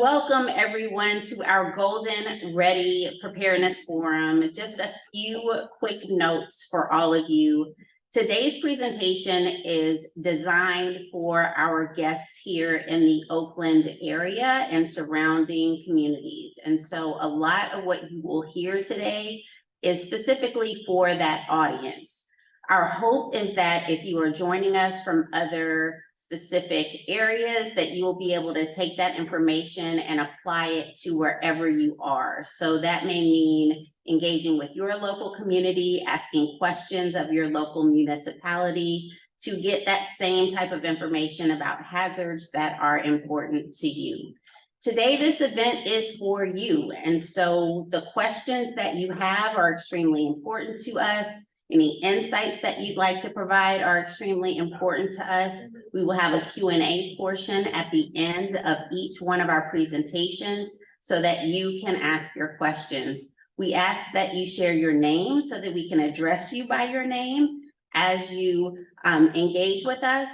welcome everyone to our Golden Ready Preparedness Forum. Just a few quick notes for all of you. Today's presentation is designed for our guests here in the Oakland area and surrounding communities. And so a lot of what you will hear today is specifically for that audience. Our hope is that if you are joining us from other specific areas, that you will be able to take that information and apply it to wherever you are. So that may mean engaging with your local community, asking questions of your local municipality to get that same type of information about hazards that are important to you. Today, this event is for you. And so the questions that you have are extremely important to us. Any insights that you'd like to provide are extremely important to us. We will have a Q&A portion at the end of each one of our presentations so that you can ask your questions. We ask that you share your name so that we can address you by your name as you engage with us,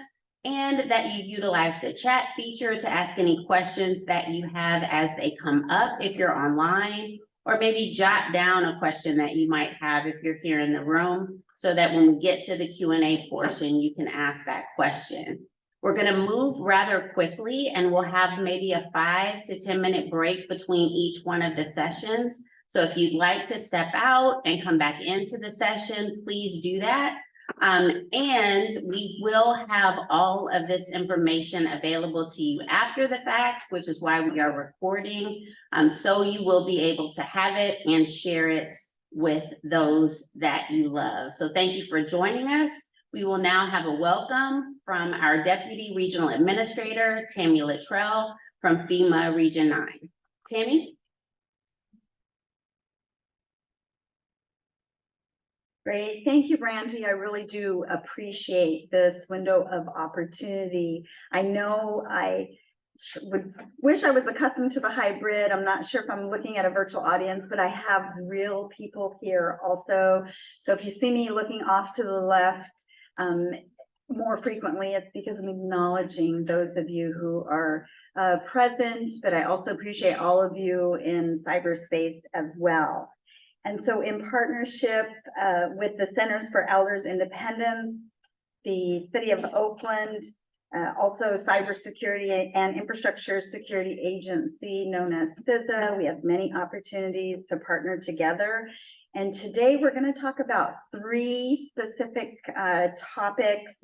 and that you utilize the chat feature to ask any questions that you have as they come up if you're online, or maybe jot down a question that you might have if you're here in the room, so that when we get to the Q&A portion, you can ask that question. We're gonna move rather quickly, and we'll have maybe a 5 to 10 minute break between each one of the sessions. So if you'd like to step out and come back into the session, please do that. And we will have all of this information available to you after the fact, which is why we are recording. So you will be able to have it and share it with those that you love. So thank you for joining us. We will now have a welcome from our Deputy Regional Administrator, Tammy Littrell from FEMA Region 9. Tammy? Great. Thank you, Brandy. I really do appreciate this window of opportunity. I know I would wish I was accustomed to the hybrid. I'm not sure if I'm looking at a virtual audience, but I have real people here also. So if you see me looking off to the left more frequently, it's because I'm acknowledging those of you who are present, but I also appreciate all of you in cyberspace as well. And so in partnership with the Centers for Elders Independence, the City of Oakland, also Cybersecurity and Infrastructure Security Agency known as CEI, we have many opportunities to partner together. And today we're going to talk about 3 specific topics,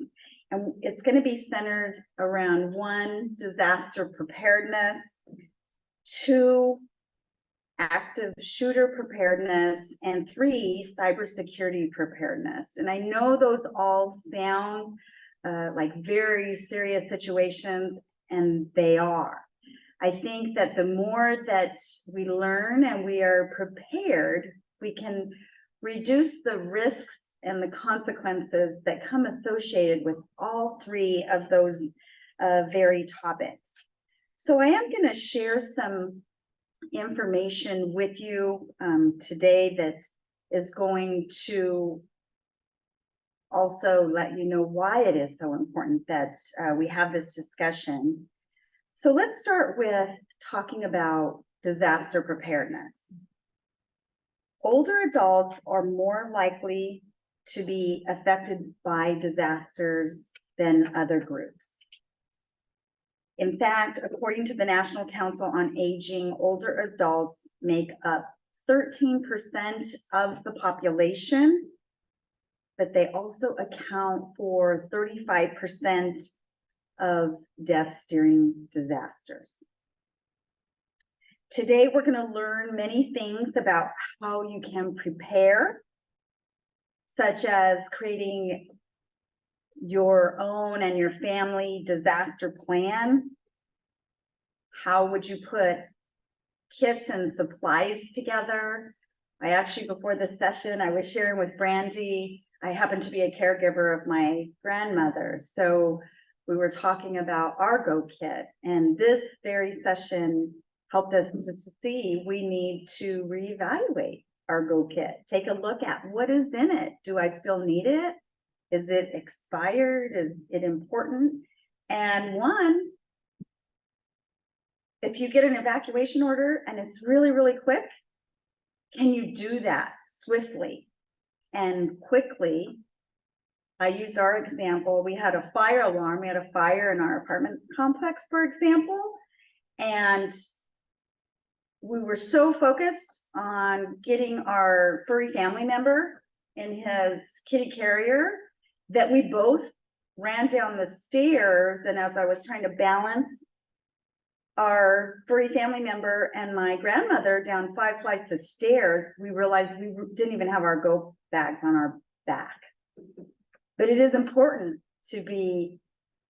and it's going to be centered around 1, disaster preparedness, 2, active shooter preparedness, and 3, cybersecurity preparedness. And I know those all sound like very serious situations, and they are. I think that the more that we learn and we are prepared, we can reduce the risks and the consequences that come associated with all 3 of those very topics. So I am going to share some information with you today that is going to also let you know why it is so important that we have this discussion. So let's start with talking about disaster preparedness. Older adults are more likely to be affected by disasters than other groups. In fact, according to the National Council on Aging, older adults make up 13% of the population, but they also account for 35% of deaths during disasters. Today, we're going to learn many things about how you can prepare, such as creating your own and your family disaster plan. How would you put kits and supplies together? I actually, before this session, I was sharing with Brandy, I happen to be a caregiver of my grandmother. So we were talking about our Go kit, and this very session helped us to see we need to reevaluate our Go kit. Take a look at what is in it. Do I still need it? Is it expired? Is it important? And one if you get an evacuation order and it's really, really quick, can you do that swiftly and quickly? I used our example. We had a fire alarm. We had a fire in our apartment complex, for example, and we were so focused on getting our furry family member in his kitty carrier that we both ran down the stairs. And as I was trying to balance our furry family member and my grandmother down 5 flights of stairs, we realized we didn't even have our go bags on our back. But it is important to be,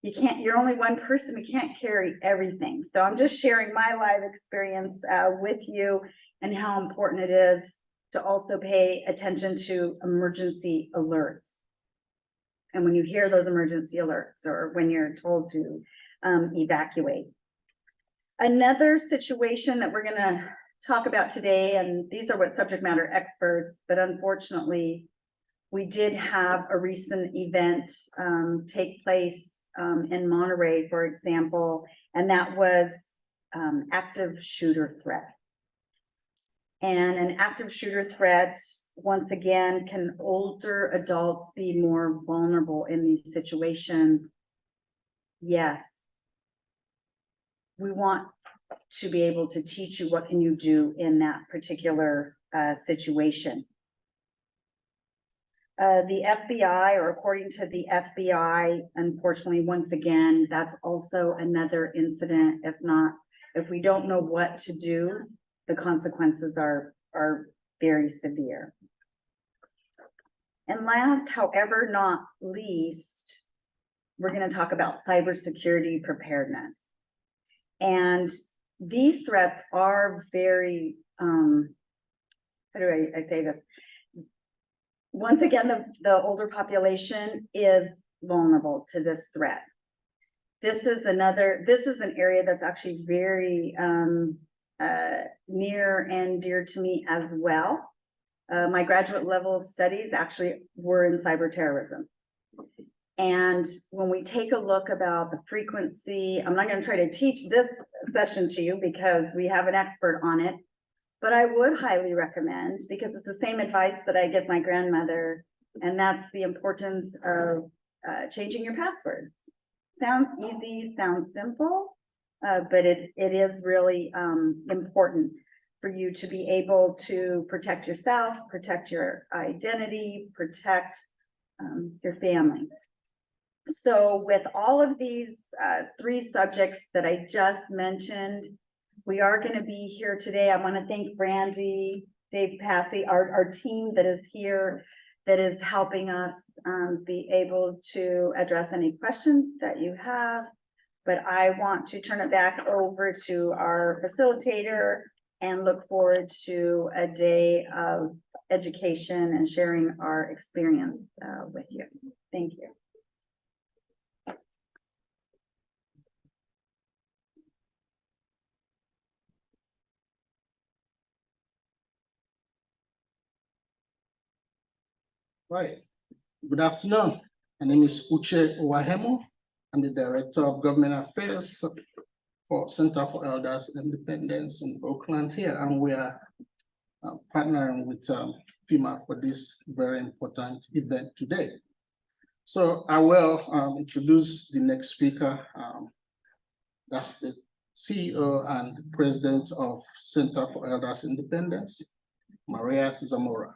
you're only one person, we can't carry everything. So I'm just sharing my live experience with you and how important it is to also pay attention to emergency alerts. And when you hear those emergency alerts or when you're told to evacuate. Another situation that we're gonna talk about today, and these are what subject matter experts, but unfortunately, we did have a recent event take place in Monterey, for example, and that was active shooter threat. And an active shooter threat, once again, can older adults be more vulnerable in these situations? Yes. We want to be able to teach you what can you do in that particular situation. The FBI, or according to the FBI, unfortunately, once again, that's also another incident. If we don't know what to do, the consequences are very severe. And last, however, not least, we're going to talk about cybersecurity preparedness. And these threats are very, how do I say this? Once again, the older population is vulnerable to this threat. This is an area that's actually very near and dear to me as well. My graduate level studies actually were in cyber terrorism. And when we take a look about the frequency, I'm not going to try to teach this session to you because we have an expert on it, but I would highly recommend, because it's the same advice that I give my grandmother, and that's the importance of changing your password. Sounds easy, sounds simple, but it is really important for you to be able to protect yourself, protect your identity, protect your family. So with all of these 3 subjects that I just mentioned, we are going to be here today. I want to thank Brandy, Dave Passy, our team that is here, that is helping us be able to address any questions that you have. But I want to turn it back over to our facilitator and look forward to a day of education and sharing our experience with you. Thank you. Right. Good afternoon. My name is Uche Owahemo. I'm the Director of Government Affairs for Center for Elders Independence in Oakland here, and we are partnering with FEMA for this very important event today. So I will introduce the next speaker. That's the CEO and President of Center for Elders Independence, Maria Zamora.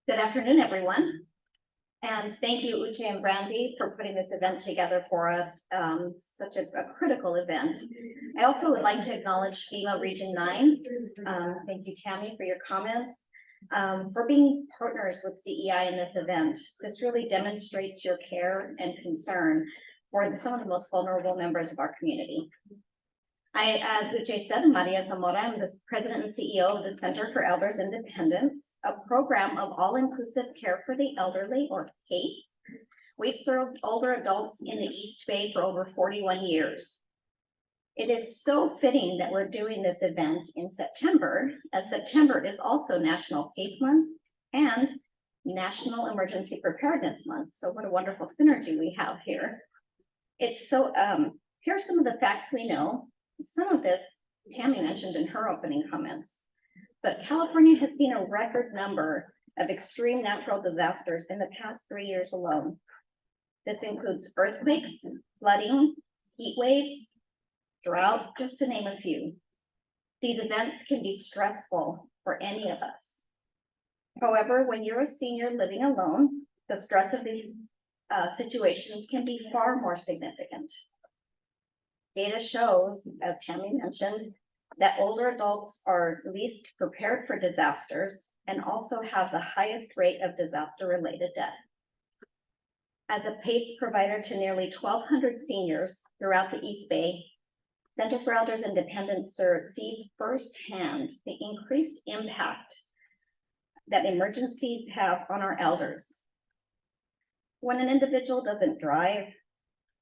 Good afternoon, everyone. And thank you, Uche and Brandy, for putting this event together for us. Such a critical event. I also would like to acknowledge FEMA Region 9. Thank you, Tammy, for your comments, for being partners with CEI in this event. This really demonstrates your care and concern for some of the most vulnerable members of our community. As Uche said, Maria Zamora, I'm the President and CEO of the Center for Elders Independence, a program of all-inclusive care for the elderly, or PACE. We've served older adults in the East Bay for over 41 years. It is so fitting that we're doing this event in September, as September is also National PACE Month and National Emergency Preparedness Month. So what a wonderful synergy we have here. It's so, here are some of the facts we know. Some of this Tammy mentioned in her opening comments, but California has seen a record number of extreme natural disasters in the past 3 years alone. This includes earthquakes, flooding, heat waves, drought, just to name a few. These events can be stressful for any of us. However, when you're a senior living alone, the stress of these situations can be far more significant. Data shows, as Tammy mentioned, that older adults are least prepared for disasters and also have the highest rate of disaster-related death. As a PACE provider to nearly 1,200 seniors throughout the East Bay, Center for Elders and Dependents sees firsthand the increased impact that emergencies have on our elders. When an individual doesn't drive,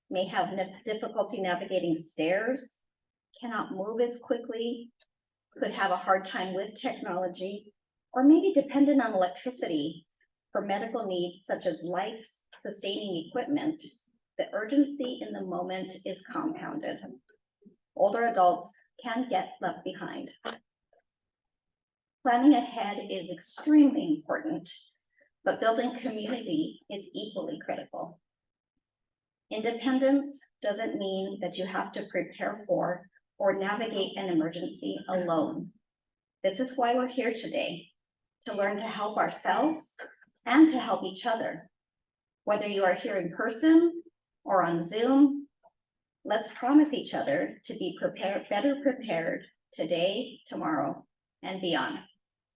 may have difficulty navigating stairs, cannot move as quickly, could have a hard time with technology, or maybe dependent on electricity for medical needs such as life-sustaining equipment, the urgency in the moment is compounded. Older adults can get left behind. Planning ahead is extremely important, but building community is equally critical. Independence doesn't mean that you have to prepare for or navigate an emergency alone. This is why we're here today, to learn to help ourselves and to help each other. Whether you are here in person or on Zoom, let's promise each other to be better prepared today, tomorrow, and beyond.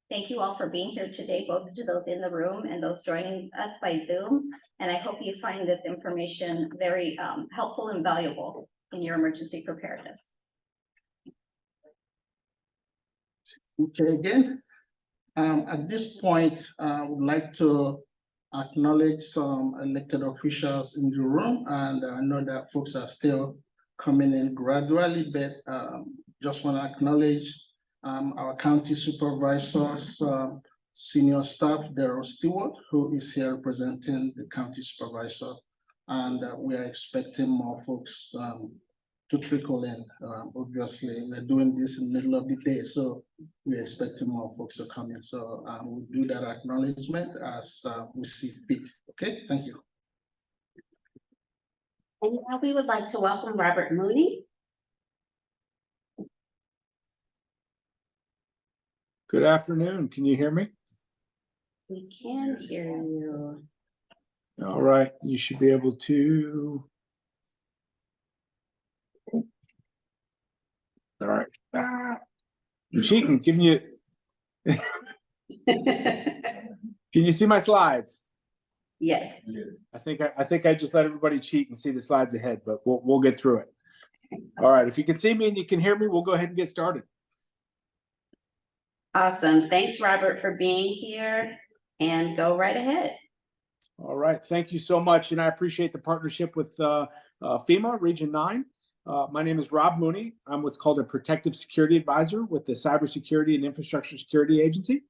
Thank you all for being here today, both to those in the room and those joining us by Zoom. And I hope you find this information very helpful and valuable in your emergency preparedness. Okay, again, at this point, I would like to acknowledge some elected officials in the room, and I know that folks are still coming in gradually, but just want to acknowledge our county supervisors, senior staff, Daryl Stewart, who is here representing the county supervisor, and we are expecting more folks to trickle in. Obviously, we're doing this in the middle of the day, so we're expecting more folks to come in. So we'll do that acknowledgement as we see fit. Okay, thank you. And now we would like to welcome Robert Mooney. Good afternoon. Can you hear me? We can hear you. All right. You should be able to. All right. I'm cheating. Giving you. Can you see my slides? Yes. I think I just let everybody cheat and see the slides ahead, but we'll get through it. All right. If you can see me and you can hear me, we'll go ahead and get started. Awesome. Thanks, Robert, for being here, and go right ahead. All right. Thank you so much. And I appreciate the partnership with FEMA Region 9. My name is Rob Mooney. I'm what's called a protective security advisor with the Cybersecurity and Infrastructure Security Agency.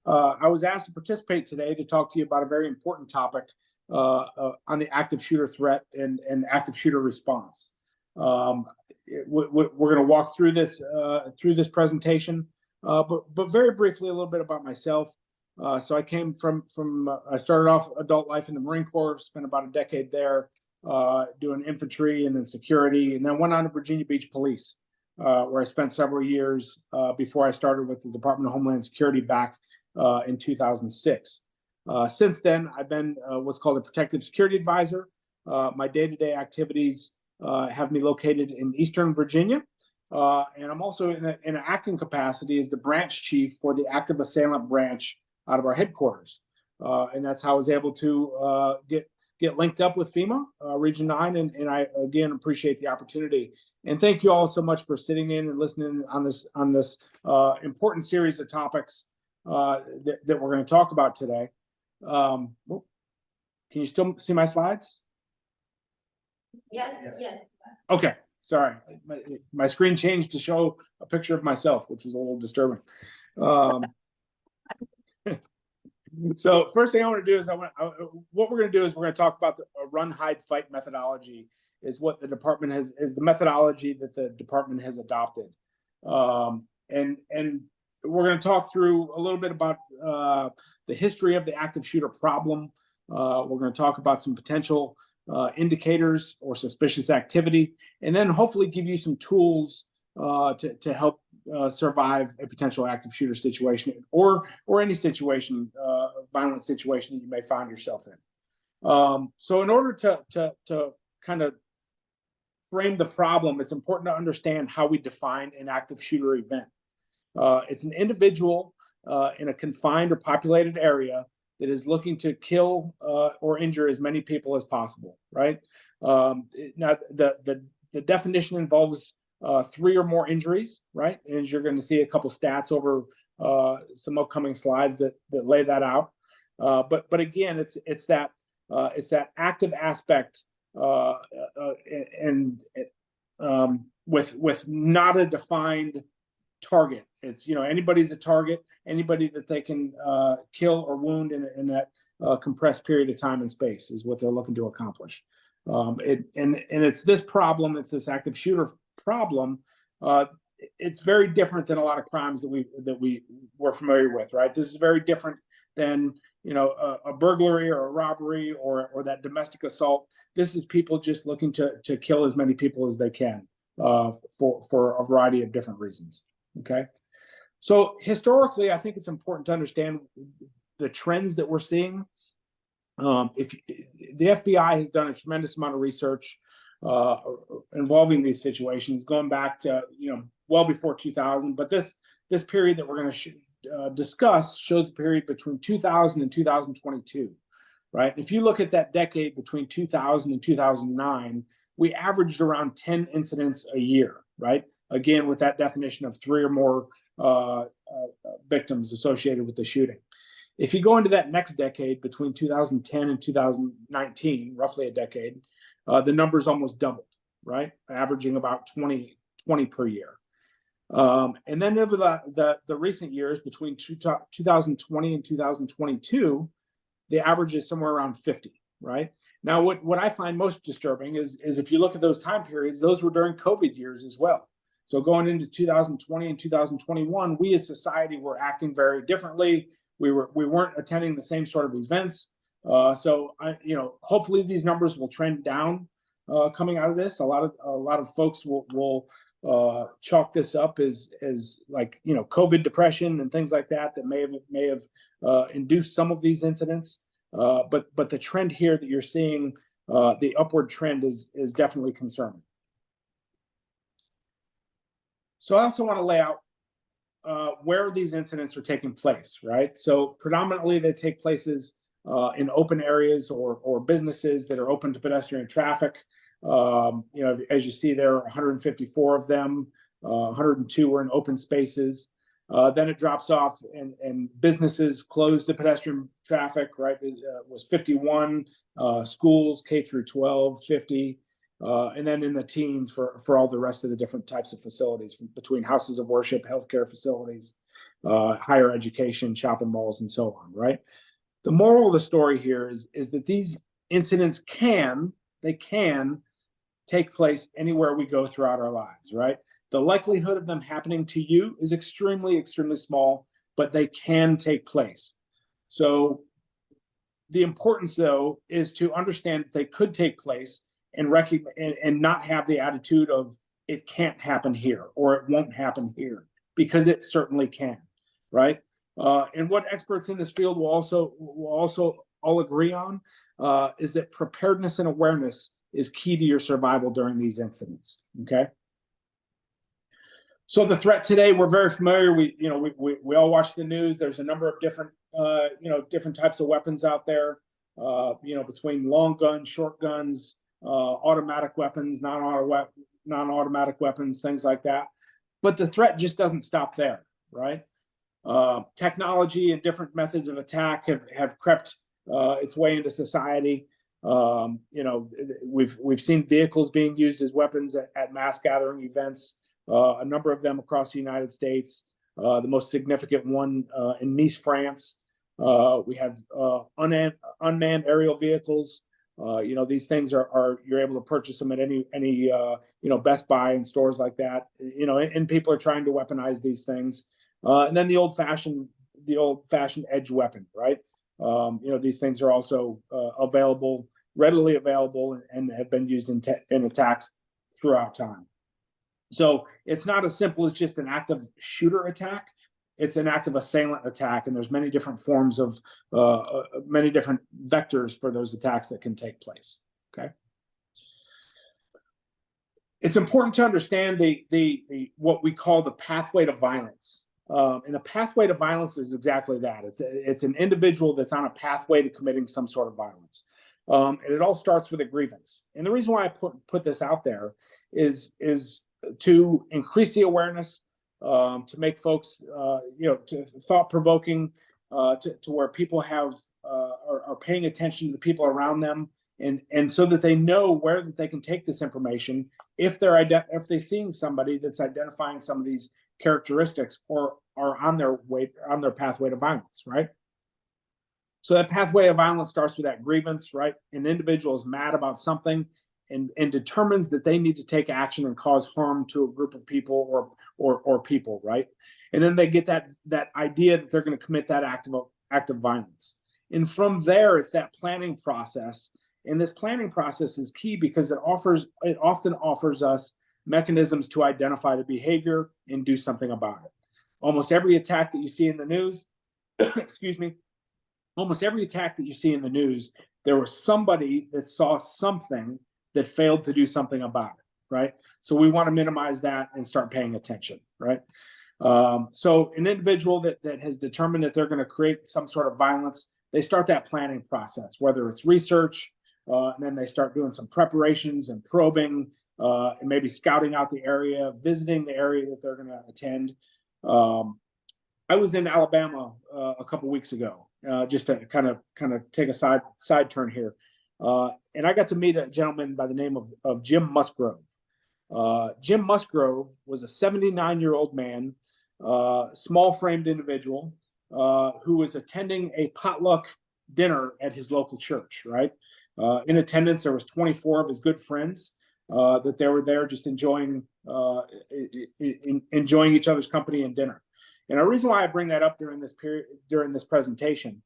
I was asked to participate today to talk to you about a very important topic on the active shooter threat and active shooter response. We're going to walk through this presentation, but very briefly a little bit about myself. So I came I started off adult life in the Marine Corps, spent about a decade there doing infantry and then security, and then went on to Virginia Beach Police, where I spent several years before I started with the Department of Homeland Security back in 2006. Since then, I've been what's called a protective security advisor. My day-to-day activities have me located in Eastern Virginia, and I'm also in an acting capacity as the branch chief for the active assailant branch out of our headquarters. And that's how I was able to get linked up with FEMA Region 9, and I again appreciate the opportunity. And thank you all so much for sitting in and listening on this important series of topics that we're going to talk about today. Can you still see my slides? Yes. Yes. Okay. Sorry, my screen changed to show a picture of myself, which was a little disturbing. So first thing I want to do is what we're going to do is we're going to talk about the run, hide, fight methodology is what the department is the methodology that the department has adopted. And we're going to talk through a little bit about the history of the active shooter problem. We're going to talk about some potential indicators or suspicious activity, and then hopefully give you some tools to help survive a potential active shooter situation or any situation, violent situation that you may find yourself in. So in order to kind of frame the problem, it's important to understand how we define an active shooter event. It's an individual in a confined or populated area that is looking to kill or injure as many people as possible, right? Now, the definition involves 3 or more injuries, right? And you're going to see a couple stats over some upcoming slides that lay that out. But again, it's that active aspect and with not a defined target. It's, anybody's a target, anybody that they can kill or wound in that compressed period of time and space is what they're looking to accomplish. And it's this problem, it's this active shooter problem. It's very different than a lot of crimes that we were familiar with, right? This is very different than a burglary or a robbery or that domestic assault. This is people just looking to kill as many people as they can for a variety of different reasons. Okay, so historically, I think it's important to understand the trends that we're seeing. If the FBI has done a tremendous amount of research involving these situations, going back to well before 2000, but this period that we're going to discuss shows a period between 2000 and 2022, right? If you look at that decade between 2000 and 2009, we averaged around 10 incidents a year, right? Again, with that definition of 3 or more victims associated with the shooting. If you go into that next decade between 2010 and 2019, roughly a decade, the numbers almost doubled, right? Averaging about 20 per year. And then over the recent years between 2020 and 2022, the average is somewhere around 50, right? Now, what I find most disturbing is if you look at those time periods, those were during COVID years as well. So going into 2020 and 2021, we as society were acting very differently. We weren't attending the same sort of events. So hopefully these numbers will trend down coming out of this. A lot of folks will chalk this up as like COVID depression and things like that may have induced some of these incidents. But the trend here that you're seeing, the upward trend is definitely concerning. So I also want to lay out where these incidents are taking place, right? So predominantly they take places in open areas or businesses that are open to pedestrian traffic. As you see, there are 154 of them, 102 are in open spaces. Then it drops off and businesses closed to pedestrian traffic, right? It was 51, schools, K through 12, 50. And then in the teens for all the rest of the different types of facilities, between houses of worship, healthcare facilities, higher education, shopping malls, and so on, right? The moral of the story here is that these incidents can take place anywhere we go throughout our lives, right? The likelihood of them happening to you is extremely, extremely small, but they can take place. So the importance, though, is to understand that they could take place and recognize and not have the attitude of it can't happen here or it won't happen here, because it certainly can, right? And what experts in this field will also all agree on is that preparedness and awareness is key to your survival during these incidents. Okay. So the threat today, we're very familiar. We all watch the news. There's a number of different different types of weapons out there. Between long guns, short guns, automatic weapons, non-automatic weapons, things like that. But the threat just doesn't stop there, right? Technology and different methods of attack have crept its way into society. You know, we've seen vehicles being used as weapons at mass gathering events, a number of them across the United States. The most significant one in Nice, France. We have unmanned aerial vehicles. You know, these things are you're able to purchase them at any you know, Best Buy and stores like that. You know, and people are trying to weaponize these things. And then the old fashioned edge weapon, right? You know, these things are also readily available, and have been used in attacks throughout time. So it's not as simple as just an active shooter attack. It's an active assailant attack, and there's many different forms of many different vectors for those attacks that can take place. Okay. It's important to understand the what we call the pathway to violence. And a pathway to violence is exactly that. It's an individual that's on a pathway to committing some sort of violence. And it all starts with a grievance. And the reason why I put this out there is to increase the awareness, to make folks, you know, to thought-provoking, to where people are paying attention to the people around them, and so that they know where that they can take this information if they're seeing somebody that's identifying some of these characteristics or are on their pathway to violence, right? So that pathway of violence starts with that grievance, right? An individual is mad about something and determines that they need to take action and cause harm to a group of people or people, right? And then they get that idea that they're going to commit that act of violence. And from there, it's that planning process. And this planning process is key because it often offers us mechanisms to identify the behavior and do something about it. Almost every attack that you see in the news, excuse me, almost every attack that you see in the news, there was somebody that saw something that failed to do something about it, right? So we want to minimize that and start paying attention, right? So an individual that has determined that they're going to create some sort of violence, they start that planning process, whether it's research, and then they start doing some preparations and probing, and maybe scouting out the area, visiting the area that they're going to attend. I was in Alabama a couple weeks ago, just to kind of take a side turn here, and I got to meet a gentleman by the name of Jim Musgrove. Jim Musgrove was a 79-year-old man, small-framed individual, who was attending a potluck dinner at his local church. Right, in attendance, there was 24 of his good friends that they were there just enjoying each other's company and dinner. And the reason why I bring that up during this presentation,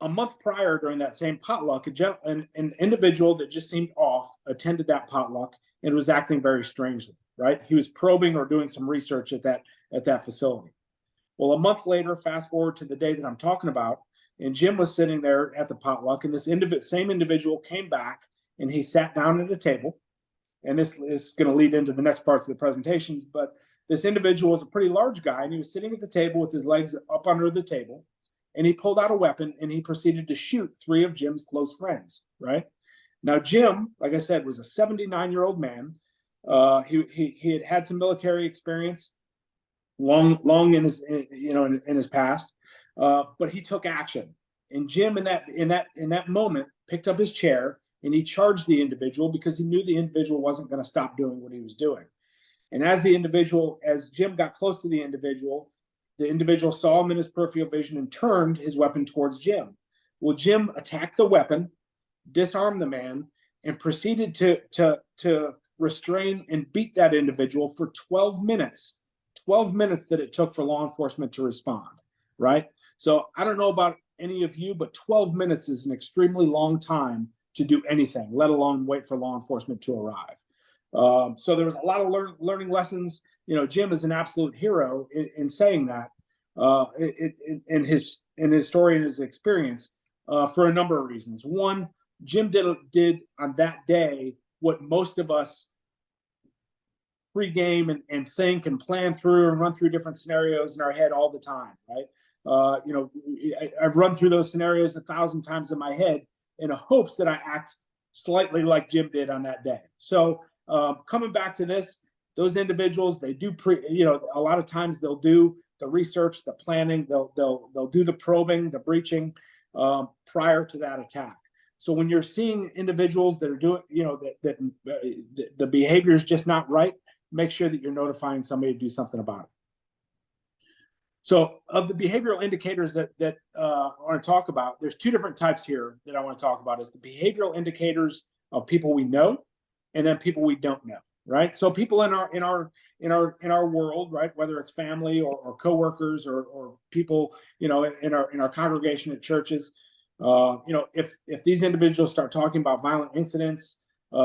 a month prior during that same potluck, an individual that just seemed off attended that potluck and was acting very strangely, right? He was probing or doing some research at that facility. Well, a month later, fast forward to the day that I'm talking about, and Jim was sitting there at the potluck, and this same individual came back and he sat down at a table. And this is going to lead into the next parts of the presentations, but this individual was a pretty large guy, and he was sitting at the table with his legs up under the table, and he pulled out a weapon and he proceeded to shoot 3 of Jim's close friends, right? Now, Jim, like I said, was a 79-year-old man. He had some military experience long in his past, but he took action. And Jim, in that moment, picked up his chair and he charged the individual because he knew the individual wasn't going to stop doing what he was doing. And as Jim got close to the individual saw him in his peripheral vision and turned his weapon towards Jim. Well, Jim attacked the weapon, disarmed the man, and proceeded to restrain and beat that individual for 12 minutes. 12 minutes that it took for law enforcement to respond, right? So I don't know about any of you, but 12 minutes is an extremely long time to do anything, let alone wait for law enforcement to arrive. So there was a lot of learning lessons. You know, Jim is an absolute hero in saying that in his story and his experience for a number of reasons. One, Jim did on that day what most of us pre-game and think and plan through and run through different scenarios in our head all the time, right? You know, I've run through those scenarios 1,000 times in my head in hopes that I act slightly like Jim did on that day. So coming back to this, those individuals, they do a lot of times they'll do the research, the planning, they'll do the probing, the breaching prior to that attack. So when you're seeing individuals that are doing, that the behavior is just not right, make sure that you're notifying somebody to do something about it. So of the behavioral indicators that I want to talk about, there's two different types here that I want to talk about. Is the behavioral indicators of people we know, and then people we don't know, right? So people in our world, right, whether it's family or coworkers or people, in our congregation at churches, if these individuals start talking about violent incidents,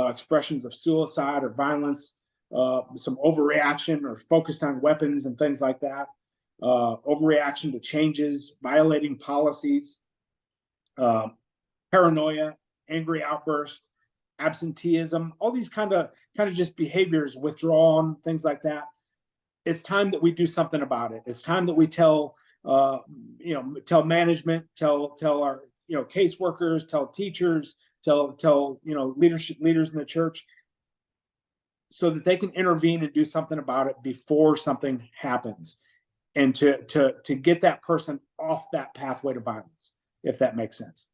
expressions of suicide or violence, some overreaction or focused on weapons and things like that, overreaction to changes, violating policies, paranoia, angry outbursts, absenteeism, all these kind of just behaviors, withdrawn, things like that. It's time that we do something about it. It's time that we tell management, tell our caseworkers, tell teachers, tell leaders in the church, so that they can intervene and do something about it before something happens, and to get that person off that pathway to violence, if that makes sense.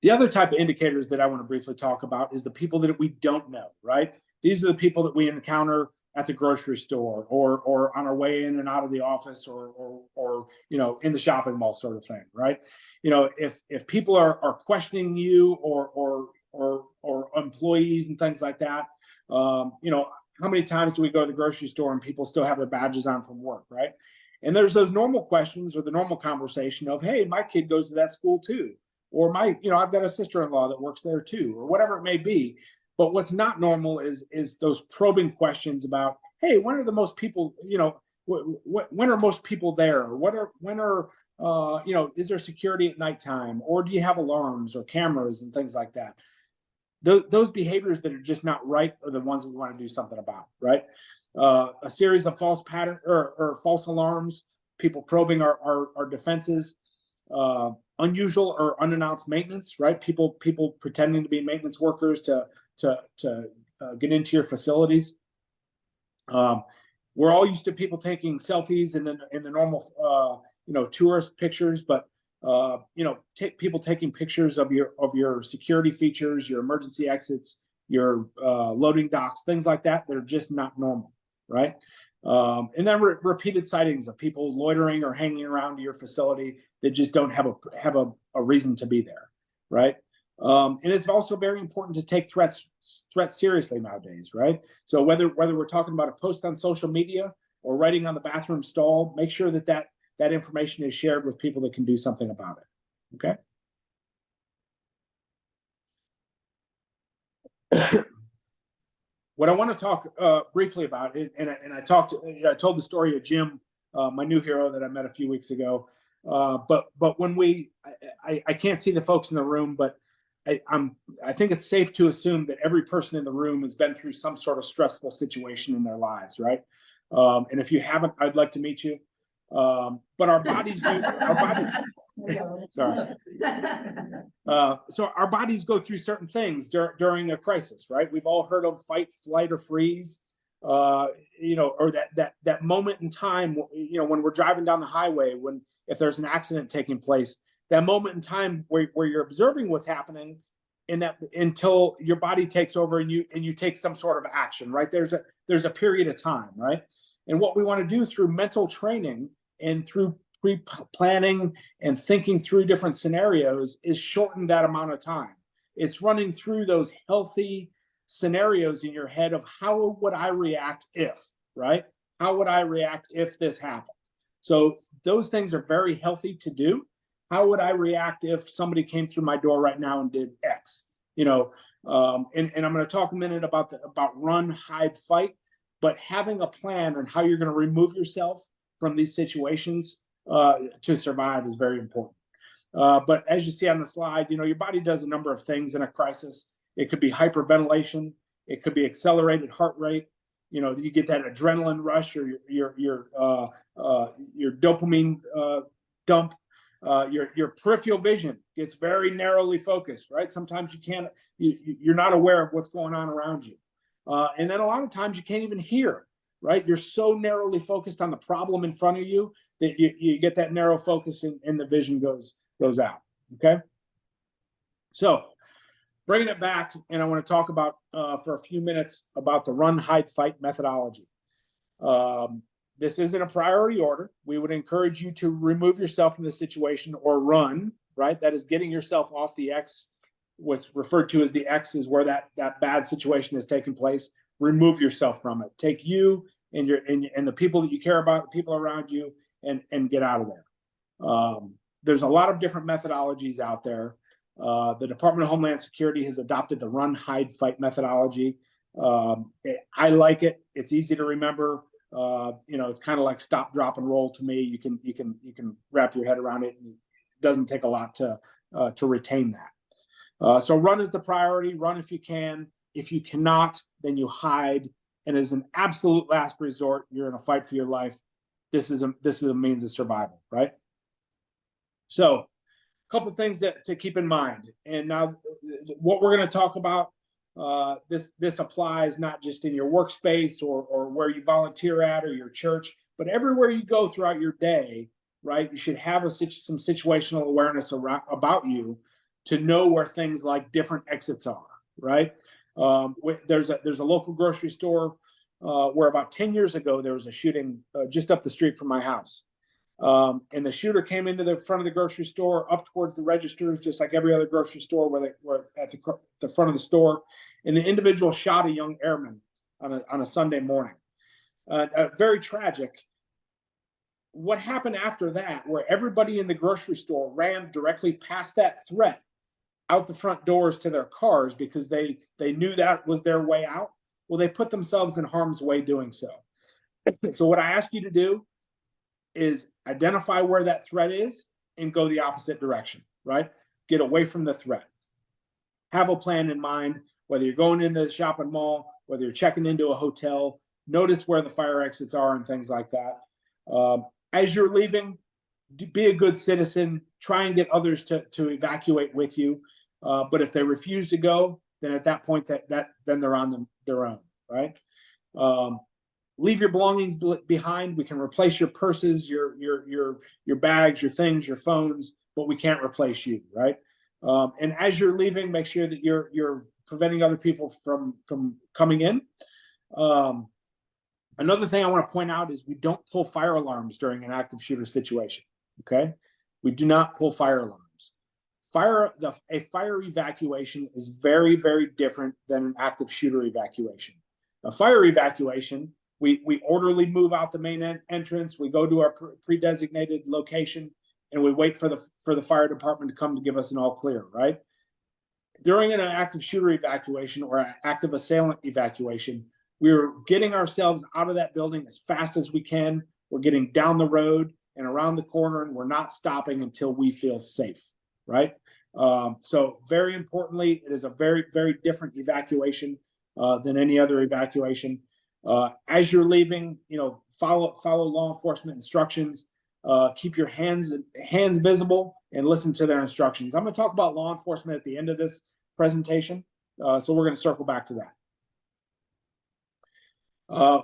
The other type of indicators that I want to briefly talk about is the people that we don't know, right? These are the people that we encounter at the grocery store or on our way in and out of the office or in the shopping mall, sort of thing, right? If people are questioning you or employees and things like that, how many times do we go to the grocery store and people still have their badges on from work, right? And there's those normal questions or the normal conversation of, hey, my kid goes to that school too. Or I've got a sister-in-law that works there too, or whatever it may be. But what's not normal is those probing questions about, hey, when are the most people, when are most people there? Is there security at nighttime? Or do you have alarms or cameras and things like that? Those behaviors that are just not right are the ones we want to do something about, right? A series of false pattern or false alarms, people probing our defenses, unusual or unannounced maintenance, right? People pretending to be maintenance workers to get into your facilities. We're all used to people taking selfies in the normal tourist pictures, but people taking pictures of your security features, your emergency exits, your loading docks, things like that are just not normal, right? And then repeated sightings of people loitering or hanging around your facility that just don't have a reason to be there, right? And it's also very important to take threats seriously nowadays, right? So whether we're talking about a post on social media or writing on the bathroom stall, make sure that information is shared with people that can do something about it. Okay. What I want to talk briefly about, and I told the story of Jim, my new hero that I met a few weeks ago. But when I can't see the folks in the room, but I think it's safe to assume that every person in the room has been through some sort of stressful situation in their lives, right? And if you haven't, I'd like to meet you. But our bodies do. Sorry. So our bodies go through certain things during a crisis, right? We've all heard of fight, flight, or freeze. Or that moment in time, when we're driving down the highway, if there's an accident taking place, that moment in time where you're observing what's happening, until your body takes over and you take some sort of action, right? There's a period of time, right? And what we want to do through mental training and through pre-planning and thinking through different scenarios is shorten that amount of time. It's running through those healthy scenarios in your head of how would I react if, right? How would I react if this happened? So those things are very healthy to do. How would I react if somebody came through my door right now and did X? And I'm going to talk a minute about run, hide, fight, but having a plan on how you're going to remove yourself from these situations to survive is very important. But as you see on the slide, your body does a number of things in a crisis. It could be hyperventilation. It could be accelerated heart rate. You get that adrenaline rush or your dopamine dump. Your peripheral vision gets very narrowly focused, right? Sometimes you're not aware of what's going on around you. And then a lot of times you can't even hear, right? You're so narrowly focused on the problem in front of you that you get that narrow focus and the vision goes out, okay? So bringing it back, and I want to talk about for a few minutes about the run, hide, fight methodology. This isn't a priority order. We would encourage you to remove yourself from the situation or run, right? That is getting yourself off the X. What's referred to as the X is where that bad situation has taken place. Remove yourself from it. Take you and the people that you care about, the people around you, and get out of there. There's a lot of different methodologies out there. The Department of Homeland Security has adopted the run, hide, fight methodology. I like it. It's easy to remember. It's kind of like stop, drop, and roll to me. You can wrap your head around it. And it doesn't take a lot to retain that. So run is the priority. Run if you can. If you cannot, then you hide. And as an absolute last resort, you're in a fight for your life. This is a means of survival, right? So a couple of things to keep in mind. And now what we're going to talk about, this applies not just in your workspace or where you volunteer at or your church, but everywhere you go throughout your day, right? You should have some situational awareness about you to know where things like different exits are, right? There's a local grocery store where about 10 years ago there was a shooting just up the street from my house. And the shooter came into the front of the grocery store, up towards the registers, just like every other grocery store where they were at the front of the store. And the individual shot a young airman on a Sunday morning. Very tragic. What happened after that, where everybody in the grocery store ran directly past that threat out the front doors to their cars because they knew that was their way out? Well, they put themselves in harm's way doing so. So what I ask you to do is identify where that threat is and go the opposite direction, right? Get away from the threat. Have a plan in mind, whether you're going into the shopping mall, whether you're checking into a hotel, notice where the fire exits are and things like that. As you're leaving, be a good citizen, try and get others to evacuate with you. But if they refuse to go, then at that point then they're on their own, right? Leave your belongings behind. We can replace your purses, your bags, your things, your phones, but we can't replace you, right? And as you're leaving, make sure that you're preventing other people from coming in. Another thing I want to point out is we don't pull fire alarms during an active shooter situation. Okay, we do not pull fire alarms. A fire evacuation is very, very different than an active shooter evacuation. A fire evacuation, we orderly move out the main entrance. We go to our pre-designated location, and we wait for the fire department to come to give us an all clear. Right? During an active shooter evacuation or an active assailant evacuation, we're getting ourselves out of that building as fast as we can. We're getting down the road and around the corner, and we're not stopping until we feel safe, right? So very importantly, it is a very, very different evacuation than any other evacuation. As you're leaving, follow law enforcement instructions. Keep your hands visible and listen to their instructions. I'm going to talk about law enforcement at the end of this presentation, so we're going to circle back to that.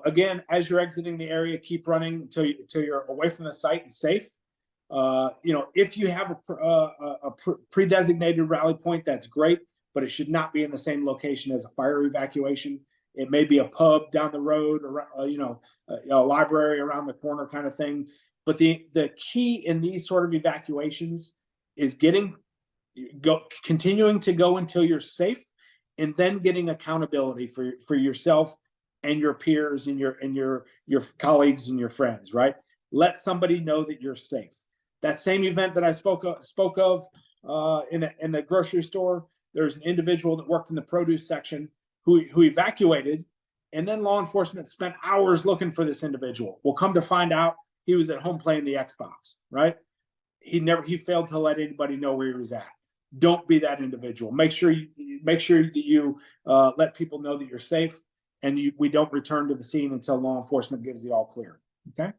Again, as you're exiting the area, keep running until you're away from the site and safe. If you have a pre-designated rally point, that's great, but it should not be in the same location as a fire evacuation. It may be a pub down the road, or a library around the corner, kind of thing. But the key in these sort of evacuations is continuing to go until you're safe, and then getting accountability for yourself and your peers and your colleagues and your friends, right? Let somebody know that you're safe. That same event that I spoke of in the grocery store, there's an individual that worked in the produce section who evacuated, and then law enforcement spent hours looking for this individual. Well, come to find out, he was at home playing the Xbox, right? He failed to let anybody know where he was at. Don't be that individual. Make sure that you let people know that you're safe, and we don't return to the scene until law enforcement gives the all clear. Okay.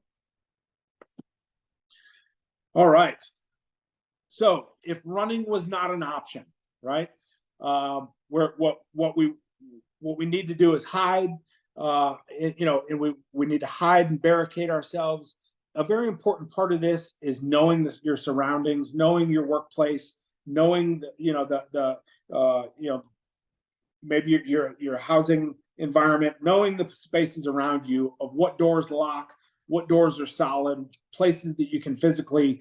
All right. So if running was not an option, right? What we need to do is hide. And we need to hide and barricade ourselves. A very important part of this is knowing your surroundings, knowing your workplace, knowing maybe your housing environment, knowing the spaces around you of what doors lock, what doors are solid, places that you can physically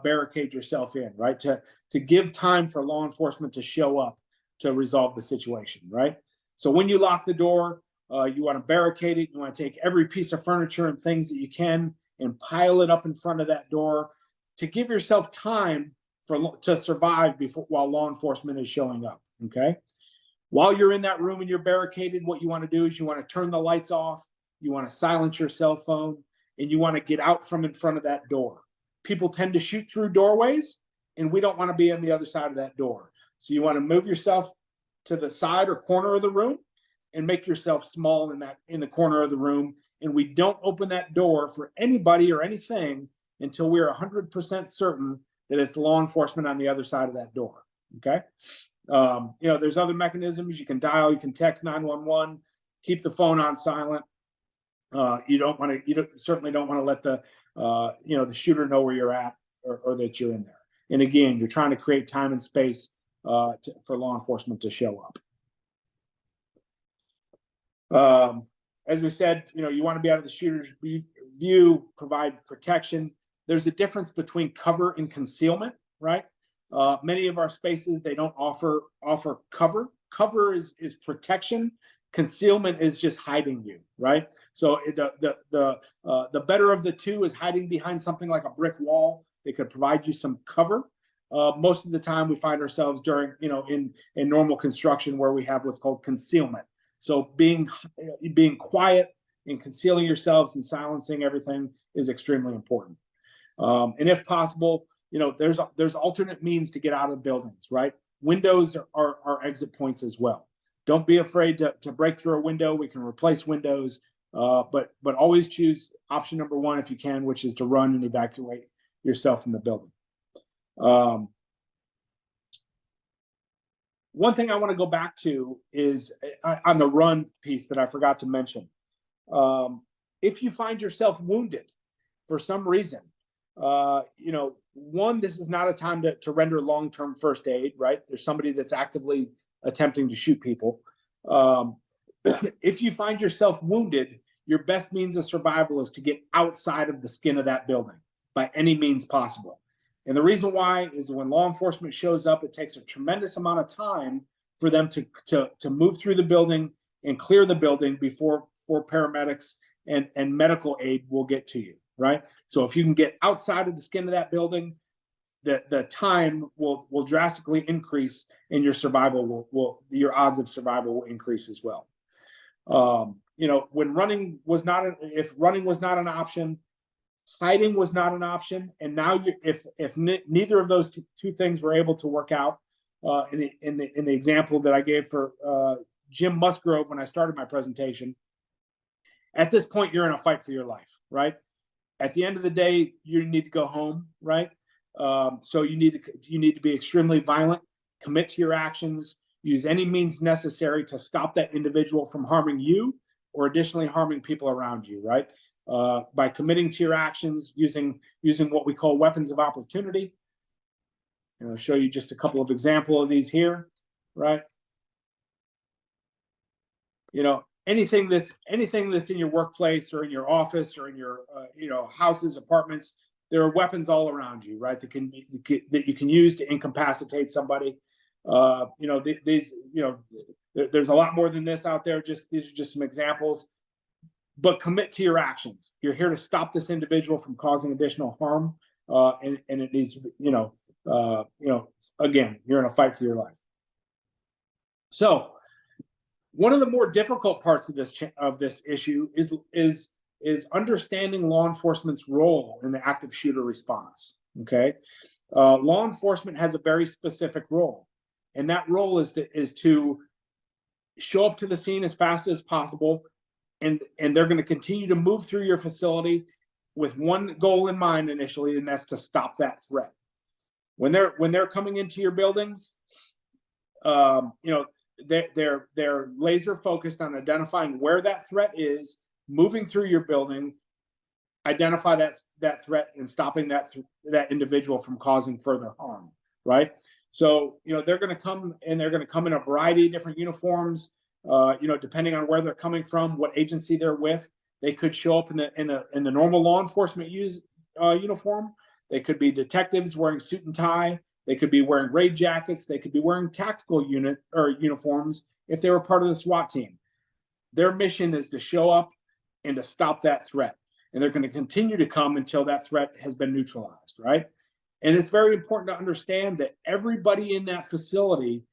barricade yourself in, right? To give time for law enforcement to show up to resolve the situation, right? So when you lock the door, you want to barricade it. You want to take every piece of furniture and things that you can and pile it up in front of that door to give yourself time to survive while law enforcement is showing up, okay? While you're in that room and you're barricaded, what you want to do is you want to turn the lights off, you want to silence your cell phone, and you want to get out from in front of that door. People tend to shoot through doorways, and we don't want to be on the other side of that door. So you want to move yourself to the side or corner of the room and make yourself small in the corner of the room. And we don't open that door for anybody or anything until we're 100% certain that it's law enforcement on the other side of that door, okay? There's other mechanisms. You can dial, you can text 911, keep the phone on silent. You certainly don't want to let the shooter know where you're at or that you're in there. And again, you're trying to create time and space for law enforcement to show up. As we said, you want to be out of the shooter's view, provide protection. There's a difference between cover and concealment, right? Many of our spaces, they don't offer cover. Cover is protection. Concealment is just hiding you, right? So the better of the two is hiding behind something like a brick wall. They could provide you some cover. Most of the time we find ourselves during, in normal construction where we have what's called concealment. So being quiet and concealing yourselves and silencing everything is extremely important. And if possible, there's alternate means to get out of buildings, right? Windows are exit points as well. Don't be afraid to break through a window. We can replace windows, but always choose option number one if you can, which is to run and evacuate yourself from the building. One thing I want to go back to is on the run piece that I forgot to mention. If you find yourself wounded for some reason, this is not a time to render long-term first aid, right? There's somebody that's actively attempting to shoot people. If you find yourself wounded, your best means of survival is to get outside of the skin of that building by any means possible. And the reason why is when law enforcement shows up, it takes a tremendous amount of time for them to move through the building and clear the building before paramedics and medical aid will get to you, right? So if you can get outside of the skin of that building, the time will drastically increase, and your survival your odds of survival will increase as well. When running was not an option, hiding was not an option, and now if neither of those two things were able to work out, in the example that I gave for Jim Musgrove when I started my presentation, at this point you're in a fight for your life, right? At the end of the day, you need to go home, right? So you need to be extremely violent, commit to your actions, use any means necessary to stop that individual from harming you or additionally harming people around you, right? By committing to your actions, using what we call weapons of opportunity. And I'll show you just a couple of examples of these here, right? Anything that's in your workplace or in your office or in your houses, apartments, there are weapons all around you, right? That you can use to incapacitate somebody. There's a lot more than this out there. These are just some examples. But commit to your actions. You're here to stop this individual from causing additional harm, and it needs, again, you're in a fight for your life. So, one of the more difficult parts of this issue is understanding law enforcement's role in the active shooter response. Okay, law enforcement has a very specific role, and that role is to show up to the scene as fast as possible. And they're going to continue to move through your facility with one goal in mind initially, and that's to stop that threat. When they're coming into your buildings, they're laser focused on identifying where that threat is, moving through your building, identify that threat, and stopping that individual from causing further harm. Right. So, they're going to come and they're going to come in a variety of different uniforms, depending on where they're coming from, what agency they're with. They could show up in the normal law enforcement uniform. They could be detectives wearing suit and tie. They could be wearing raid jackets. They could be wearing tactical uniforms if they were part of the SWAT team. Their mission is to show up and to stop that threat. And they're going to continue to come until that threat has been neutralized, right? And it's very important to understand that everybody in that facility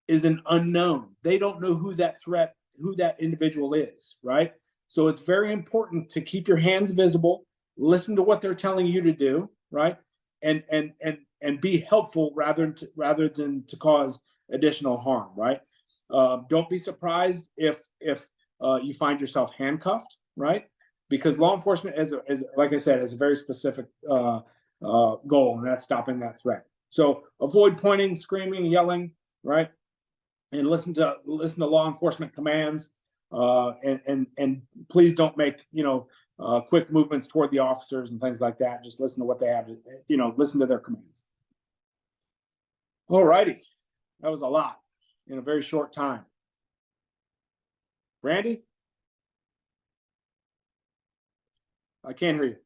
is an unknown. They don't know who that individual is, right? So it's very important to keep your hands visible, listen to what they're telling you to do, right? And be helpful rather than to cause additional harm, right? Don't be surprised if you find yourself handcuffed, right? Because law enforcement, like I said, has a very specific goal, and that's stopping that threat. So avoid pointing, screaming, yelling, right? And listen to law enforcement commands, and please don't make quick movements toward the officers and things like that. Just listen to what they have to, listen to their commands. All righty, that was a lot in a very short time. Randy? I can't hear you.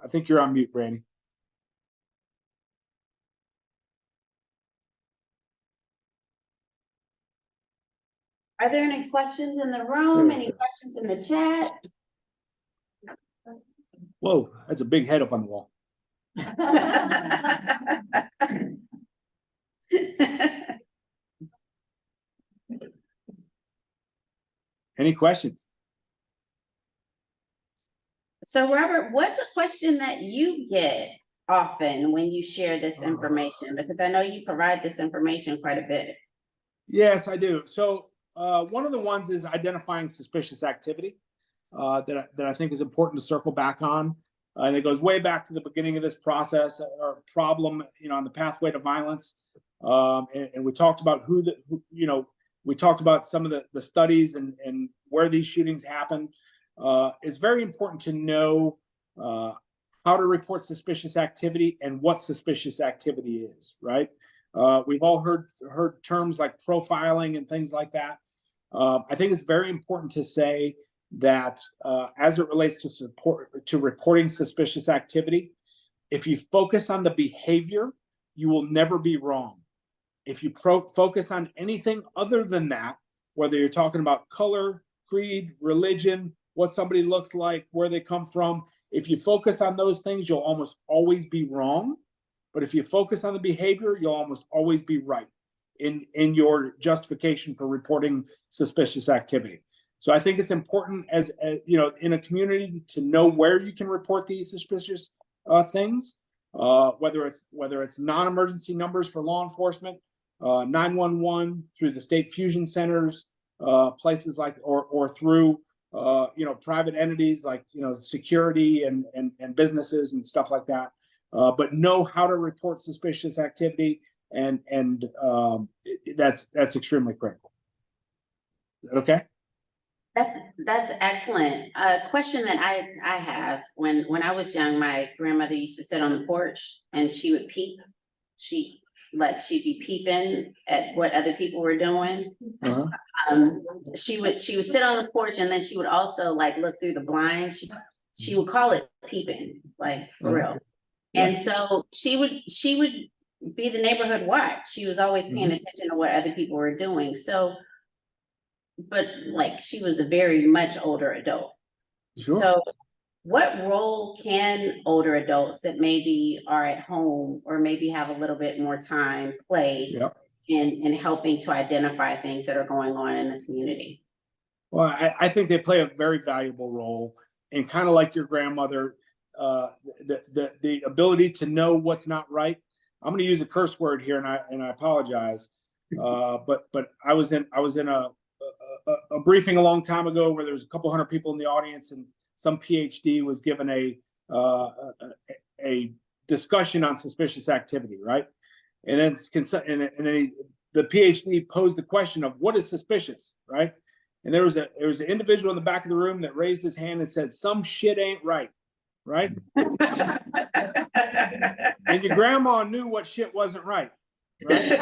I think you're on mute, Brandy. Are there any questions in the room? Any questions in the chat? Whoa, that's a big head up on the wall. Any questions? So Robert, what's a question that you get often when you share this information? Because I know you provide this information quite a bit. Yes, I do. So one of the ones is identifying suspicious activity that I think is important to circle back on. And it goes way back to the beginning of this process or problem, on the pathway to violence. And we talked about we talked about some of the studies and where these shootings happen. It's very important to know how to report suspicious activity and what suspicious activity is, right? We've all heard terms like profiling and things like that. I think it's very important to say that as it relates to reporting suspicious activity, if you focus on the behavior, you will never be wrong. If you focus on anything other than that, whether you're talking about color, creed, religion, what somebody looks like, where they come from, if you focus on those things, you'll almost always be wrong. But if you focus on the behavior, you'll almost always be right in your justification for reporting suspicious activity. So I think it's important as in a community to know where you can report these suspicious things, whether it's non-emergency numbers for law enforcement, 911 through the state fusion centers, places like or through private entities like security and businesses and stuff like that. But know how to report suspicious activity, and that's extremely critical. Is that okay? That's excellent. A question that I have, when I was young, my grandmother used to sit on the porch and she would peep. She'd be peeping at what other people were doing. Uh-huh. She would sit on the porch, and then she would also look through the blinds. She would call it peeping, for real. Yeah. And so she would be the neighborhood watch. She was always paying attention to what other people were doing. So, but she was a very much older adult. Sure. So what role can older adults that maybe are at home or maybe have a little bit more time play in helping to identify things that are going on in the community? Well, I think they play a very valuable role, and kind of like your grandmother, the ability to know what's not right. I'm going to use a curse word here, and I apologize. But I was in a briefing a long time ago where there was a couple hundred people in the audience, and some PhD was given a discussion on suspicious activity, right? And then the PhD posed the question of what is suspicious, right? And there was an individual in the back of the room that raised his hand and said, "Some shit ain't right." right? And your grandma knew what shit wasn't right, right?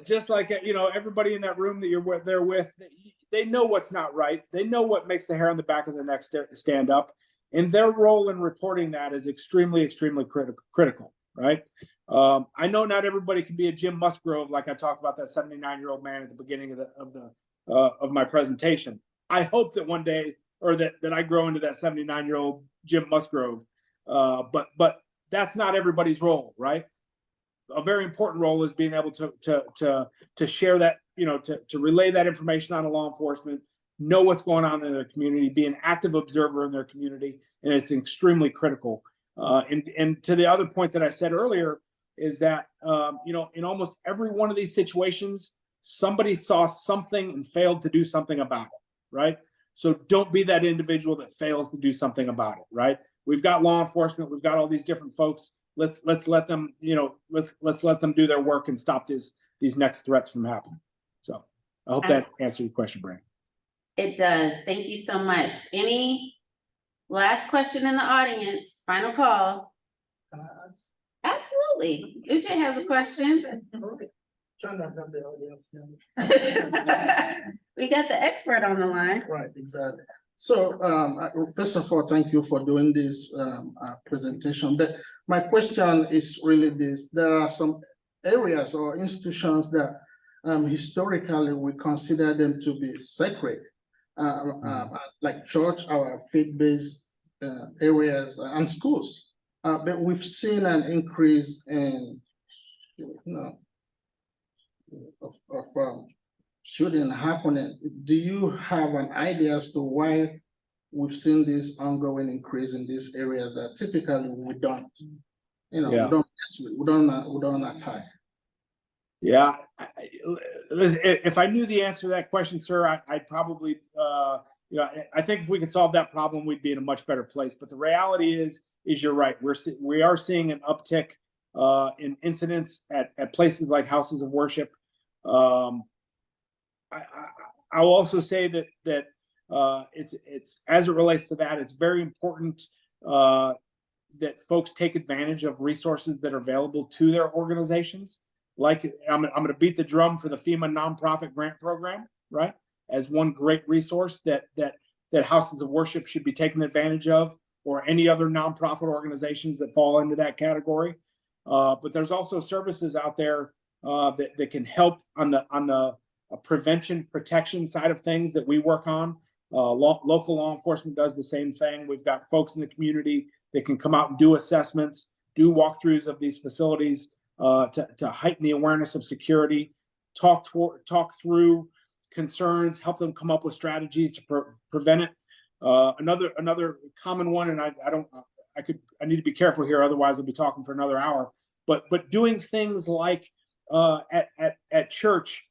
Just like, you know, everybody in that room that you're there with, they know what's not right. They know what makes the hair on the back of the neck stand up. And their role in reporting that is extremely, extremely critical, right? I know not everybody can be a Jim Musgrove, like I talked about that 79-year-old man at the beginning of my presentation. I hope that one day, or that I grow into that 79-year-old Jim Musgrove. But that's not everybody's role, right? A very important role is being able to share that, you know, to relay that information on to law enforcement, know what's going on in their community, be an active observer in their community, and it's extremely critical. And to the other point that I said earlier is that, you know, in almost every one of these situations, somebody saw something and failed to do something about it, right? So don't be that individual that fails to do something about it, right? We've got law enforcement, we've got all these different folks. Let's let them, you know, let's let them do their work and stop these next threats from happening. So I hope that answered your question, Brian. It does. Thank you so much. Any last question in the audience? Final call. Can I ask? Absolutely. Uche has a question. Trying to have the audience. We got the expert on the line. Right, exactly. So first of all, thank you for doing this presentation. But my question is really this: there are some areas or institutions that historically we consider them to be sacred, like church, our faith-based areas and schools. But we've seen an increase in, you know, of shooting happening. Do you have an idea as to why we've seen this ongoing increase in these areas that typically we don't, you know, we don't attack? Yeah, if I knew the answer to that question, sir, I'd probably, you know, I think if we could solve that problem, we'd be in a much better place. But the reality is you're right. We are seeing an uptick in incidents at places like houses of worship. I'll also say that it's as it relates to that, it's very important that folks take advantage of resources that are available to their organizations. Like I'm going to beat the drum for the FEMA nonprofit grant program, right? As one great resource that houses of worship should be taken advantage of, or any other nonprofit organizations that fall into that category. But there's also services out there that can help on the prevention protection side of things that we work on. Local law enforcement does the same thing. We've got folks in the community that can come out and do assessments, do walkthroughs of these facilities to heighten the awareness of security, talk through concerns, help them come up with strategies to prevent it. Another common one, and I need to be careful here, otherwise I'll be talking for another hour. But doing things like at church,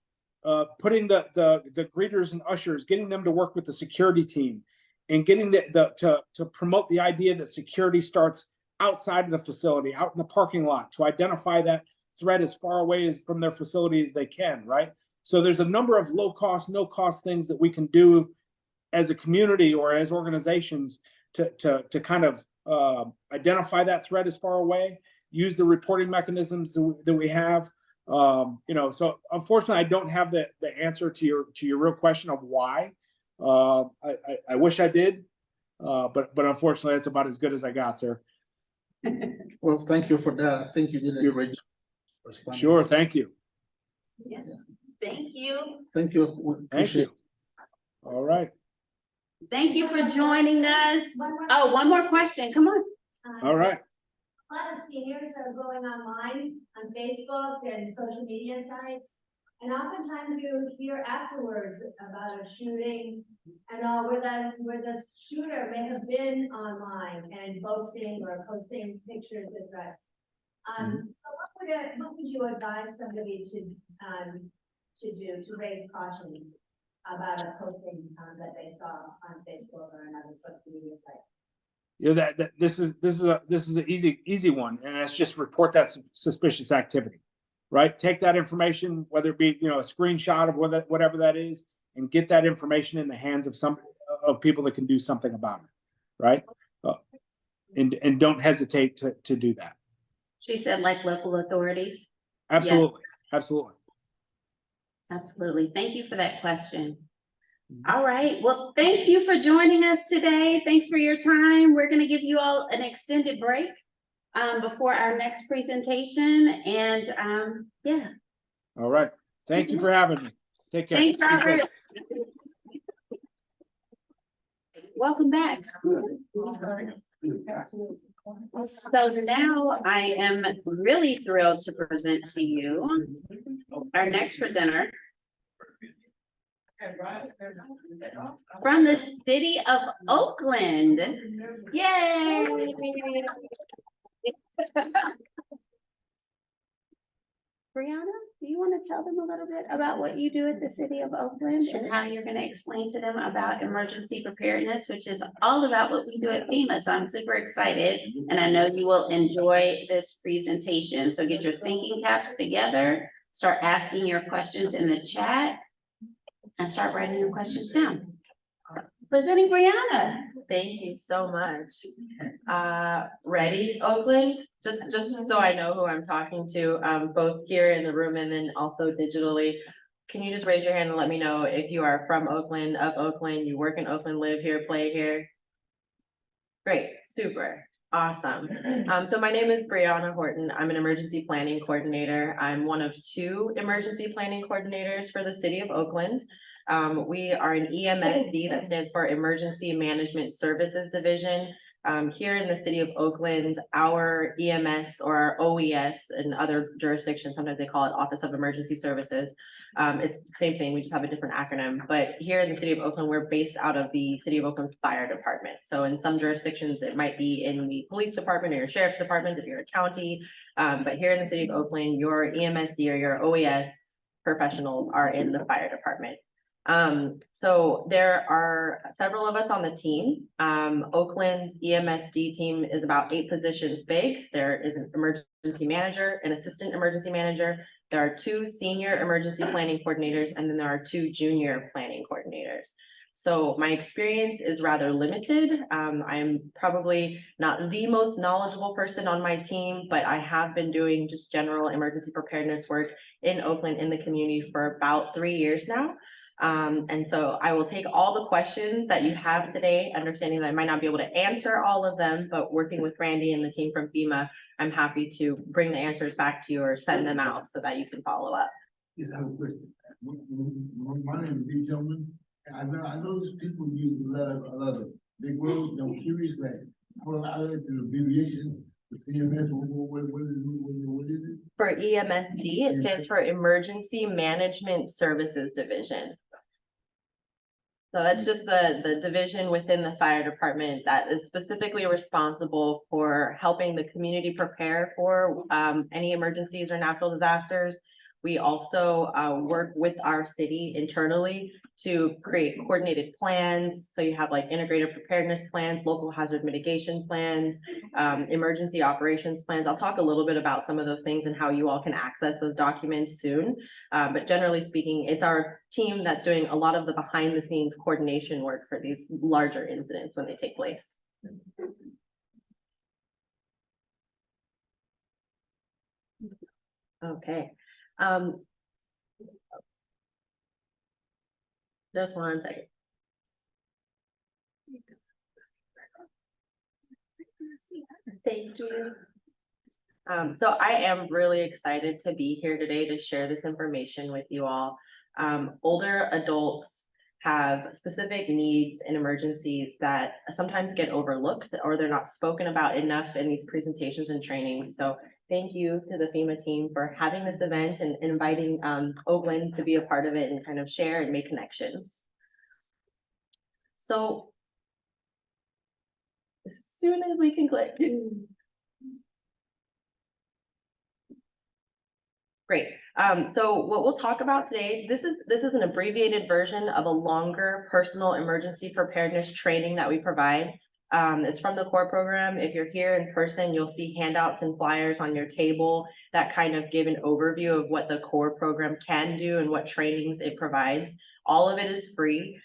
putting the greeters and ushers, getting them to work with the security team, and getting to promote the idea that security starts outside of the facility, out in the parking lot, to identify that threat as far away from their facility as they can, right? So there's a number of low cost, no cost things that we can do as a community or as organizations to kind of identify that threat as far away, use the reporting mechanisms that we have. You know, so unfortunately, I don't have the answer to your real question of why. I wish I did, but unfortunately, that's about as good as I got, sir. Well, thank you for that. I think you did a great job. Sure, thank you. Yeah. Thank you. Thank you. Thank you. All right. Thank you for joining us. Oh, one more question. Come on. All right. A lot of seniors are going online on Facebook and social media sites. And oftentimes you hear afterwards about a shooting and all where the shooter may have been online and posting pictures and threats. So what would you advise somebody to do to raise caution about a posting that they saw on Facebook or another social media site? You know, that this is an easy one, and it's just report that suspicious activity, right? Take that information, whether it be, you know, a screenshot of whatever that is, and get that information in the hands of people that can do something about it, right? and don't hesitate to do that. She said like local authorities. Absolutely, absolutely. Absolutely. Thank you for that question. All right. Well, thank you for joining us today. Thanks for your time. We're going to give you all an extended break before our next presentation. And yeah. All right. Thank you for having me. Take care. Thanks, Be safe. Robert. Welcome back. So now I am really thrilled to present to you our next presenter from the city of Oakland. Yay! Brianna, do you want to tell them a little bit about what you do at the city of Oakland and how you're going to explain to them about emergency preparedness, which is all about what we do at FEMA. So I'm super excited and I know you will enjoy this presentation. So get your thinking caps together, start asking your questions in the chat and start writing your questions down. Presenting Brianna. Thank you so much. Ready, Oakland? Just so I know who I'm talking to, both here in the room and then also digitally. Can you just raise your hand and let me know if you are from Oakland, of Oakland, you work in Oakland, live here, play here? Great, super, awesome. So my name is Brianna Horton. I'm an emergency planning coordinator. I'm one of 2 emergency planning coordinators for the city of Oakland. We are an EMSD, that stands for Emergency Management Services Division. Here in the city of Oakland, our EMS or our OES in other jurisdictions, sometimes they call it Office of Emergency Services. It's the same thing, we just have a different acronym. But here in the city of Oakland, we're based out of the city of Oakland's fire department. So in some jurisdictions, it might be in the police department or your sheriff's department if you're a county. But here in the city of Oakland, your EMSD or your OES professionals are in the fire department. So there are several of us on the team. Oakland's EMSD team is about 8 positions big. There is an emergency manager, an assistant emergency manager. There are 2 senior emergency planning coordinators, and then there are 2 junior planning coordinators. So my experience is rather limited. I am probably not the most knowledgeable person on my team, but I have been doing just general emergency preparedness work in Oakland in the community for about 3 years now. And so I will take all the questions that you have today, understanding that I might not be able to answer all of them, but working with Randy and the team from FEMA, I'm happy to bring the answers back to you or send them out so that you can follow up. Yes, I have a question. My name is D. Gentleman. I know these people use a lot of big words. I'm curious, like, I like the abbreviation. EMS, what is it? For EMSD, it stands for Emergency Management Services Division. So that's just the division within the fire department that is specifically responsible for helping the community prepare for any emergencies or natural disasters. We also work with our city internally to create coordinated plans. So you have like integrated preparedness plans, local hazard mitigation plans, emergency operations plans. I'll talk a little bit about some of those things and how you all can access those documents soon. But generally speaking, it's our team that's doing a lot of the behind the scenes coordination work for these larger incidents when they take place. Okay. Just one second. Thank you. So I am really excited to be here today to share this information with you all. Older adults have specific needs and emergencies that sometimes get overlooked or they're not spoken about enough in these presentations and trainings. So thank you to the FEMA team for having this event and inviting Oakland to be a part of it and kind of share and make connections. So as soon as we can click. Great. So what we'll talk about today, this is an abbreviated version of a longer personal emergency preparedness training that we provide. It's from the core program. If you're here in person, you'll see handouts and flyers on your table that kind of give an overview of what the core program can do and what trainings it provides. All of it is free.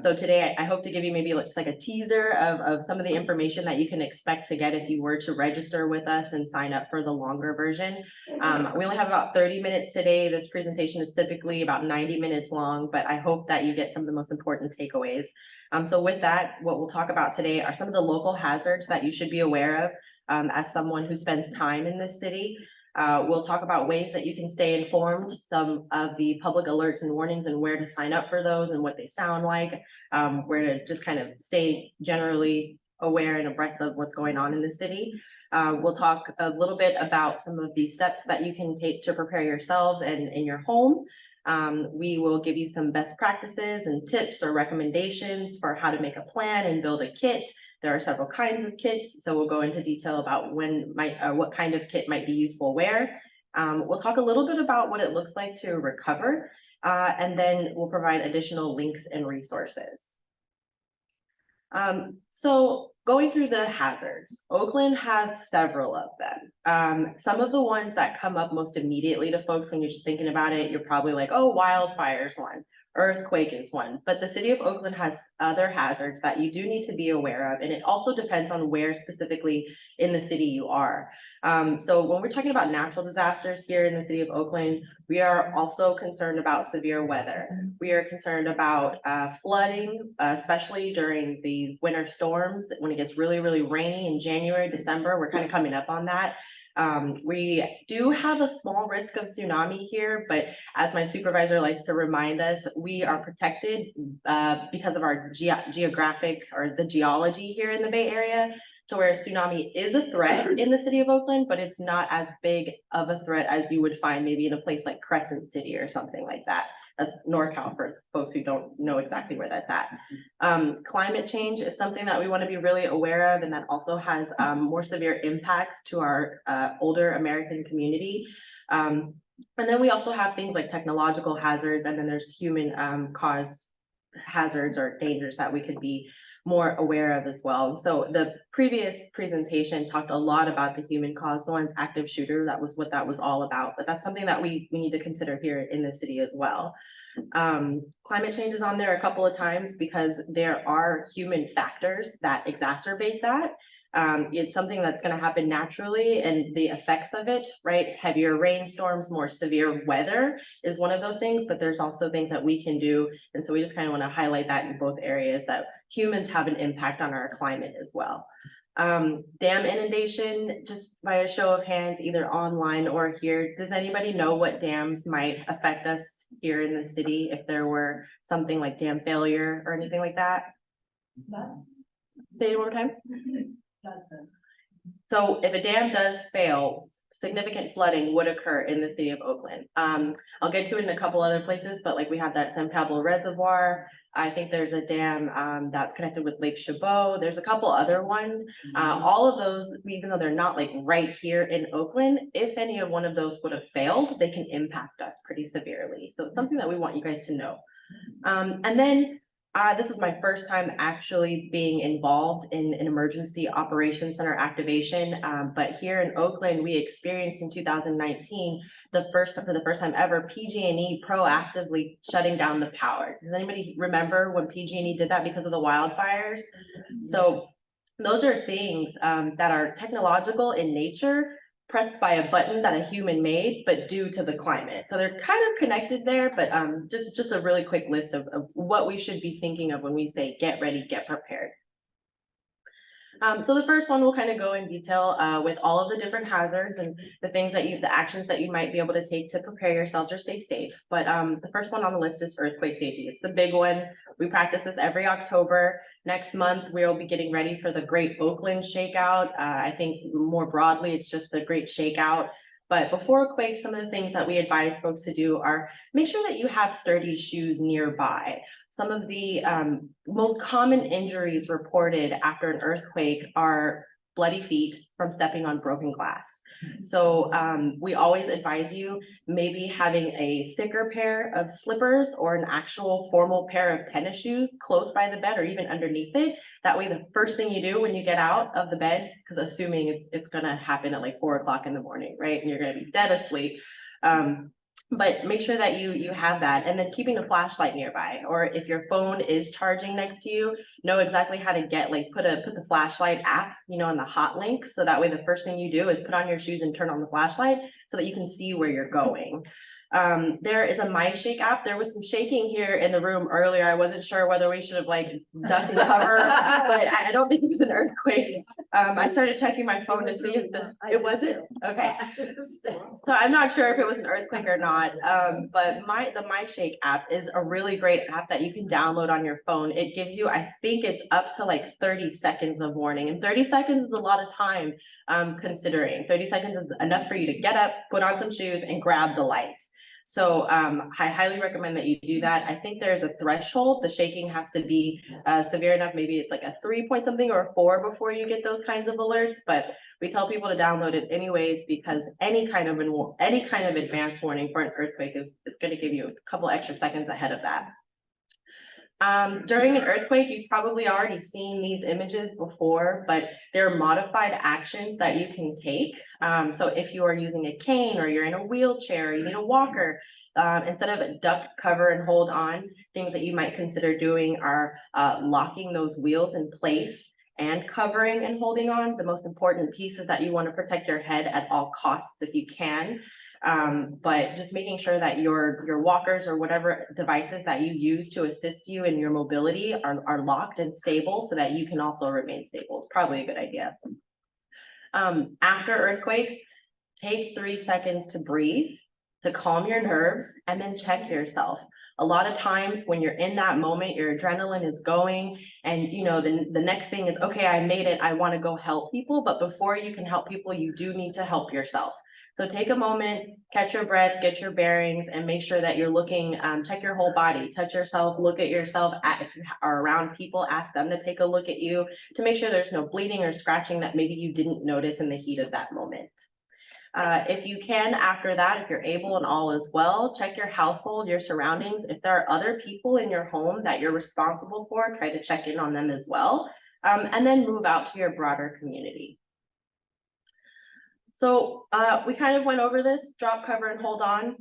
So today I hope to give you maybe just like a teaser of some of the information that you can expect to get if you were to register with us and sign up for the longer version. We only have about 30 minutes today. This presentation is typically about 90 minutes long, but I hope that you get some of the most important takeaways. So with that, what we'll talk about today are some of the local hazards that you should be aware of as someone who spends time in this city. We'll talk about ways that you can stay informed, some of the public alerts and warnings and where to sign up for those and what they sound like, where to just kind of stay generally aware and abreast of what's going on in the city. We'll talk a little bit about some of the steps that you can take to prepare yourselves and in your home. We will give you some best practices and tips or recommendations for how to make a plan and build a kit. There are several kinds of kits, so we'll go into detail about what kind of kit might be useful where. We'll talk a little bit about what it looks like to recover, and then we'll provide additional links and resources. So going through the hazards, Oakland has several of them. Some of the ones that come up most immediately to folks when you're just thinking about it, you're probably like, oh, wildfire's one, earthquake is one, but the city of Oakland has other hazards that you do need to be aware of, and it also depends on where specifically in the city you are. So when we're talking about natural disasters here in the city of Oakland, we are also concerned about severe weather. We are concerned about flooding, especially during the winter storms. When it gets really, really rainy in January, December, we're kind of coming up on that. We do have a small risk of tsunami here, but as my supervisor likes to remind us, we are protected because of our geographic or the geology here in the Bay Area, to where tsunami is a threat in the city of Oakland, but it's not as big of a threat as you would find maybe in a place like Crescent City or something like that. That's NorCal for folks who don't know exactly where that's at. Climate change is something that we want to be really aware of, and that also has more severe impacts to our older American community. And then we also have things like technological hazards, and then there's human caused hazards or dangers that we could be more aware of as well. So the previous presentation talked a lot about the human caused ones, active shooter, that was what that was all about, but that's something that we need to consider here in the city as well. Climate change is on there a couple of times because there are human factors that exacerbate that. It's something that's going to happen naturally, and the effects of it, right? Heavier rainstorms, more severe weather is one of those things, but there's also things that we can do. And so we just kind of want to highlight that in both areas, that humans have an impact on our climate as well. Dam inundation, just by a show of hands, either online or here, does anybody know what dams might affect us here in the city if there were something like dam failure or anything like that? Say it one more time. So if a dam does fail, significant flooding would occur in the city of Oakland. I'll get to it in a couple other places, but like we have that San Pablo Reservoir. I think there's a dam that's connected with Lake Chabot. There's a couple other ones. All of those, even though they're not like right here in Oakland, if any of one of those would have failed, they can impact us pretty severely. So it's something that we want you guys to know. And then this was my first time actually being involved in an emergency operations center activation. But here in Oakland, we experienced in 2019, for the first time ever, PG&E proactively shutting down the power. Does anybody remember when PG&E did that because of the wildfires? So those are things that are technological in nature, pressed by a button that a human made, but due to the climate. So they're kind of connected there, but just a really quick list of what we should be thinking of when we say get ready, get prepared. So the first one will kind of go in detail with all of the different hazards and the actions that you might be able to take to prepare yourselves or stay safe. But the first one on the list is earthquake safety. It's the big one. We practice this every October. Next month, we'll be getting ready for the Great Oakland Shakeout. I think more broadly, it's just the Great Shakeout. But before a quake, some of the things that we advise folks to do are make sure that you have sturdy shoes nearby. Some of the most common injuries reported after an earthquake are bloody feet from stepping on broken glass. So we always advise you maybe having a thicker pair of slippers or an actual formal pair of tennis shoes close by the bed or even underneath it. That way, the first thing you do when you get out of the bed, because assuming it's going to happen at like 4 o'clock in the morning, right? And you're going to be dead asleep. But make sure that you have that, and then keeping a flashlight nearby, or if your phone is charging next to you, know exactly how to get, like, put the flashlight app, you know, in the hot link, so that way the first thing you do is put on your shoes and turn on the flashlight so that you can see where you're going. There is a My Shake app. There was some shaking here in the room earlier. I wasn't sure whether we should have like ducked and cover, but I don't think it was an earthquake. I started checking my phone to see if it wasn't. Okay. So I'm not sure if it was an earthquake or not. But the My Shake app is a really great app that you can download on your phone. It gives you, I think it's up to like 30 seconds of warning, and 30 seconds is a lot of time. Considering 30 seconds is enough for you to get up, put on some shoes, and grab the light. So I highly recommend that you do that. I think there's a threshold. The shaking has to be severe enough. Maybe it's like a 3 point something or a 4 before you get those kinds of alerts. But we tell people to download it anyways, because any kind of advanced warning for an earthquake is going to give you a couple extra seconds ahead of that. During an earthquake, you've probably already seen these images before, but there are modified actions that you can take. So if you are using a cane, or you're in a wheelchair, or you need a walker, instead of a duck, cover, and hold on, things that you might consider doing are locking those wheels in place and covering and holding on. The most important piece is that you want to protect your head at all costs if you can. But just making sure that your walkers or whatever devices that you use to assist you in your mobility are locked and stable, so that you can also remain stable. It's probably a good idea. After earthquakes, take 3 seconds to breathe, to calm your nerves, and then check yourself. A lot of times when you're in that moment, your adrenaline is going, and you know, the next thing is, okay, I made it, I want to go help people. But before you can help people, you do need to help yourself. So take a moment, catch your breath, get your bearings, and make sure that you're looking, check your whole body, touch yourself, look at yourself. If you are around people, ask them to take a look at you to make sure there's no bleeding or scratching that maybe you didn't notice in the heat of that moment. If you can, after that, if you're able and all is well, check your household, your surroundings. If there are other people in your home that you're responsible for, try to check in on them as well. And then move out to your broader community. So we kind of went over this: drop, cover, and hold on.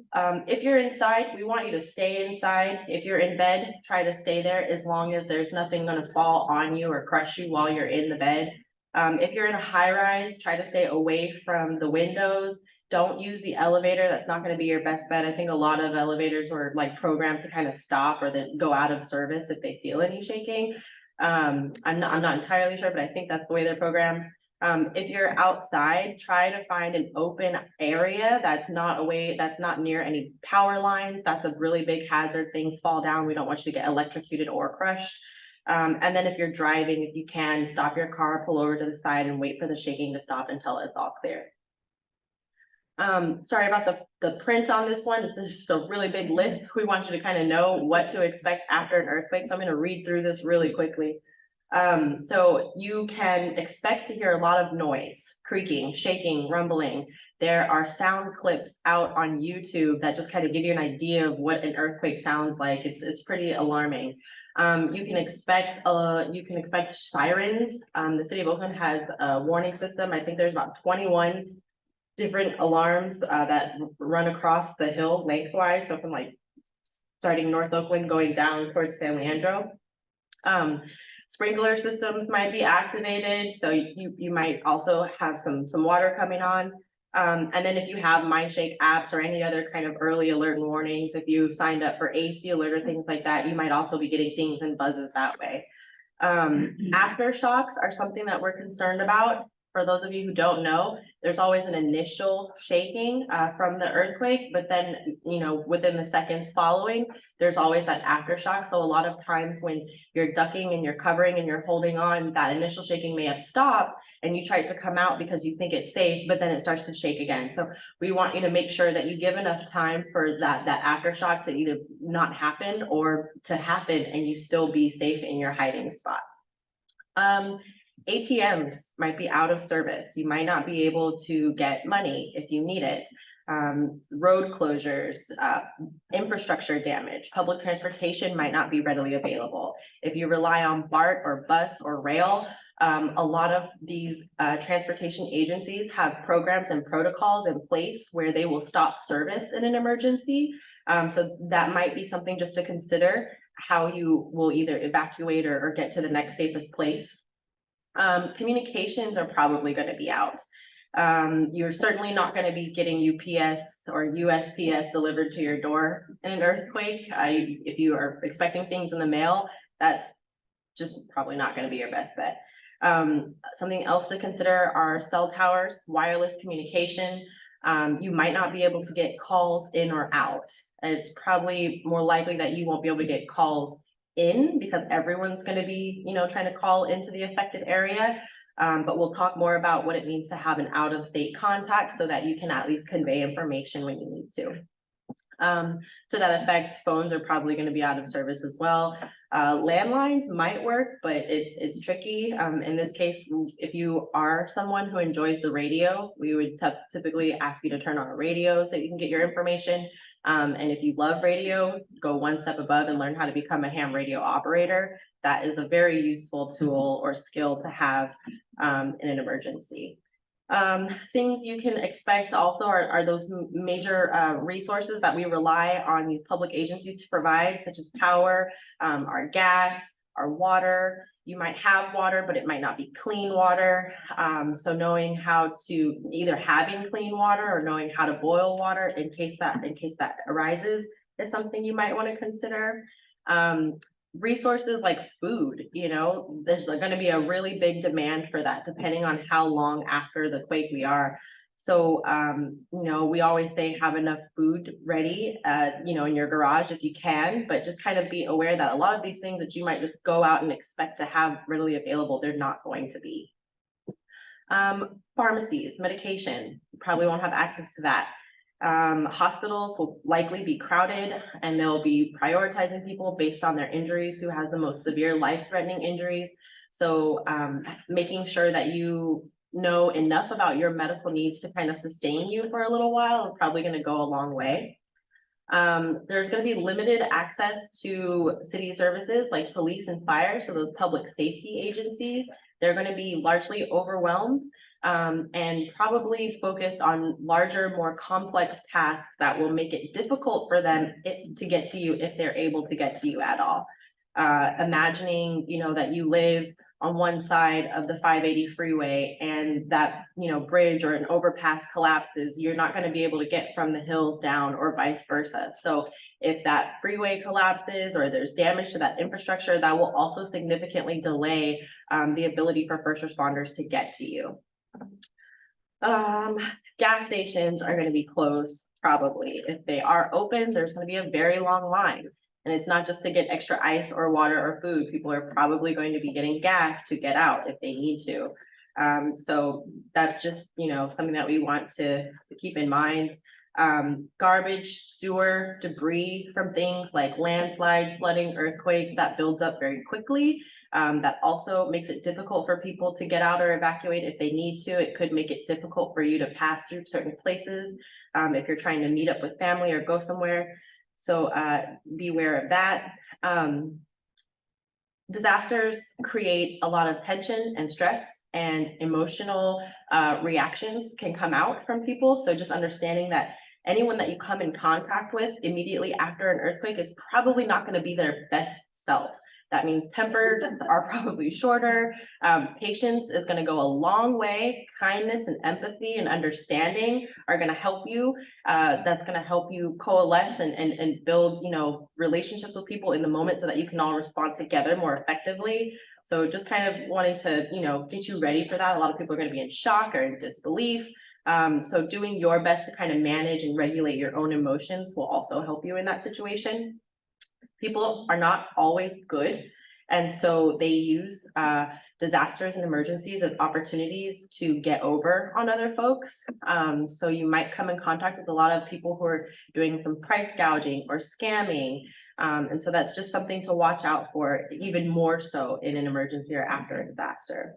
If you're inside, we want you to stay inside. If you're in bed, try to stay there as long as there's nothing going to fall on you or crush you while you're in the bed. If you're in a high rise, try to stay away from the windows. Don't use the elevator. That's not going to be your best bet. I think a lot of elevators are like programmed to kind of stop or then go out of service if they feel any shaking. I'm not entirely sure, but I think that's the way they're programmed. If you're outside, try to find an open area that's not near any power lines. That's a really big hazard. Things fall down. We don't want you to get electrocuted or crushed. And then if you're driving, if you can, stop your car, pull over to the side, and wait for the shaking to stop until it's all clear. Sorry about the print on this one. It's just a really big list. We want you to kind of know what to expect after an earthquake. So I'm going to read through this really quickly. So you can expect to hear a lot of noise, creaking, shaking, rumbling. There are sound clips out on YouTube that just kind of give you an idea of what an earthquake sounds like. It's pretty alarming. You can expect sirens. The city of Oakland has a warning system. I think there's about 21 different alarms that run across the hill lengthwise. So from like starting North Oakland going down towards San Leandro. Sprinkler systems might be activated, so you might also have some water coming on. And then if you have My Shake apps or any other kind of early alert and warnings, if you signed up for AC alert or things like that, you might also be getting dings and buzzes that way. Aftershocks are something that we're concerned about. For those of you who don't know, there's always an initial shaking from the earthquake, but then, you know, within the seconds following, there's always that aftershock. So a lot of times when you're ducking and you're covering and you're holding on, that initial shaking may have stopped and you try to come out because you think it's safe, but then it starts to shake again. So we want you to make sure that you give enough time for that aftershock to either not happen or to happen and you still be safe in your hiding spot. ATMs might be out of service. You might not be able to get money if you need it. Road closures, infrastructure damage, public transportation might not be readily available. If you rely on BART or bus or rail, A lot of these transportation agencies have programs and protocols in place where they will stop service in an emergency. So that might be something just to consider, how you will either evacuate or get to the next safest place. Communications are probably going to be out. You're certainly not going to be getting UPS or USPS delivered to your door in an earthquake. If you are expecting things in the mail, that's just probably not going to be your best bet. Something else to consider are cell towers, wireless communication. You might not be able to get calls in or out. It's probably more likely that you won't be able to get calls in because everyone's going to be, trying to call into the affected area. But we'll talk more about what it means to have an out-of-state contact so that you can at least convey information when you need to. To that effect, phones are probably going to be out of service as well. Landlines might work, but it's tricky. In this case, if you are someone who enjoys the radio, we would typically ask you to turn on a radio so you can get your information. And if you love radio, go one step above and learn how to become a ham radio operator. That is a very useful tool or skill to have in an emergency. Things you can expect also are those major resources that we rely on these public agencies to provide, such as power, our gas, our water. You might have water, but it might not be clean water. So knowing how to either having clean water or knowing how to boil water in case that arises is something you might want to consider. Resources like food, there's going to be a really big demand for that depending on how long after the quake we are. So, we always say have enough food ready, in your garage if you can, but just kind of be aware that a lot of these things that you might just go out and expect to have readily available, they're not going to be. Pharmacies, medication, you probably won't have access to that. Hospitals will likely be crowded and they'll be prioritizing people based on their injuries, who has the most severe life-threatening injuries. So making sure that you know enough about your medical needs to kind of sustain you for a little while is probably going to go a long way. There's going to be limited access to city services like police and fire. So those public safety agencies, they're going to be largely overwhelmed and probably focused on larger, more complex tasks that will make it difficult for them to get to you if they're able to get to you at all. Imagining, that you live on one side of the 580 freeway and that, bridge or an overpass collapses, you're not going to be able to get from the hills down or vice versa. So if that freeway collapses or there's damage to that infrastructure, that will also significantly delay the ability for first responders to get to you. Gas stations are going to be closed probably. If they are open, there's going to be a very long line. And it's not just to get extra ice or water or food. People are probably going to be getting gas to get out if they need to. So that's just, something that we want to keep in mind. Garbage, sewer, debris from things like landslides, flooding, earthquakes, that builds up very quickly. That also makes it difficult for people to get out or evacuate if they need to. It could make it difficult for you to pass through certain places if you're trying to meet up with family or go somewhere. So beware of that. Disasters create a lot of tension and stress, and emotional reactions can come out from people. So just understanding that anyone that you come in contact with immediately after an earthquake is probably not going to be their best self. That means tempers are probably shorter. Patience is going to go a long way. Kindness and empathy and understanding are going to help you. That's going to help you coalesce and build, relationships with people in the moment so that you can all respond together more effectively. So just kind of wanting to, get you ready for that. A lot of people are going to be in shock or in disbelief. So doing your best to kind of manage and regulate your own emotions will also help you in that situation. People are not always good. And so they use disasters and emergencies as opportunities to get over on other folks. So you might come in contact with a lot of people who are doing some price gouging or scamming. And so that's just something to watch out for, even more so in an emergency or after a disaster.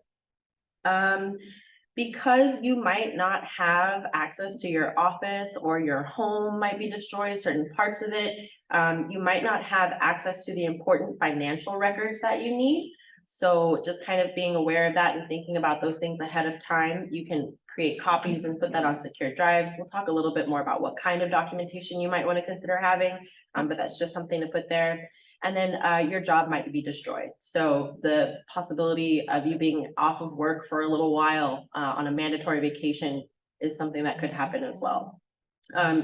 Because you might not have access to your office or your home might be destroyed, certain parts of it, you might not have access to the important financial records that you need. So just kind of being aware of that and thinking about those things ahead of time. You can create copies and put that on secure drives. We'll talk a little bit more about what kind of documentation you might want to consider having, but that's just something to put there. And then your job might be destroyed. So the possibility of you being off of work for a little while on a mandatory vacation is something that could happen as well.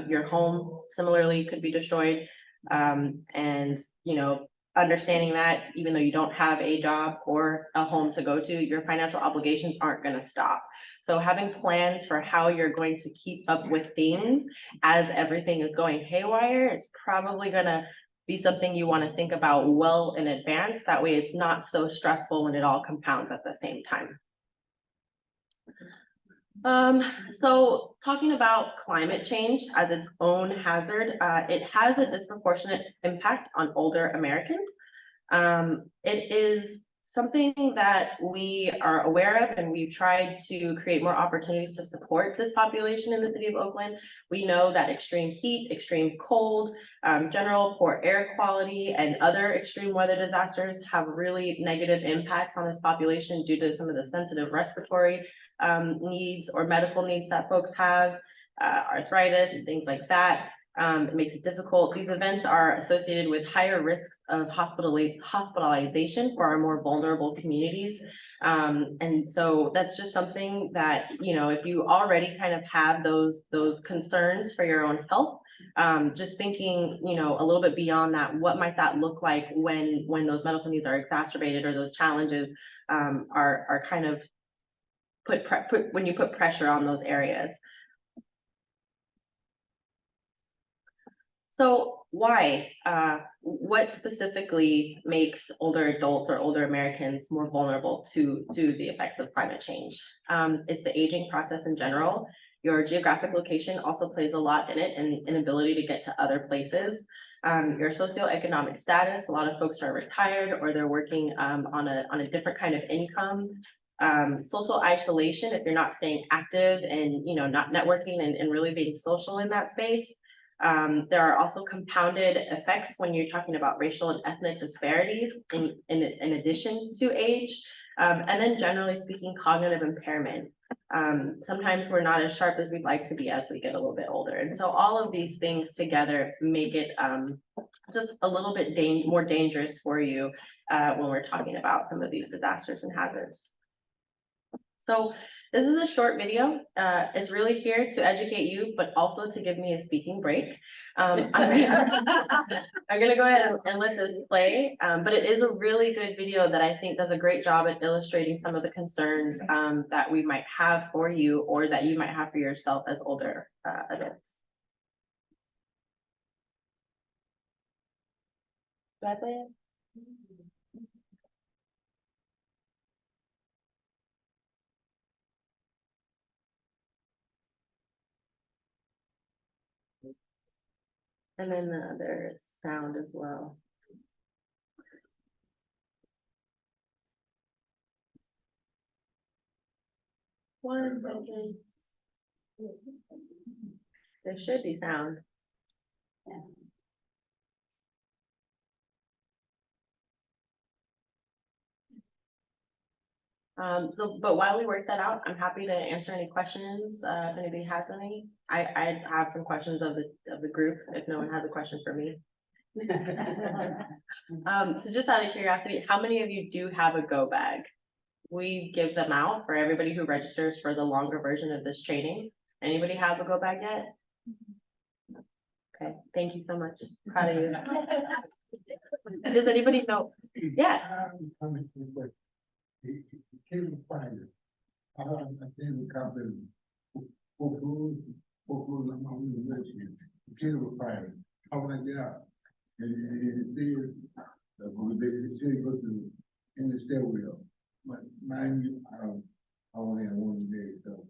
Your home similarly could be destroyed. And, you know, understanding that even though you don't have a job or a home to go to, your financial obligations aren't going to stop. So having plans for how you're going to keep up with things as everything is going haywire is probably going to be something you want to think about well in advance. That way it's not so stressful when it all compounds at the same time. So talking about climate change as its own hazard, it has a disproportionate impact on older Americans. It is something that we are aware of, and we've tried to create more opportunities to support this population in the city of Oakland. We know that extreme heat, extreme cold, general poor air quality, and other extreme weather disasters have really negative impacts on this population due to some of the sensitive respiratory needs or medical needs that folks have, arthritis, things like that. It makes it difficult. These events are associated with higher risks of hospitalization for our more vulnerable communities. And so that's just something that, you know, if you already kind of have those concerns for your own health, just thinking, you know, a little bit beyond that, what might that look like when those medical needs are exacerbated or those challenges are kind of when you put pressure on those areas. So why? What specifically makes older adults or older Americans more vulnerable to the effects of climate change? It's the aging process in general. Your geographic location also plays a lot in it, and inability to get to other places. Your socioeconomic status. A lot of folks are retired or they're working on a different kind of income. Social isolation, if you're not staying active and, you know, not networking and really being social in that space. There are also compounded effects when you're talking about racial and ethnic disparities in addition to age. And then generally speaking, cognitive impairment. Sometimes we're not as sharp as we'd like to be as we get a little bit older. And so all of these things together make it just a little bit more dangerous for you when we're talking about some of these disasters and hazards. So this is a short video. It's really here to educate you, but also to give me a speaking break. I'm gonna go ahead and let this play, but it is a really good video that I think does a great job at illustrating some of the concerns that we might have for you or that you might have for yourself as older adults. Do I play it? And then there's sound as well. One second. There should be sound. Yeah. But while we work that out, I'm happy to answer any questions if anybody has any. I have some questions of the group if no one has a question for me. So just out of curiosity, how many of you do have a go bag? We give them out for everybody who registers for the longer version of this training. Anybody have a go bag yet? Okay, thank you so much. Proud of you. Does anybody know? Yeah. It came to find it. I think the company, I'm on the list here. It came to find it. How would I get out? And it says, they go to in the stairwell. But mind you, I only have one day, so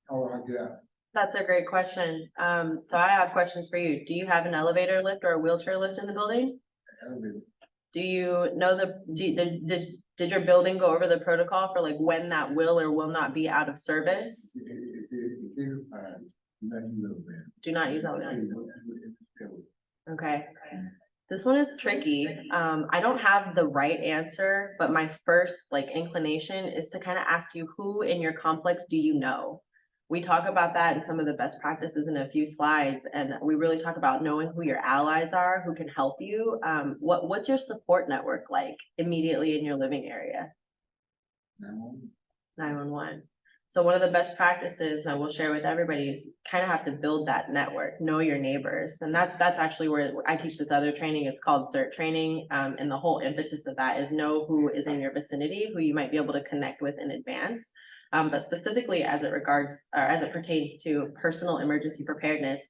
how would I get out? That's a great question. So I have questions for you. Do you have an elevator lift or a wheelchair lift in the building? Elevator. Do you know did your building go over the protocol for like when that will or will not be out of service? It came to find it. Not use elevator. Do not use elevator. Okay. This one is tricky. I don't have the right answer, but my first like inclination is to kind of ask you, who in your complex do you know? We talk about that in some of the best practices in a few slides, and we really talk about knowing who your allies are, who can help you. What's your support network like immediately in your living area? 911. So one of the best practices that we'll share with everybody is kind of have to build that network, know your neighbors. And that's actually where I teach this other training. It's called CERT training. And the whole impetus of that is know who is in your vicinity, who you might be able to connect with in advance. But specifically as it regards, or as it pertains to personal emergency preparedness,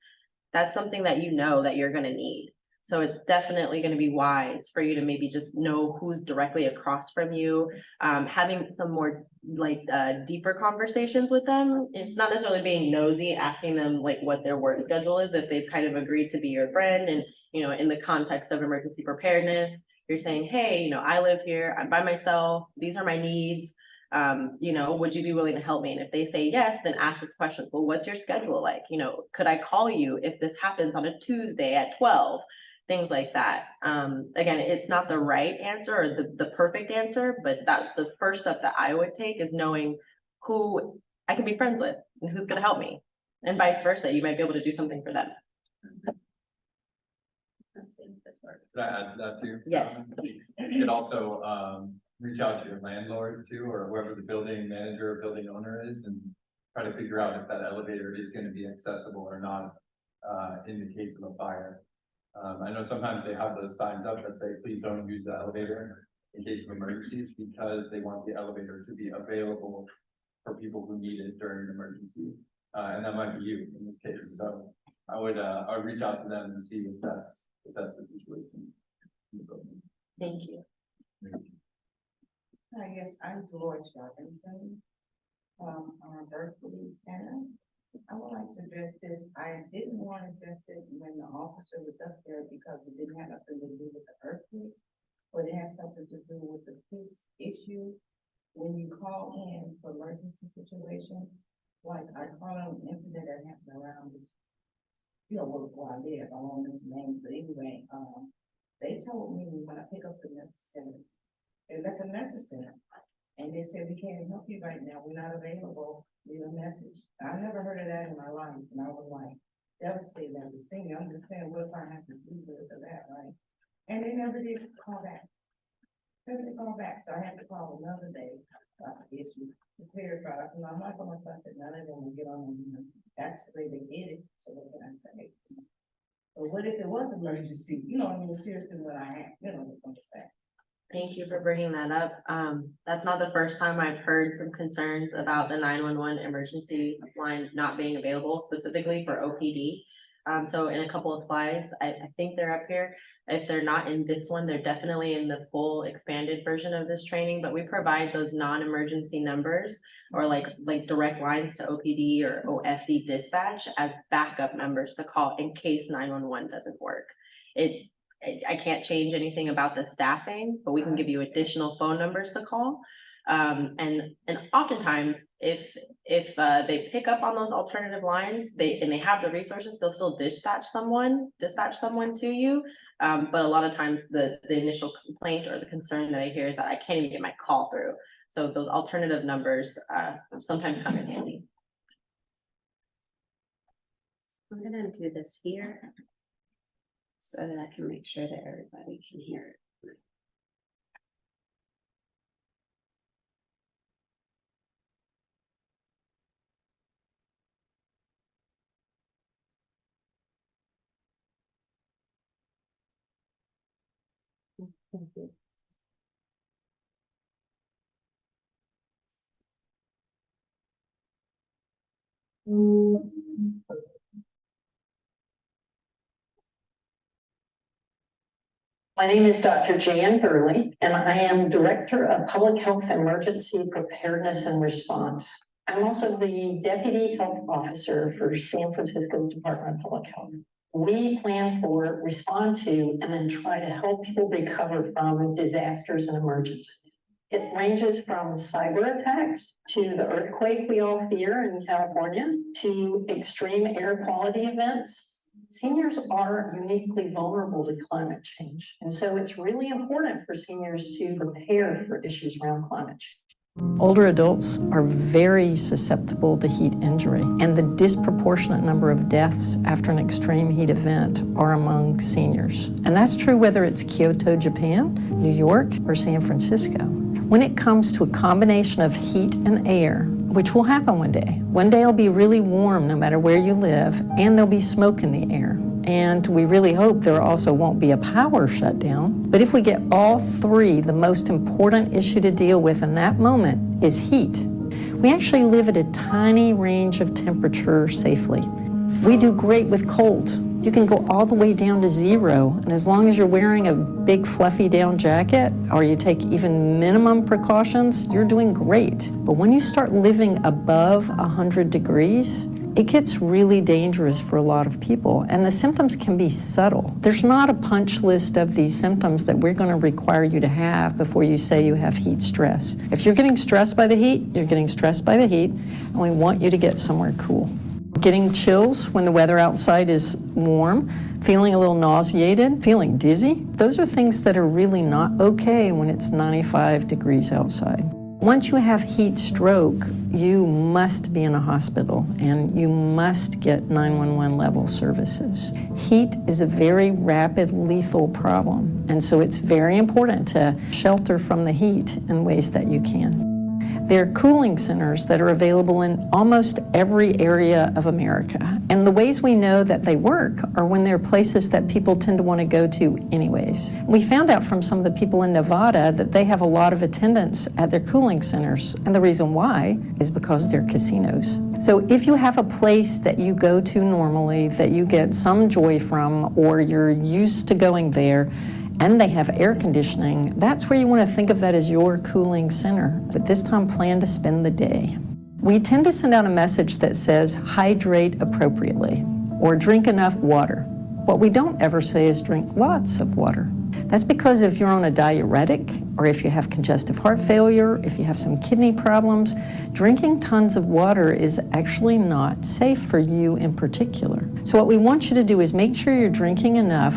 that's something that you know that you're gonna need. So it's definitely going to be wise for you to maybe just know who's directly across from you, having some more like deeper conversations with them. It's not necessarily being nosy, asking them like what their work schedule is, if they've kind of agreed to be your friend. And, you know, in the context of emergency preparedness, you're saying, hey, you know, I live here, I'm by myself, these are my needs. You know, would you be willing to help me? And if they say yes, then ask this question. Well, what's your schedule like? You know, could I call you if this happens on a Tuesday at 12? Things like that. Again, it's not the right answer or the perfect answer, but that's the first step that I would take, is knowing who I can be friends with and who's going to help me, and vice versa. You might be able to do something for them. Could I add to that too? Yes. You could also reach out to your landlord too, or whoever the building manager or building owner is, and try to figure out if that elevator is going to be accessible or not in the case of a fire. I know sometimes they have those signs up that say, please don't use the elevator in case of emergencies, because they want the elevator to be available for people who need it during an emergency. And that might be you in this case. So I would reach out to them and see if that's the situation. Thank you. Yes, I'm Dolores Robinson from our Berkeley Center. I would like to address this. I didn't want to address it when the officer was up there because it didn't have nothing to do with the earthquake, but it has something to do with the police issue. When you call in for emergency situation, like I call on an incident that happened around this, you know, where I live, I won't mention names, but anyway, they told me when I pick up the necessary, they left a message center, and they said, we can't help you right now, we're not available, leave a message. I never heard of that in my life, and I was like devastated at the scene. I'm just saying, what if I have to do this or that, right? And they never did call back. Never did call back, so I had to call another day about the issue to clarify. So I'm not gonna touch it, none of them will get on them. That's the way they did it, so what can I say? But what if it was emergency? You know, I mean, seriously, what I had, you know, what's gonna say. Thank you for bringing that up. That's not the first time I've heard some concerns about the 911 emergency line not being available specifically for OPD. So in a couple of slides, I think they're up here. If they're not in this one, they're definitely in the full expanded version of this training, but we provide those non-emergency numbers or like direct lines to OPD or OFD dispatch as backup numbers to call in case 911 doesn't work. I can't change anything about the staffing, but we can give you additional phone numbers to call. And oftentimes if they pick up on those alternative lines, and they have the resources, they'll still dispatch someone to you. But a lot of times the initial complaint or the concern that I hear is that I can't even get my call through. So those alternative numbers sometimes come in handy. I'm gonna do this here so that I can make sure that everybody can hear it. Thank you. My name is Dr. Jan Burley, and I am Director of Public Health Emergency Preparedness and Response. I'm also the Deputy Health Officer for San Francisco's Department of Public Health. We plan for, respond to, and then try to help people recover from disasters and emergencies. It ranges from cyber attacks to the earthquake we all fear in California, to extreme air quality events, Seniors are uniquely vulnerable to climate change. And so it's really important for seniors to prepare for issues around climate change. Older adults are very susceptible to heat injury, and the disproportionate number of deaths after an extreme heat event are among seniors. And that's true whether it's Kyoto, Japan, New York, or San Francisco. When it comes to a combination of heat and air, which will happen one day it'll be really warm no matter where you live, and there'll be smoke in the air. And we really hope there also won't be a power shutdown. But if we get all three, the most important issue to deal with in that moment is heat. We actually live at a tiny range of temperature safely. We do great with cold. You can go all the way down to 0, and as long as you're wearing a big fluffy down jacket, or you take even minimum precautions, you're doing great. But when you start living above 100 degrees, it gets really dangerous for a lot of people, and the symptoms can be subtle. There's not a punch list of these symptoms that we're going to require you to have before you say you have heat stress. If you're getting stressed by the heat, you're getting stressed by the heat, and we want you to get somewhere cool. Getting chills when the weather outside is warm, feeling a little nauseated, feeling dizzy, those are things that are really not okay when it's 95 degrees outside. Once you have heat stroke, you must be in a hospital and you must get 911 level services. Heat is a very rapid, lethal problem, and so it's very important to shelter from the heat in ways that you can. There are cooling centers that are available in almost every area of America. And the ways we know that they work are when they're places that people tend to want to go to anyways. We found out from some of the people in Nevada that they have a lot of attendance at their cooling centers. And the reason why is because they're casinos. So if you have a place that you go to normally, that you get some joy from, or you're used to going there, and they have air conditioning, that's where you want to think of that as your cooling center. But this time, plan to spend the day. We tend to send out a message that says, hydrate appropriately, or drink enough water. What we don't ever say is drink lots of water. That's because if you're on a diuretic, or if you have congestive heart failure, if you have some kidney problems, drinking tons of water is actually not safe for you in particular. So what we want you to do is make sure you're drinking enough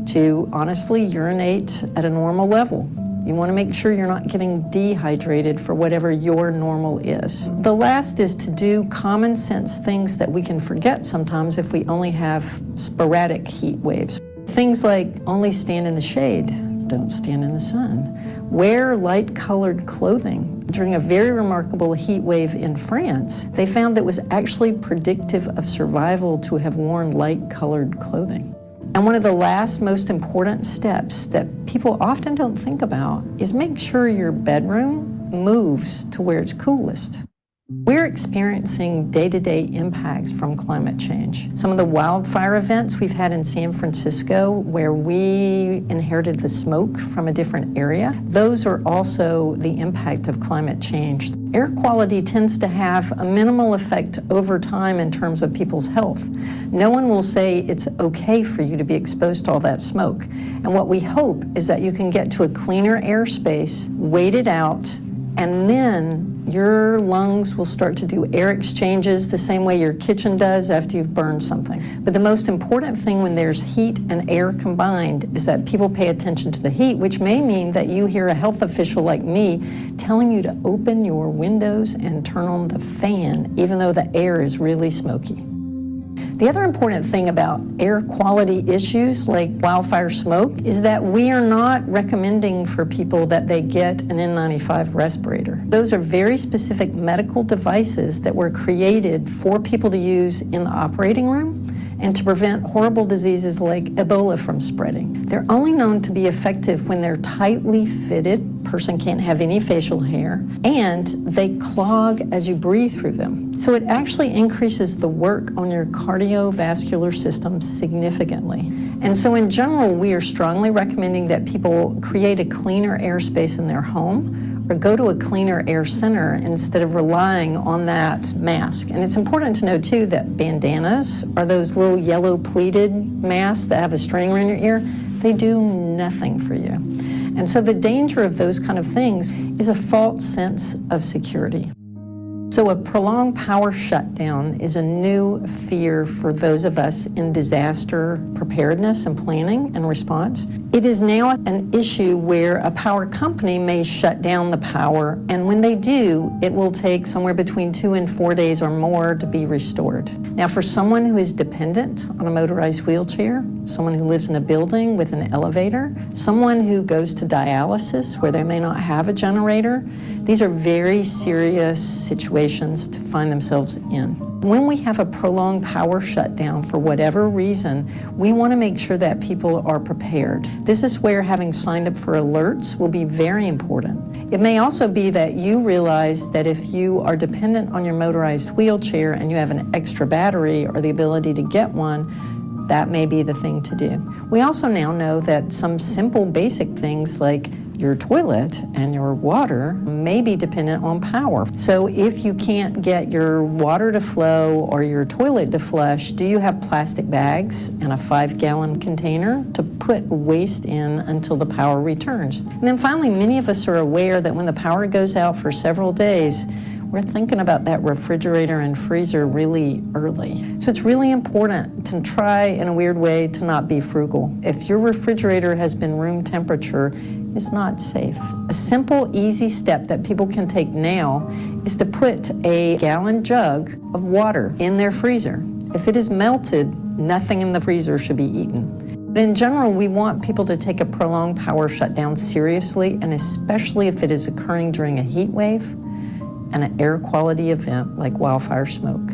to honestly urinate at a normal level. You want to make sure you're not getting dehydrated for whatever your normal is. The last is to do common sense things that we can forget sometimes if we only have sporadic heat waves. Things like only stand in the shade, don't stand in the sun. Wear light colored clothing. During a very remarkable heat wave in France, they found that it was actually predictive of survival to have worn light colored clothing. And one of the last most important steps that people often don't think about is make sure your bedroom moves to where it's coolest. We're experiencing day-to-day impacts from climate change. Some of the wildfire events we've had in San Francisco, where we inherited the smoke from a different area, those are also the impact of climate change. Air quality tends to have a minimal effect over time in terms of people's health. No one will say it's okay for you to be exposed to all that smoke. And what we hope is that you can get to a cleaner airspace, wait it out, and then your lungs will start to do air exchanges the same way your kitchen does after you've burned something. But the most important thing when there's heat and air combined is that people pay attention to the heat, which may mean that you hear a health official like me telling you to open your windows and turn on the fan, even though the air is really smoky. The other important thing about air quality issues like wildfire smoke is that we are not recommending for people that they get an N95 respirator. Those are very specific medical devices that were created for people to use in the operating room and to prevent horrible diseases like Ebola from spreading. They're only known to be effective when they're tightly fitted, person can't have any facial hair, and they clog as you breathe through them. So it actually increases the work on your cardiovascular system significantly. And so in general, we are strongly recommending that people create a cleaner airspace in their home or go to a cleaner air center instead of relying on that mask. And it's important to know too that bandanas are those little yellow pleated masks that have a string around your ear. They do nothing for you. And so the danger of those kind of things is a false sense of security. So a prolonged power shutdown is a new fear for those of us in disaster preparedness and planning and response. It is now an issue where a power company may shut down the power, and when they do, it will take somewhere between 2 and 4 days or more to be restored. Now, for someone who is dependent on a motorized wheelchair, someone who lives in a building with an elevator, someone who goes to dialysis where they may not have a generator, these are very serious situations to find themselves in. When we have a prolonged power shutdown for whatever reason, we want to make sure that people are prepared. This is where having signed up for alerts will be very important. It may also be that you realize that if you are dependent on your motorized wheelchair and you have an extra battery or the ability to get one, that may be the thing to do. We also now know that some simple basic things like your toilet and your water may be dependent on power. So if you can't get your water to flow or your toilet to flush, do you have plastic bags and a 5-gallon container to put waste in until the power returns? And then finally, many of us are aware that when the power goes out for several days, we're thinking about that refrigerator and freezer really early. So it's really important to try, in a weird way, to not be frugal. If your refrigerator has been room temperature, it's not safe. A simple, easy step that people can take now is to put a gallon jug of water in their freezer. If it is melted, nothing in the freezer should be eaten. But in general, we want people to take a prolonged power shutdown seriously, and especially if it is occurring during a heat wave and an air quality event like wildfire smoke.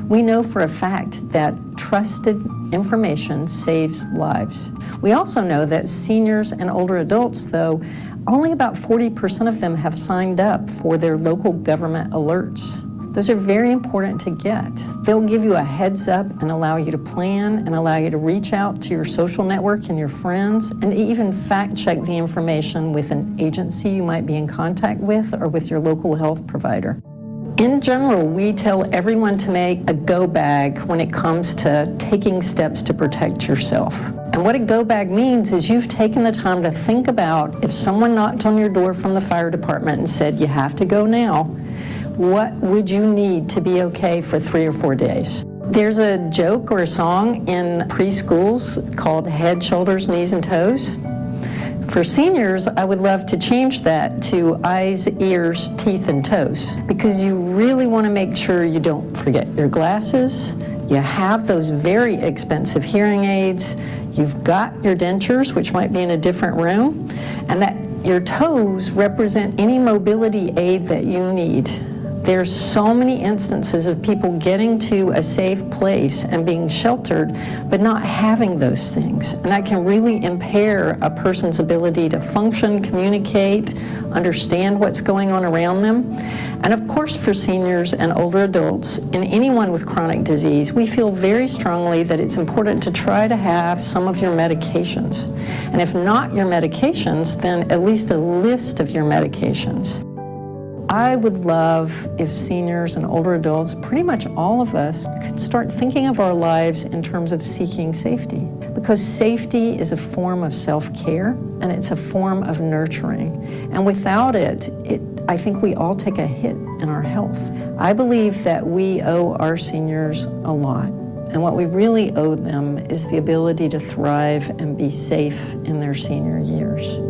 We know for a fact that trusted information saves lives. We also know that seniors and older adults, though, only about 40% of them have signed up for their local government alerts. Those are very important to get. They'll give you a heads up and allow you to plan and allow you to reach out to your social network and your friends and even fact check the information with an agency you might be in contact with or with your local health provider. In general, we tell everyone to make a go bag when it comes to taking steps to protect yourself. And what a go bag means is you've taken the time to think about if someone knocked on your door from the fire department and said, you have to go now, what would you need to be okay for 3 or 4 days? There's a joke or a song in preschools called Head, Shoulders, Knees, and Toes. For seniors, I would love to change that to eyes, ears, teeth, and toes, because you really want to make sure you don't forget your glasses, you have those very expensive hearing aids, you've got your dentures, which might be in a different room, and that your toes represent any mobility aid that you need. There's so many instances of people getting to a safe place and being sheltered, but not having those things. And that can really impair a person's ability to function, communicate, understand what's going on around them. And of course, for seniors and older adults and anyone with chronic disease, we feel very strongly that it's important to try to have some of your medications. And if not your medications, then at least a list of your medications. I would love if seniors and older adults, pretty much all of us, could start thinking of our lives in terms of seeking safety. Because safety is a form of self-care and it's a form of nurturing. And without it, I think we all take a hit in our health. I believe that we owe our seniors a lot. And what we really owe them is the ability to thrive and be safe in their senior years.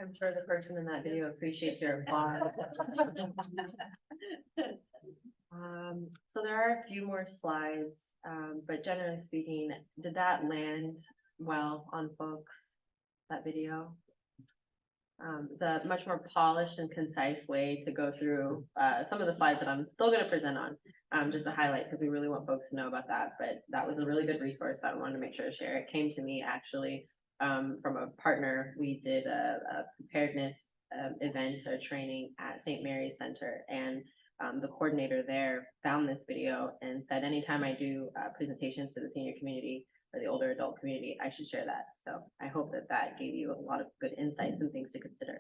I'm sure the person in that video appreciates your applause. So there are a few more slides, but generally speaking, did that land well on folks, that video? The much more polished and concise way to go through some of the slides that I'm still going to present on, just to highlight, because we really want folks to know about that. But that was a really good resource that I wanted to make sure to share. It came to me actually from a partner. We did a preparedness event or training at St. Mary's Center, and the coordinator there found this video and said, anytime I do presentations to the senior community, or the older adult community, I should share that. So I hope that that gave you a lot of good insights and things to consider.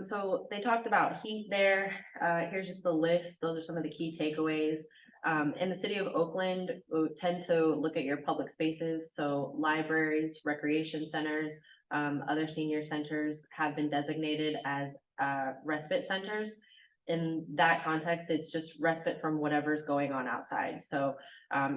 So they talked about heat there. Here's just the list. Those are some of the key takeaways. In the city of Oakland, we tend to look at your public spaces. So libraries, recreation centers, other senior centers have been designated as respite centers. In that context, it's just respite from whatever's going on outside. So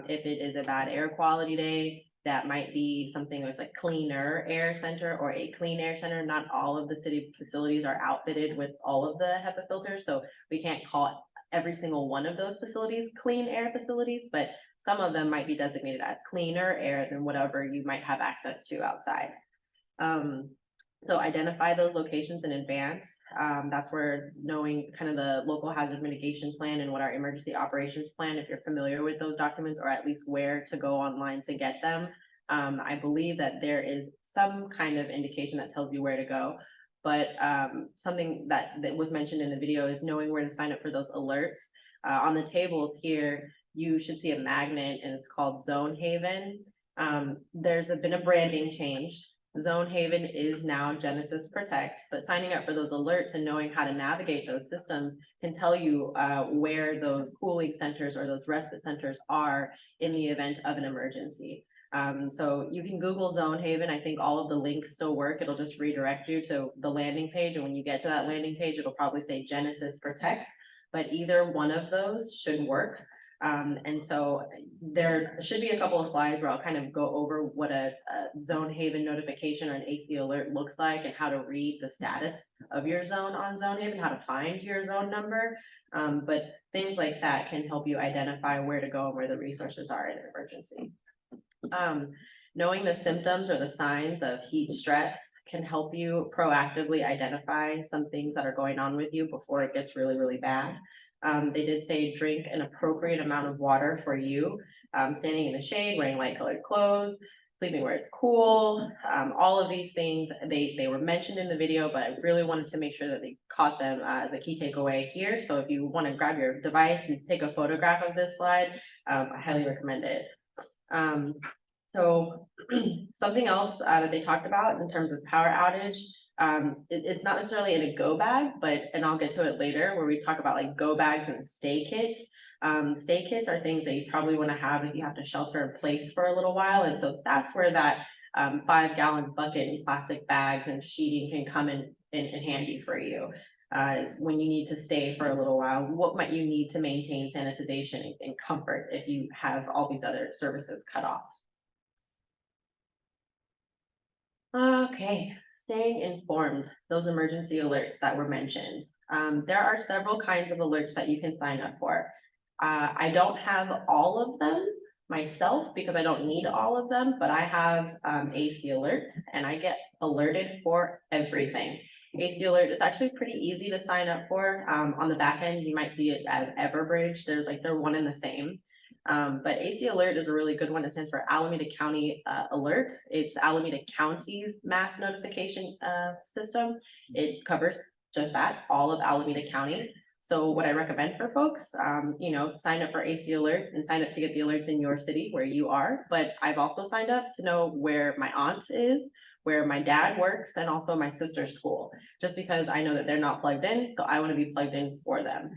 if it is a bad air quality day, that might be something that's like cleaner air center or a clean air center. Not all of the city facilities are outfitted with all of the HEPA filters, so we can't call every single one of those facilities clean air facilities, but some of them might be designated as cleaner air than whatever you might have access to outside. So identify those locations in advance. That's where knowing kind of the local hazard mitigation plan and what our emergency operations plan, if you're familiar with those documents, or at least where to go online to get them. I believe that there is some kind of indication that tells you where to go. But something that was mentioned in the video is knowing where to sign up for those alerts. On the tables here, you should see a magnet and it's called Zone Haven. There's been a branding change. Zone Haven is now Genesis Protect, but signing up for those alerts and knowing how to navigate those systems can tell you where those cooling centers or those respite centers are in the event of an emergency. So you can Google Zone Haven. I think all of the links still work. It'll just redirect you to the landing page. And when you get to that landing page, it'll probably say Genesis Protect, but either one of those should work. And so there should be a couple of slides where I'll kind of go over what a Zone Haven notification or an AC alert looks like and how to read the status of your zone on Zone Haven, how to find your zone number. But things like that can help you identify where to go and where the resources are in an emergency. Knowing the symptoms or the signs of heat stress can help you proactively identify some things that are going on with you before it gets really, really bad. They did say drink an appropriate amount of water for you, standing in the shade, wearing light colored clothes, sleeping where it's cool. All of these things, they were mentioned in the video, but I really wanted to make sure that they caught them as a key takeaway here. So if you want to grab your device and take a photograph of this slide, I highly recommend it. So something else that they talked about in terms of power outage, it's not necessarily in a go bag, but, and I'll get to it later, where we talk about like go bags and stay kits. Stay kits are things that you probably want to have if you have to shelter in place for a little while. And so that's where that 5-gallon bucket and plastic bags and sheeting can come in handy for you. Is when you need to stay for a little while. What might you need to maintain sanitization and comfort if you have all these other services cut off? Okay, staying informed, those emergency alerts that were mentioned. There are several kinds of alerts that you can sign up for. I don't have all of them myself because I don't need all of them, but I have AC Alert and I get alerted for everything. AC Alert is actually pretty easy to sign up for. On the back end, you might see it as Everbridge. They're one and the same. But AC Alert is a really good one. It stands for Alameda County Alert. It's Alameda County's mass notification system. It covers just that, all of Alameda County. So what I recommend for folks, sign up for AC Alert and sign up to get the alerts in your city where you are. But I've also signed up to know where my aunt is, where my dad works, and also my sister's school, just because I know that they're not plugged in, so I want to be plugged in for them.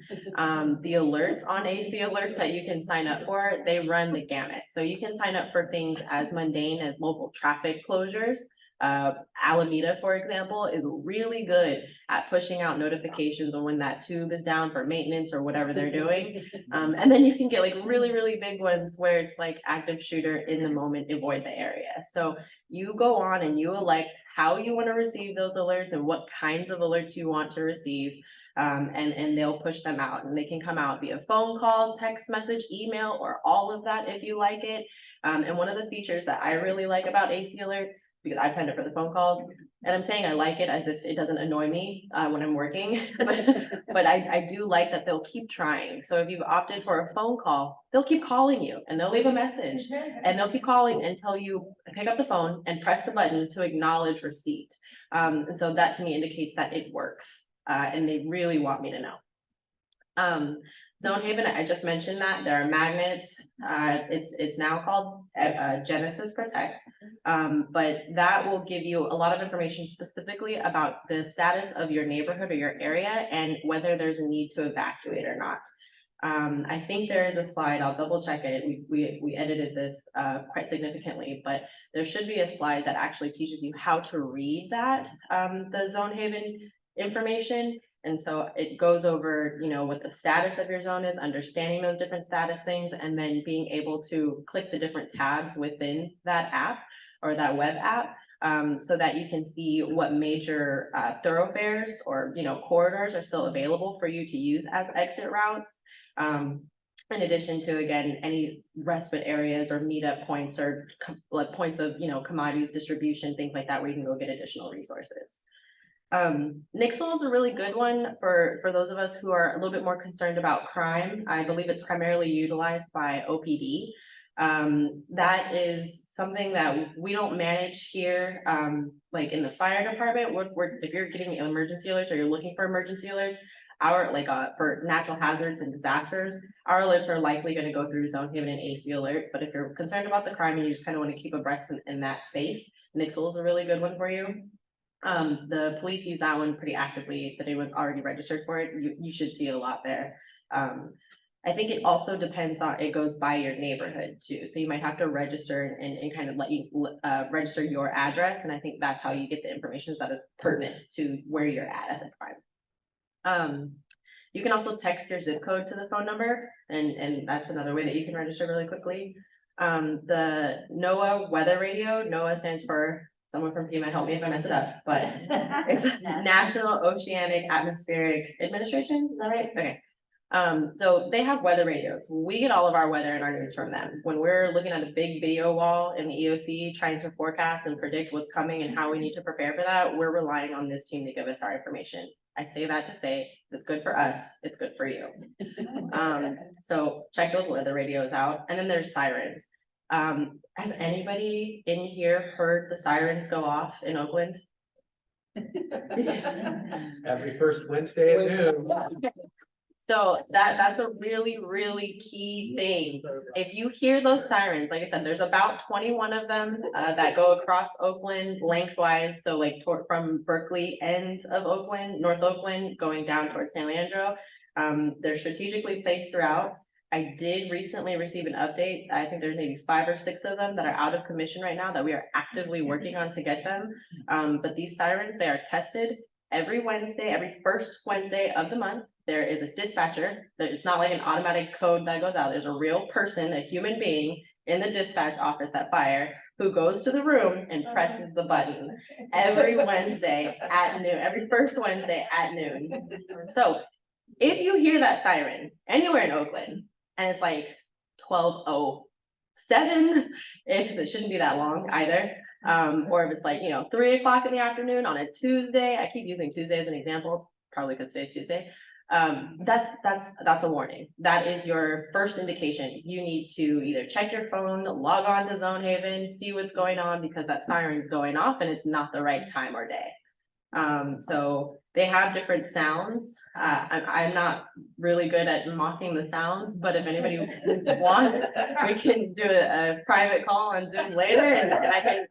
The alerts on AC Alert that you can sign up for, they run the gamut. So you can sign up for things as mundane as local traffic closures. Alameda, for example, is really good at pushing out notifications on when that tube is down for maintenance or whatever they're doing. And then you can get like really, really big ones where it's like active shooter in the moment, avoid the area. So you go on and you elect how you want to receive those alerts and what kinds of alerts you want to receive. And they'll push them out, and they can come out via phone call, text message, email, or all of that if you like it. And one of the features that I really like about AC Alert, because I've signed up for the phone calls, and I'm saying I like it as if it doesn't annoy me when I'm working, but I do like that they'll keep trying. So if you've opted for a phone call, they'll keep calling you and they'll leave a message and they'll keep calling until you pick up the phone and press the button to acknowledge receipt. And so that to me indicates that it works and they really want me to know. Zone Haven, I just mentioned that, there are magnets, it's now called Genesis Protect. But that will give you a lot of information specifically about the status of your neighborhood or your area and whether there's a need to evacuate or not. I think there is a slide, I'll double check it, we edited this quite significantly, but there should be a slide that actually teaches you how to read that, the Zone Haven information. And so it goes over, you know, what the status of your zone is, understanding those different status things, and then being able to click the different tabs within that app or that web app, so that you can see what major thoroughfares or, you know, corridors are still available for you to use as exit routes. In addition to, again, any respite areas or meetup points or like points of, you know, commodities distribution, things like that, where you can go get additional resources. Nixle is a really good one for those of us who are a little bit more concerned about crime. I believe it's primarily utilized by OPD. That is something that we don't manage here, like in the fire department. If you're getting emergency alerts or you're looking for emergency alerts, for natural hazards and disasters, our alerts are likely going to go through Zone Haven and AC Alert. But if you're concerned about the crime and you just kind of want to keep abreast in that space, Nixle is a really good one for you. The police use that one pretty actively. If anyone's already registered for it, you should see a lot there. I think it also depends on, it goes by your neighborhood too. So you might have to register and kind of let you register your address. And I think that's how you get the information that is pertinent to where you're at the time. You can also text your zip code to the phone number, and that's another way that you can register really quickly. The NOAA weather radio, NOAA stands for, someone from FEMA help me if I mess it up, but it's National Oceanic Atmospheric Administration, is that right? Okay. So they have weather radios. We get all of our weather and our news from them. When we're looking at a big video wall in the EOC, trying to forecast and predict what's coming and how we need to prepare for that, we're relying on this team to give us our information. I say that to say it's good for us, it's good for you. So check those weather radios out. And then there's sirens. Has anybody in here heard the sirens go off in Oakland? Every first Wednesday at noon. So that's a really, really key thing. If you hear those sirens, like I said, there's about 21 of them that go across Oakland lengthwise. So like from Berkeley end of Oakland, North Oakland, going down towards San Leandro. They're strategically placed throughout. I did recently receive an update. I think there's maybe 5 or 6 of them that are out of commission right now that we are actively working on to get them. But these sirens, they are tested every Wednesday, every first Wednesday of the month. There is a dispatcher. It's not like an automatic code that goes out. There's a real person, a human being in the dispatch office at fire who goes to the room and presses the button every Wednesday at noon, every first Wednesday at noon. So if you hear that siren anywhere in Oakland and it's like 12:07, if it shouldn't be that long either, or if it's like, 3 o'clock in the afternoon on a Tuesday, I keep using Tuesday as an example, probably because today's Tuesday. That's a warning. That is your first indication. You need to either check your phone, log on to Zone Haven, see what's going on, because that siren's going off and it's not the right time or day. So they have different sounds. I'm not really good at mocking the sounds, but if anybody wants, we can do a private call on Zoom later, and I can,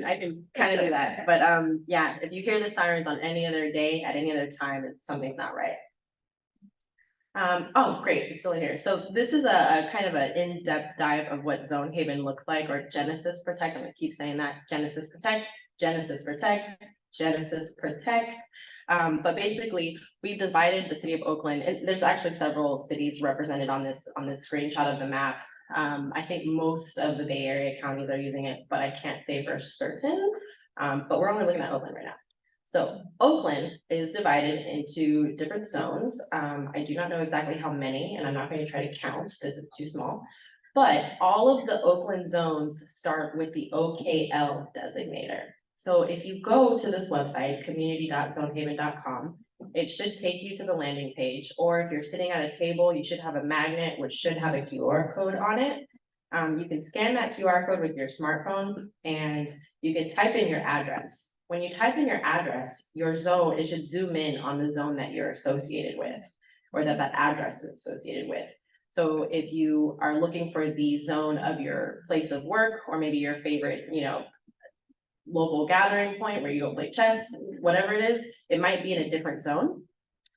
I can kind of do that. But yeah, if you hear the sirens on any other day at any other time, something's not right. Oh, great, it's still in here. So this is a kind of an in-depth dive of what Zone Haven looks like, or Genesis Protect. I'm gonna keep saying that. Genesis Protect, Genesis Protect, Genesis Protect. But basically, we've divided the city of Oakland, and there's actually several cities represented on this screenshot of the map. I think most of the Bay Area counties are using it, but I can't say for certain. But we're only looking at Oakland right now. So Oakland is divided into different zones. I do not know exactly how many, and I'm not going to try to count because it's too small. But all of the Oakland zones start with the OKL designator. So if you go to this website, community.zonehaven.com, it should take you to the landing page, or if you're sitting at a table, you should have a magnet which should have a QR code on it. You can scan that QR code with your smartphone and you can type in your address. When you type in your address, your zone, it should zoom in on the zone that you're associated with. or that that address is associated with. So if you are looking for the zone of your place of work, or maybe your favorite, you know, local gathering point where you go play chess, whatever it is, it might be in a different zone.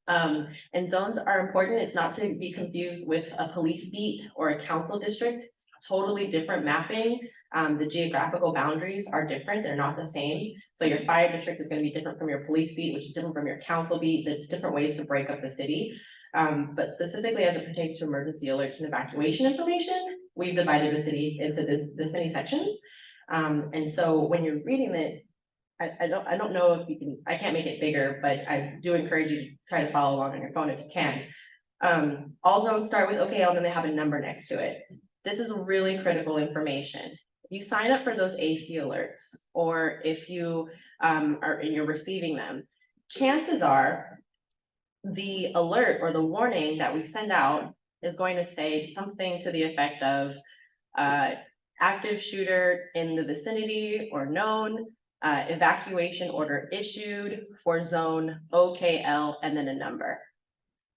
And zones are important. It's not to be confused with a police beat or a council district. It's totally different mapping. The geographical boundaries are different. They're not the same. So your fire district is going to be different from your police beat, which is different from your council beat. There's different ways to break up the city. But specifically as it pertains to emergency alerts and evacuation information, we've divided the city into this many sections. And so when you're reading it, I don't know if you can, I can't make it bigger, but I do encourage you to try to follow along on your phone if you can. All zones start with OKL, and then they have a number next to it. This is really critical information. If you sign up for those AC alerts, or if you you're receiving them, chances are the alert or the warning that we send out is going to say something to the effect of active shooter in the vicinity or known, evacuation order issued for zone OKL, and then a number.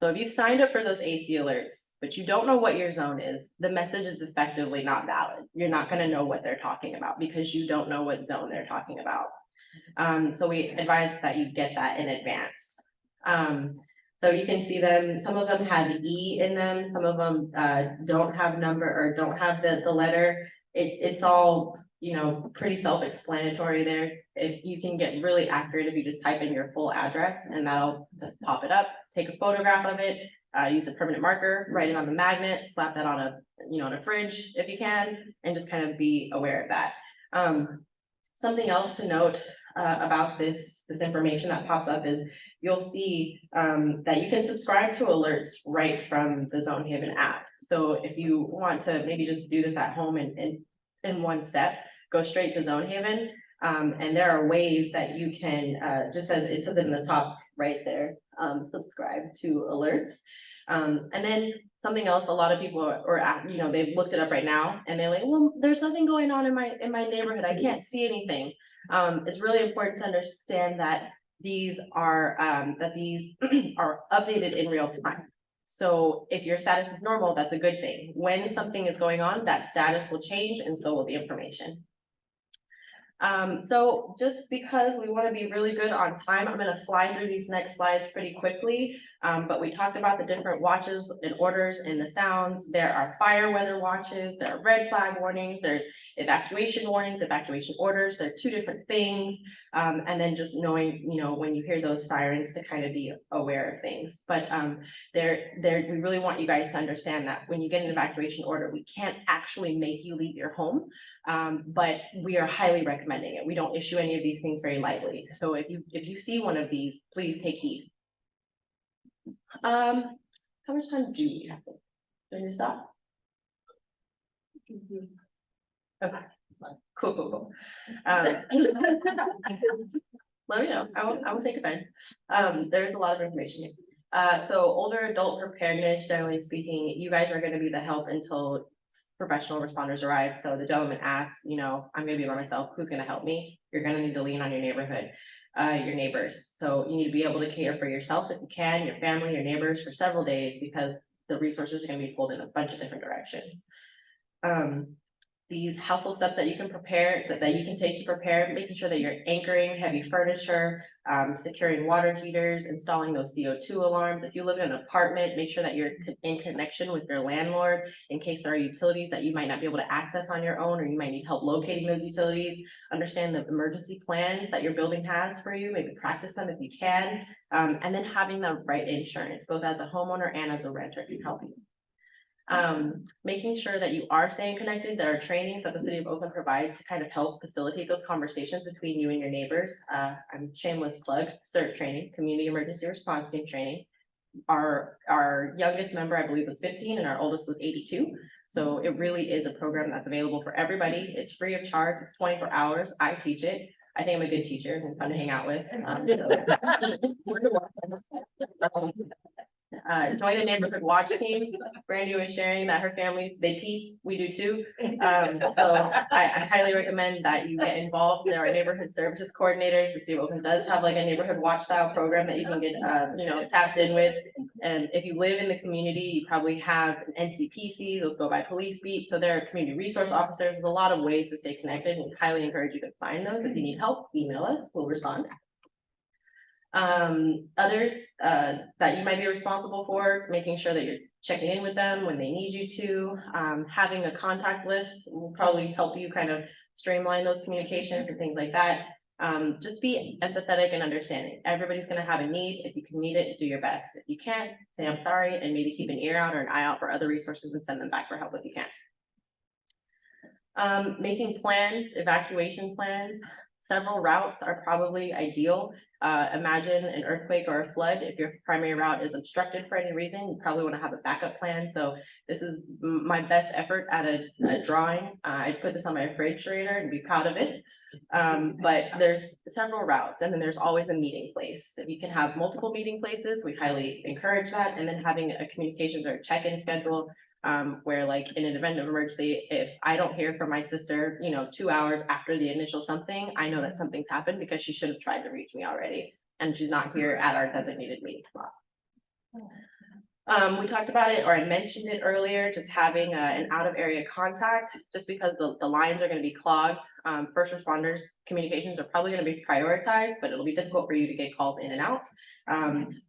So if you've signed up for those AC alerts, but you don't know what your zone is, the message is effectively not valid. You're not going to know what they're talking about because you don't know what zone they're talking about. So we advise that you get that in advance. So you can see them, some of them have E in them, some of them don't have number or don't have the letter. It's all, you know, pretty self-explanatory there. If you can get really accurate, if you just type in your full address, and that'll just pop it up, take a photograph of it, use a permanent marker, write it on the magnet, slap that on a, you know, on a fridge if you can, and just kind of be aware of that. Something else to note about this information that pops up is you'll see that you can subscribe to alerts right from the Zone Haven app. So if you want to maybe just do this at home in one step, go straight to Zone Haven. And there are ways that you can, just as it says in the top right there, subscribe to alerts. And then something else, a lot of people are, you know, they've looked it up right now and they're like, well, there's nothing going on in my neighborhood. I can't see anything. It's really important to understand that these are updated in real time. So if your status is normal, that's a good thing. When something is going on, that status will change, and so will the information. So just because we want to be really good on time, I'm going to fly through these next slides pretty quickly. But we talked about the different watches and orders and the sounds. There are fire weather watches, there are red flag warnings, there's evacuation warnings, evacuation orders. They're two different things. And then just knowing, you know, when you hear those sirens to kind of be aware of things. But we really want you guys to understand that when you get an evacuation order, we can't actually make you leave your home. But we are highly recommending it. We don't issue any of these things very lightly. So if you see one of these, please take heed. How much time do we have? Do we need to stop? Okay, cool. Let me know. I will take offense. There's a lot of information here. So older adult preparedness, generally speaking, you guys are going to be the help until professional responders arrive. So the gentleman asked, you know, I'm gonna be by myself, who's gonna help me? You're gonna need to lean on your neighborhood, your neighbors. So you need to be able to cater for yourself if you can, your family, your neighbors for several days, because the resources are gonna be pulled in a bunch of different directions. These household steps that you can prepare, that you can take to prepare, making sure that you're anchoring heavy furniture, securing water heaters, installing those CO2 alarms. If you live in an apartment, make sure that you're in connection with your landlord in case there are utilities that you might not be able to access on your own, or you might need help locating those utilities. Understand the emergency plans that your building has for you, maybe practice them if you can. And then having the right insurance, both as a homeowner and as a renter, can help you. Making sure that you are staying connected. There are trainings that the city of Oakland provides to kind of help facilitate those conversations between you and your neighbors. I'm shameless plug, CERT training, community emergency response team training. Our youngest member, I believe, was 15 and our oldest was 82. So it really is a program that's available for everybody. It's free of charge. It's 24 hours. I teach it. I think I'm a good teacher and fun to hang out with. join the neighborhood watch team. Brandy was sharing that her family, they pee, we do too. So I highly recommend that you get involved. There are neighborhood services coordinators. The city of Oakland does have like a neighborhood watch style program that you can get, tapped in with. And if you live in the community, you probably have an NCPC, those go by police beat. So there are community resource officers. There's a lot of ways to stay connected, and highly encourage you to find those. If you need help, email us, we'll respond. Others that you might be responsible for, making sure that you're checking in with them when they need you to. Having a contact list will probably help you kind of streamline those communications and things like that. Just be empathetic and understanding. Everybody's gonna have a need. If you can meet it, do your best. If you can't, say I'm sorry, and maybe keep an ear out or an eye out for other resources and send them back for help if you can. Making plans, evacuation plans. Several routes are probably ideal. Imagine an earthquake or a flood. If your primary route is obstructed for any reason, you probably want to have a backup plan. So this is my best effort at a drawing. I put this on my refrigerator and be proud of it. But there's several routes, and then there's always a meeting place. If you can have multiple meeting places, we highly encourage that. And then having a communications or check-in schedule. Where like in an event of emergency, if I don't hear from my sister, 2 hours after the initial something, I know that something's happened because she should have tried to reach me already, and she's not here at our designated meeting spot. We talked about it, or I mentioned it earlier, just having an out of area contact, just because the lines are going to be clogged. First responders communications are probably going to be prioritized, but it'll be difficult for you to get calls in and out.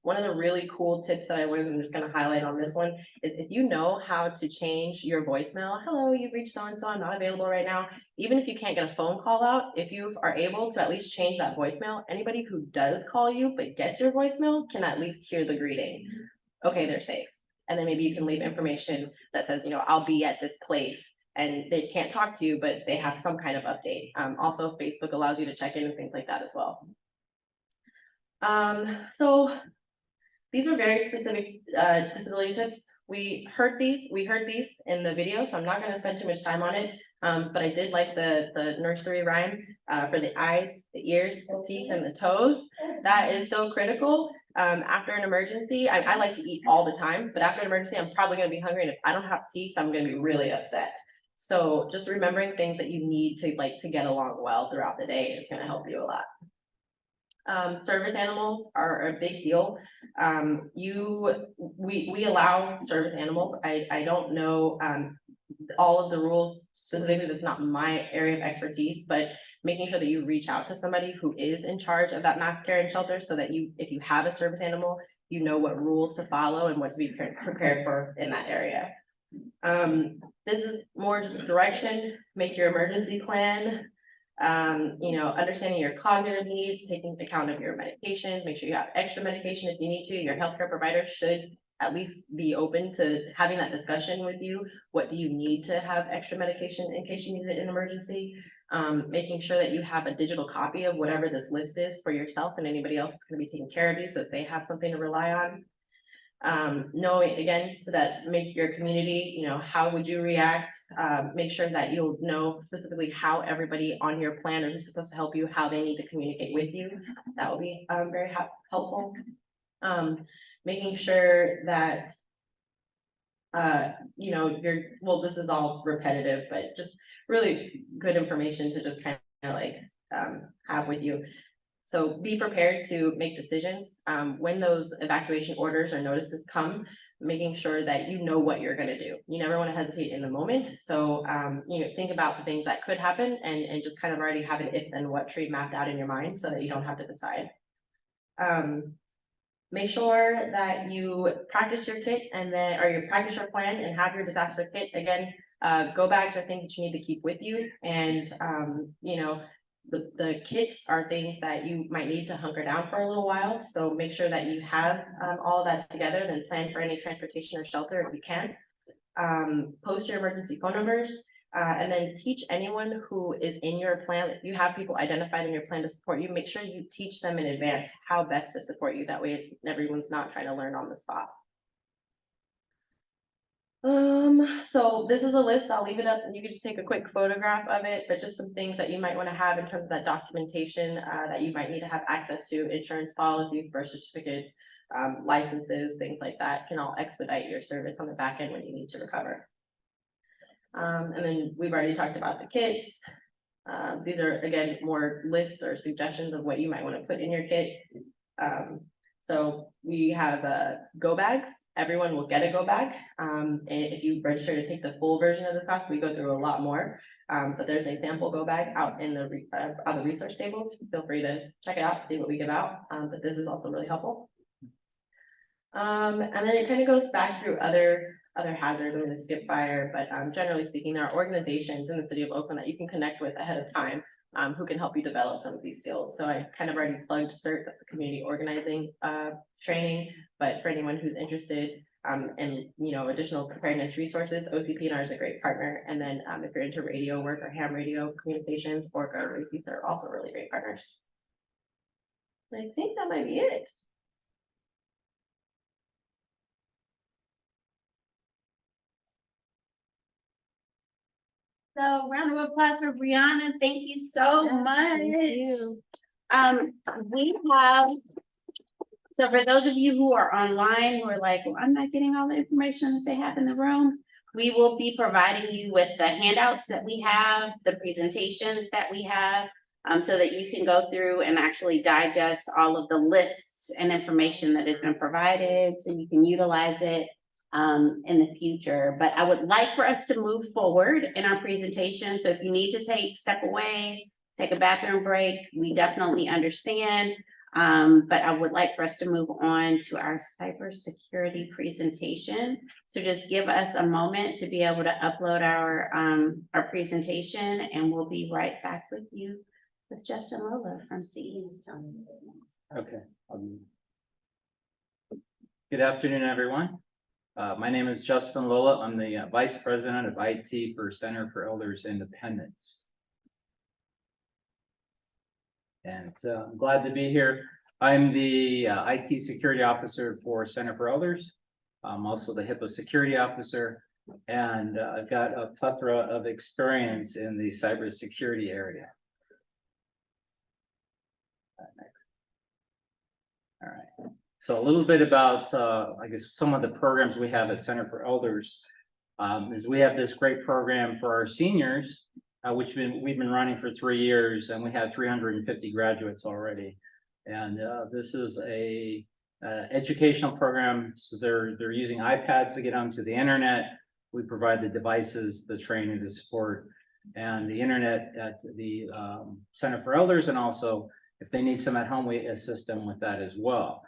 One of the really cool tips that I learned, I'm just going to highlight on this one, is if you know how to change your voicemail, hello, you've reached so-and-so, I'm not available right now. Even if you can't get a phone call out, if you are able to at least change that voicemail, anybody who does call you but gets your voicemail can at least hear the greeting. Okay, they're safe. And then maybe you can leave information that says, I'll be at this place, and they can't talk to you, but they have some kind of update. Also, Facebook allows you to check in and things like that as well. So these are very specific disability tips. We heard these in the video, so I'm not going to spend too much time on it. But I did like the nursery rhyme for the eyes, the ears, the teeth, and the toes. That is so critical. After an emergency, I like to eat all the time, but after an emergency, I'm probably going to be hungry. And if I don't have teeth, I'm going to be really upset. So just remembering things that you need to get along well throughout the day is going to help you a lot. Service animals are a big deal. We allow service animals. I don't know all of the rules specifically. That's not my area of expertise, but making sure that you reach out to somebody who is in charge of that mass care and shelter, so that if you have a service animal, you know what rules to follow and what to be prepared for in that area. This is more just direction. Make your emergency plan. Understanding your cognitive needs, taking account of your medications, make sure you have extra medication if you need to. Your healthcare provider should at least be open to having that discussion with you. What do you need to have extra medication in case you need it in emergency? Making sure that you have a digital copy of whatever this list is for yourself and anybody else that's going to be taking care of you, so that they have something to rely on. Knowing again, so that make your community, how would you react? Make sure that you'll know specifically how everybody on your plan or who's supposed to help you, how they need to communicate with you. That will be very helpful. Making sure that this is all repetitive, but just really good information to just kind of have with you. So be prepared to make decisions when those evacuation orders or notices come, making sure that you know what you're going to do. You never want to hesitate in the moment. So, think about the things that could happen and just kind of already have an if and what tree mapped out in your mind so that you don't have to decide. Make sure that you practice your kit or you practice your plan and have your disaster kit. Again, go bags are things that you need to keep with you. And, the kits are things that you might need to hunker down for a little while. So make sure that you have all of that together, then plan for any transportation or shelter if you can. Post your emergency phone numbers, and then teach anyone who is in your plan. If you have people identified in your plan to support you, make sure you teach them in advance how best to support you. That way everyone's not trying to learn on the spot. So this is a list, I'll leave it up and you can just take a quick photograph of it, but just some things that you might want to have in terms of that documentation, that you might need to have access to, insurance policies, birth certificates, licenses, things like that can all expedite your service on the back end when you need to recover. And then we've already talked about the kits. These are, again, more lists or suggestions of what you might want to put in your kit. So we have go bags. Everyone will get a go bag. And if you register to take the full version of the class, we go through a lot more. But there's a sample go bag out in the on the resource tables. Feel free to check it out, see what we give out. But this is also really helpful. And then it kind of goes back through other hazards. I'm going to skip fire, but generally speaking, there are organizations in the city of Oakland that you can connect with ahead of time. Who can help you develop some of these skills. So I kind of already plugged CERT, that's the community organizing training, but for anyone who's interested in, additional preparedness resources, OCP&R is a great partner. And then if you're into radio work or ham radio communications, or GoldenReady are also really great partners. I think that might be it. So round of applause for Brianna. Thank you so much. We have, so for those of you who are online, who are like, well, I'm not getting all the information that they have in the room. We will be providing you with the handouts that we have, the presentations that we have, so that you can go through and actually digest all of the lists and information that has been provided, so you can utilize it in the future. But I would like for us to move forward in our presentation. So if you need to step away, take a bathroom break, we definitely understand. But I would like for us to move on to our cybersecurity presentation. So just give us a moment to be able to upload our presentation, and we'll be right back with you with Justin Lola from CEI. Okay. Good afternoon, everyone. My name is Justin Lola. I'm the Vice President of IT for Center for Elders Independence. And I'm glad to be here. I'm the IT Security Officer for Center for Elders. I'm also the HIPAA Security Officer, and I've got a plethora of experience in the cybersecurity area. Next. All right. So a little bit about, I guess, some of the programs we have at Center for Elders is we have this great program for our seniors, which we've been running for 3 years, and we have 350 graduates already. And this is a educational program. So they're using iPads to get onto the internet. We provide the devices, the training, the support, and the internet at the Center for Elders. And also, if they need some at home, we assist them with that as well.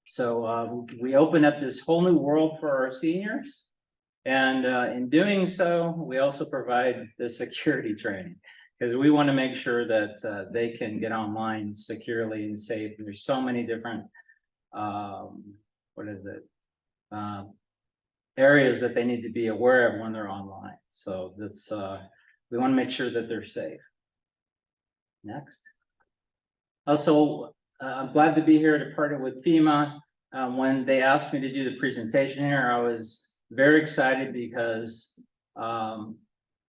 So we open up this whole new world for our seniors. And in doing so, we also provide the security training, because we want to make sure that they can get online securely and safe. And there's so many different, areas that they need to be aware of when they're online. So that's, we want to make sure that they're safe. Next. Also, I'm glad to be here to partner with FEMA. When they asked me to do the presentation here, I was very excited because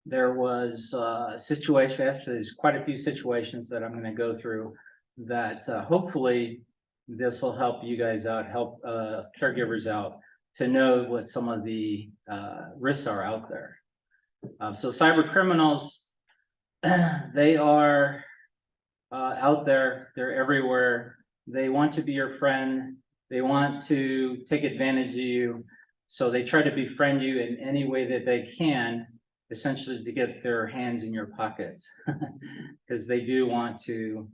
there was a situation, actually there's quite a few situations that I'm going to go through that hopefully this will help you guys out, help caregivers out to know what some of the risks are out there. So cyber criminals, they are out there, they're everywhere. They want to be your friend. They want to take advantage of you. So they try to befriend you in any way that they can, essentially to get their hands in your pockets, because they do want to,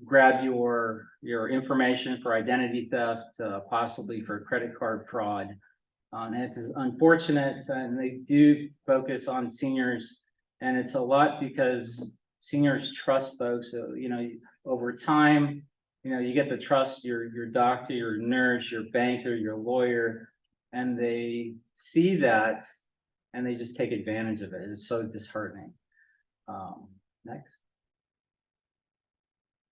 grab your information for identity theft, possibly for credit card fraud. And it's unfortunate, and they do focus on seniors, and it's a lot because seniors trust folks. So, over time, you get to trust your doctor, your nurse, your banker, your lawyer, and they see that and they just take advantage of it. It's so disheartening. Next.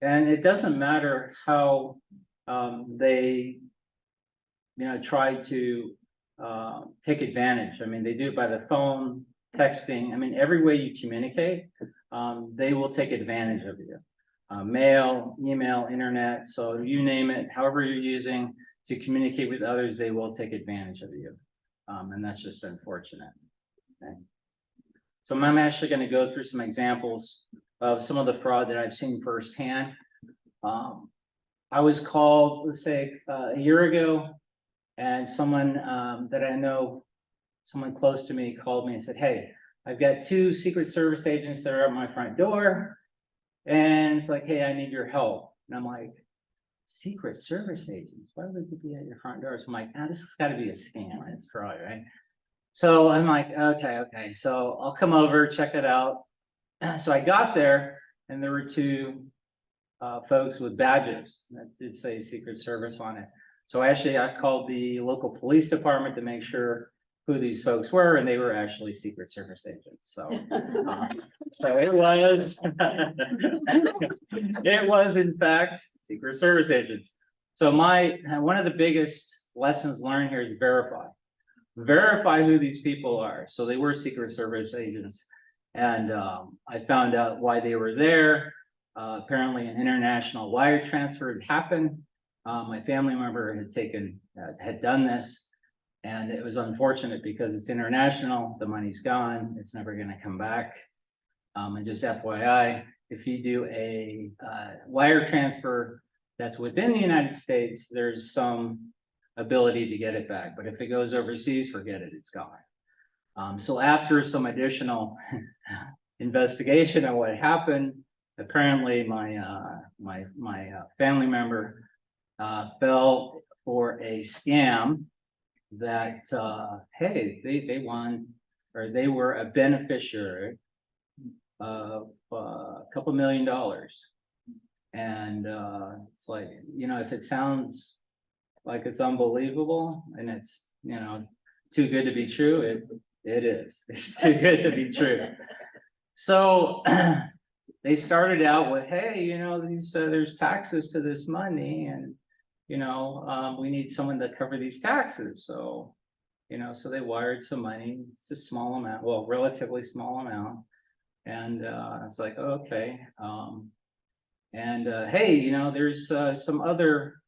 And it doesn't matter how they try to take advantage. I mean, they do it by the phone, texting. I mean, every way you communicate, they will take advantage of you. Mail, email, internet, so you name it, however you're using to communicate with others, they will take advantage of you. And that's just unfortunate. Okay. So I'm actually going to go through some examples of some of the fraud that I've seen firsthand. I was called, let's say, a year ago, and someone that I know, someone close to me, called me and said, "Hey, I've got 2 Secret Service agents that are at my front door. And it's like, hey, I need your help." And I'm like, Secret Service agents? Why would they be at your front door? So I'm like, this has got to be a scam. It's fraud, right? So I'm like, okay. So I'll come over, check it out. So I got there, and there were 2 folks with badges that did say Secret Service on it. So actually, I called the local police department to make sure who these folks were, and they were actually Secret Service agents. So, so it was in fact Secret Service agents. So one of the biggest lessons learned here is verify who these people are. So they were Secret Service agents, and I found out why they were there. Apparently, an international wire transfer had happened. My family member had done this. And it was unfortunate because it's international, the money's gone, it's never gonna come back. And just FYI, if you do a wire transfer that's within the United States, there's some ability to get it back. But if it goes overseas, forget it, it's gone. So after some additional investigation on what happened, apparently my family member fell for a scam that hey, they won, or they were a beneficiary of a couple $1 million. And it's like, if it sounds like it's unbelievable and it's too good to be true, it is. It's too good to be true. So they started out with, hey, there's taxes to this money, and we need someone to cover these taxes. So, so they wired some money. It's a small amount, well, relatively small amount. And it's like, okay. Hey, there's some other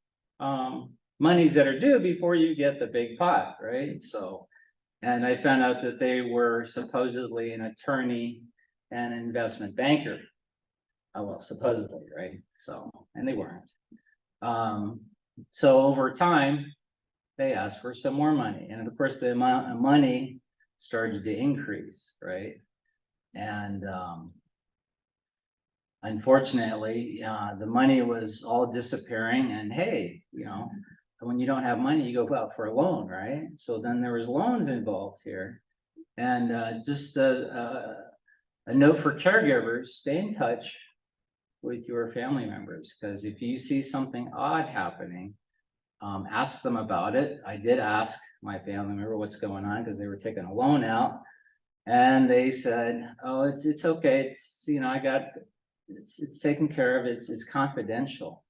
monies that are due before you get the big pot, right? So, and I found out that they were supposedly an attorney and an investment banker. Well, supposedly, right? So, and they weren't. So over time, they asked for some more money. And of course, the amount of money started to increase, right? And unfortunately, the money was all disappearing. And hey, when you don't have money, you go out for a loan, right? So then there was loans involved here. And just a note for caregivers, stay in touch with your family members, because if you see something odd happening, ask them about it. I did ask my family member what's going on, because they were taking a loan out, and they said, "Oh, it's okay. It's it's taken care of. It's confidential."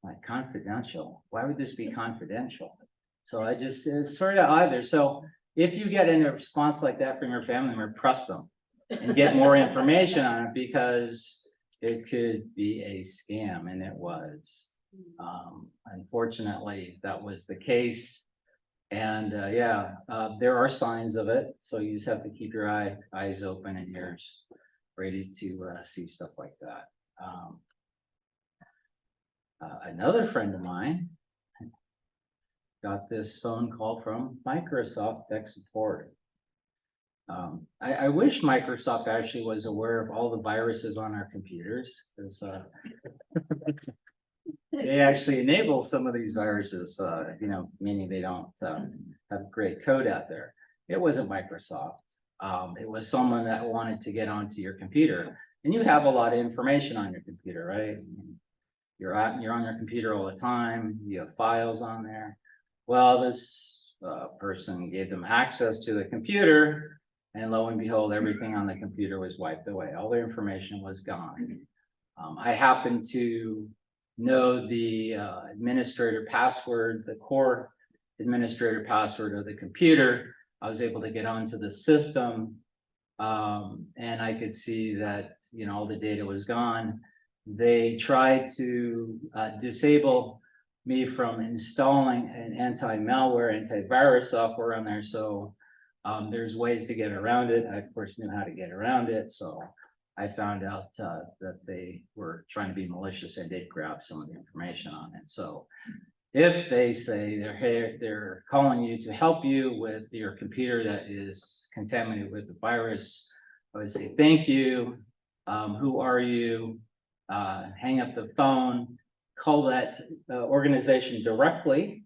Like, confidential? Why would this be confidential? So I just, it's sort of either. So if you get in a response like that from your family member, press them and get more information on it, because it could be a scam, and it was. Unfortunately, that was the case. And there are signs of it. So you just have to keep your eyes open and ears ready to see stuff like that. Another friend of mine got this phone call from Microsoft tech support. I wish Microsoft actually was aware of all the viruses on our computers, because they actually enable some of these viruses, meaning they don't have great code out there. It wasn't Microsoft. It was someone that wanted to get onto your computer, and you have a lot of information on your computer, right? You're on your computer all the time. You have files on there. Well, this person gave them access to the computer, and lo and behold, everything on the computer was wiped away. All the information was gone. I happened to know the administrator password, the core administrator password of the computer. I was able to get onto the system, and I could see that, you know, all the data was gone. They tried to disable me from installing an anti-malware, antivirus software on there. So there's ways to get around it. I, of course, knew how to get around it. So I found out that they were trying to be malicious and did grab some of the information on it. So if they say they're calling you to help you with your computer that is contaminated with the virus, I would say, thank you. Who are you? Hang up the phone, call that organization directly,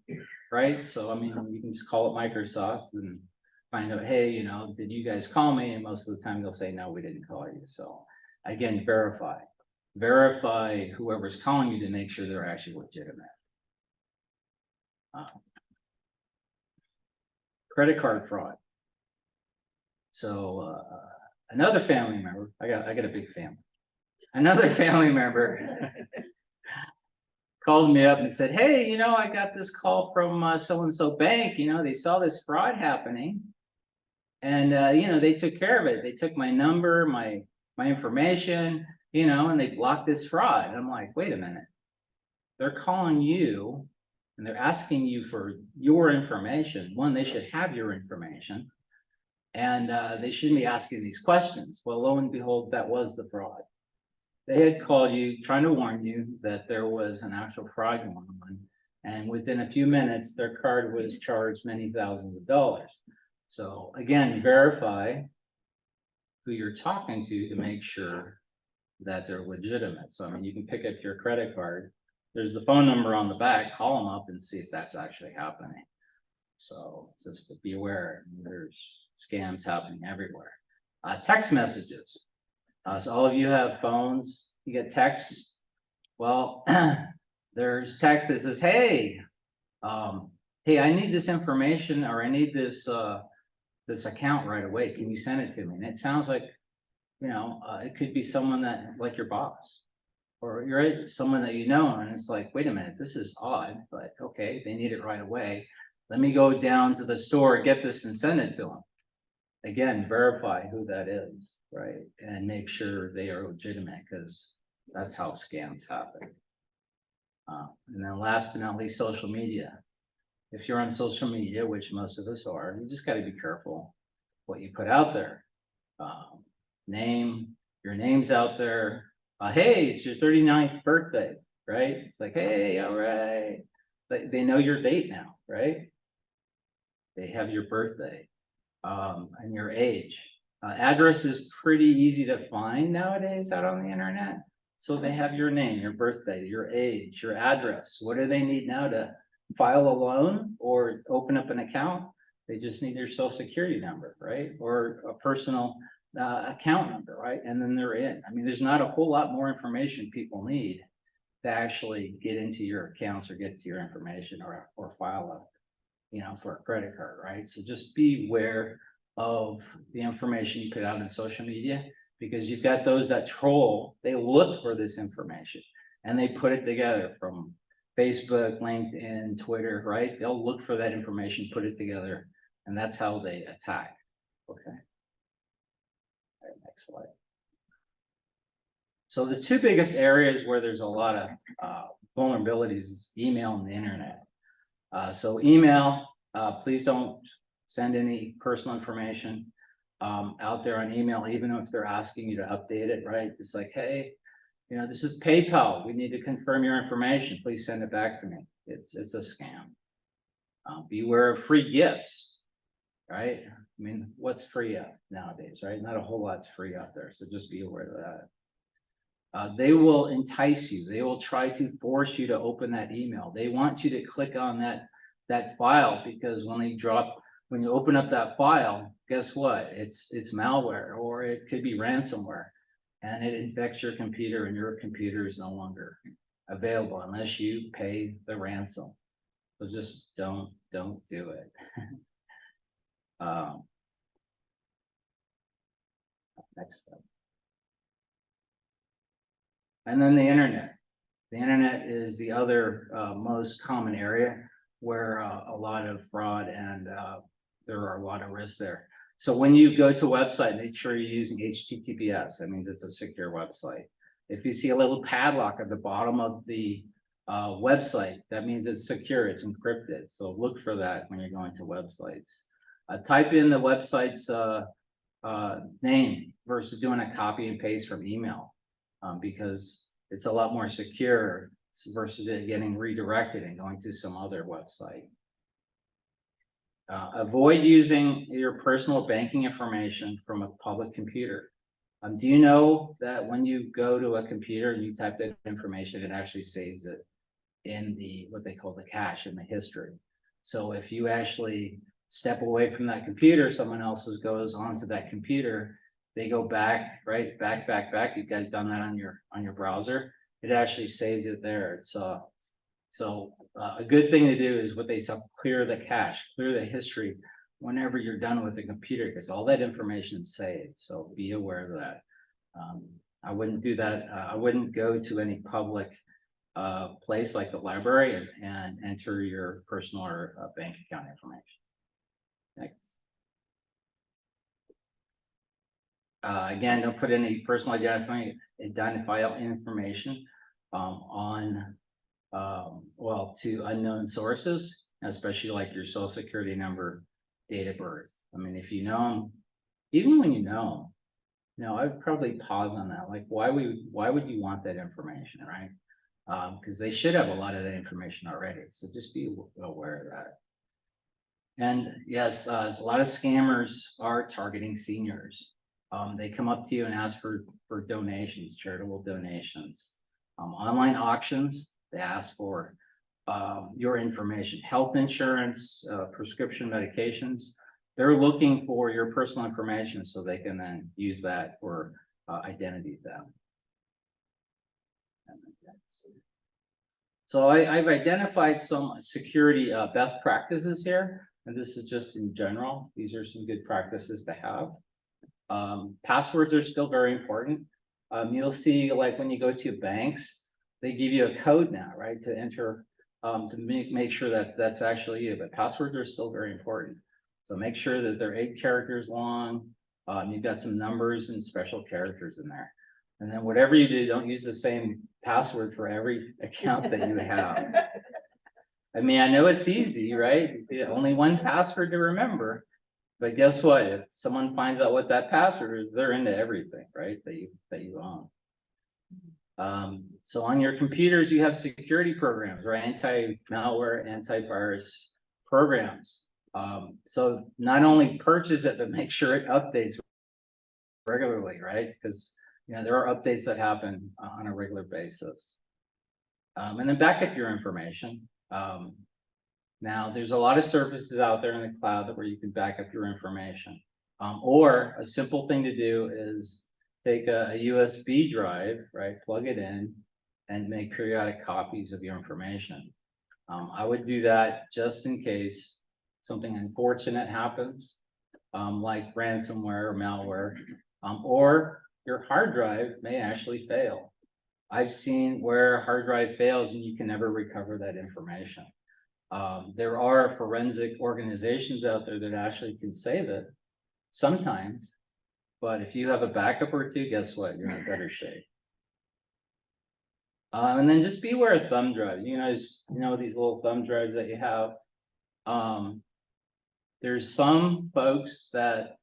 right? So, I mean, you can just call it Microsoft and find out, hey, you know, did you guys call me? And most of the time they'll say, no, we didn't call you. So again, verify whoever's calling you to make sure they're actually legitimate. Credit card fraud. So another family member, I got a big family. Another family member called me up and said, hey, you know, I got this call from so-and-so bank, you know, they saw this fraud happening. And you know, they took care of it. They took my number, my information, you know, and they blocked this fraud. And I'm like, wait a minute. They're calling you and they're asking you for your information. One, they should have your information. And they shouldn't be asking these questions. Well, lo and behold, that was the fraud. They had called you trying to warn you that there was an actual fraud going on. And within a few minutes, their card was charged many thousands of dollars. So again, verify who you're talking to make sure that they're legitimate. So I mean, you can pick up your credit card. There's the phone number on the back, call them up and see if that's actually happening. So just to be aware, there's scams happening everywhere. Text messages. So all of you have phones, you get texts. Well, there's text that says, hey, hey, I need this information, or I need this this account right away. Can you send it to me? And it sounds like, you know, it could be someone that, like your boss, or you're someone that you know, and it's like, wait a minute, this is odd, but okay, they need it right away. Let me go down to the store, get this and send it to them. Again, verify who that is, right? And make sure they are legitimate, because that's how scams happen. And then last but not least, social media. If you're on social media, which most of us are, you just got to be careful what you put out there. Your name's out there. Hey, it's your 39th birthday, right? It's like, hey, all right. They know your date now, right? They have your birthday and your age. Address is pretty easy to find nowadays out on the internet. So they have your name, your birthday, your age, your address. What do they need now to file a loan or open up an account? They just need their social security number, right? Or a personal account number, right? And then they're in. I mean, there's not a whole lot more information people need to actually get into your accounts or get to your information or file a, you know, for a credit card, right? So just be aware of the information you put out in social media, because you've got those that troll. They look for this information and they put it together from Facebook, LinkedIn, Twitter, right? They'll look for that information, put it together, and that's how they attack. Okay. All right, next slide. So the two biggest areas where there's a lot of vulnerabilities is email and the internet. So email, please don't send any personal information out there on email, even if they're asking you to update it, right? It's like, hey, you know, this is PayPal. We need to confirm your information. Please send it back to me. It's a scam. Beware of free gifts, right? I mean, what's free nowadays, right? Not a whole lot's free out there. So just be aware of that. They will entice you. They will try to force you to open that email. They want you to click on that file, because when you open up that file, guess what? It's malware, or it could be ransomware, and it infects your computer, and your computer is no longer available unless you pay the ransom. So just don't do it. Next step. And then the internet. The internet is the other most common area where a lot of fraud and there are a lot of risks there. So when you go to a website, make sure you're using HTTPS. That means it's a secure website. If you see a little padlock at the bottom of the website, that means it's secure, it's encrypted. So look for that when you're going to websites. Type in the website's name versus doing a copy and paste from email because it's a lot more secure versus it getting redirected and going to some other website. Avoid using your personal banking information from a public computer. Do you know that when you go to a computer and you type that information, it actually saves it in the what they call the cache in the history. So if you actually step away from that computer, someone else's goes onto that computer, they go back, right? Back. You guys done that on your browser? It actually saves it there. It's so a good thing to do is what they say, clear the cache, clear the history whenever you're done with the computer, because all that information is saved. So be aware of that. I wouldn't do that. I wouldn't go to any public place like the library and enter your personal or bank account information. Next. Again, don't put any personal identifiable information on to unknown sources, especially like your social security number, date of birth. I mean, if you know them, even when you know them, I'd probably pause on that. Like, why would you want that information, right? Because they should have a lot of that information already. So just be aware of that. And yes, a lot of scammers are targeting seniors. They come up to you and ask for donations, charitable donations. Online auctions, they ask for your information, health insurance, prescription medications. They're looking for your personal information so they can then use that for identity theft. So I've identified some security best practices here, and this is just in general. These are some good practices to have. Passwords are still very important. You'll see, like when you go to banks, they give you a code now, right, to enter to make sure that that's actually you. But passwords are still very important. So make sure that they're 8 characters long. You've got some numbers and special characters in there. And then whatever you do, don't use the same password for every account that you have. I mean, I know it's easy, right? Only one password to remember. But guess what? If someone finds out what that password is, they're into everything, right? That you own. So on your computers, you have security programs, right? Anti-malware, antivirus programs. So not only purchase it, but make sure it updates regularly, right? Because there are updates that happen on a regular basis. And then back up your information. Now, there's a lot of services out there in the cloud where you can back up your information. Or a simple thing to do is take a USB drive, right? Plug it in and make periodic copies of your information. I would do that just in case something unfortunate happens, like ransomware or malware, or your hard drive may actually fail. I've seen where a hard drive fails and you can never recover that information. There are forensic organizations out there that actually can save it sometimes, but if you have a backup or two, guess what? You're in better shape. And then just beware of thumb drives. These little thumb drives that you have. There's some folks that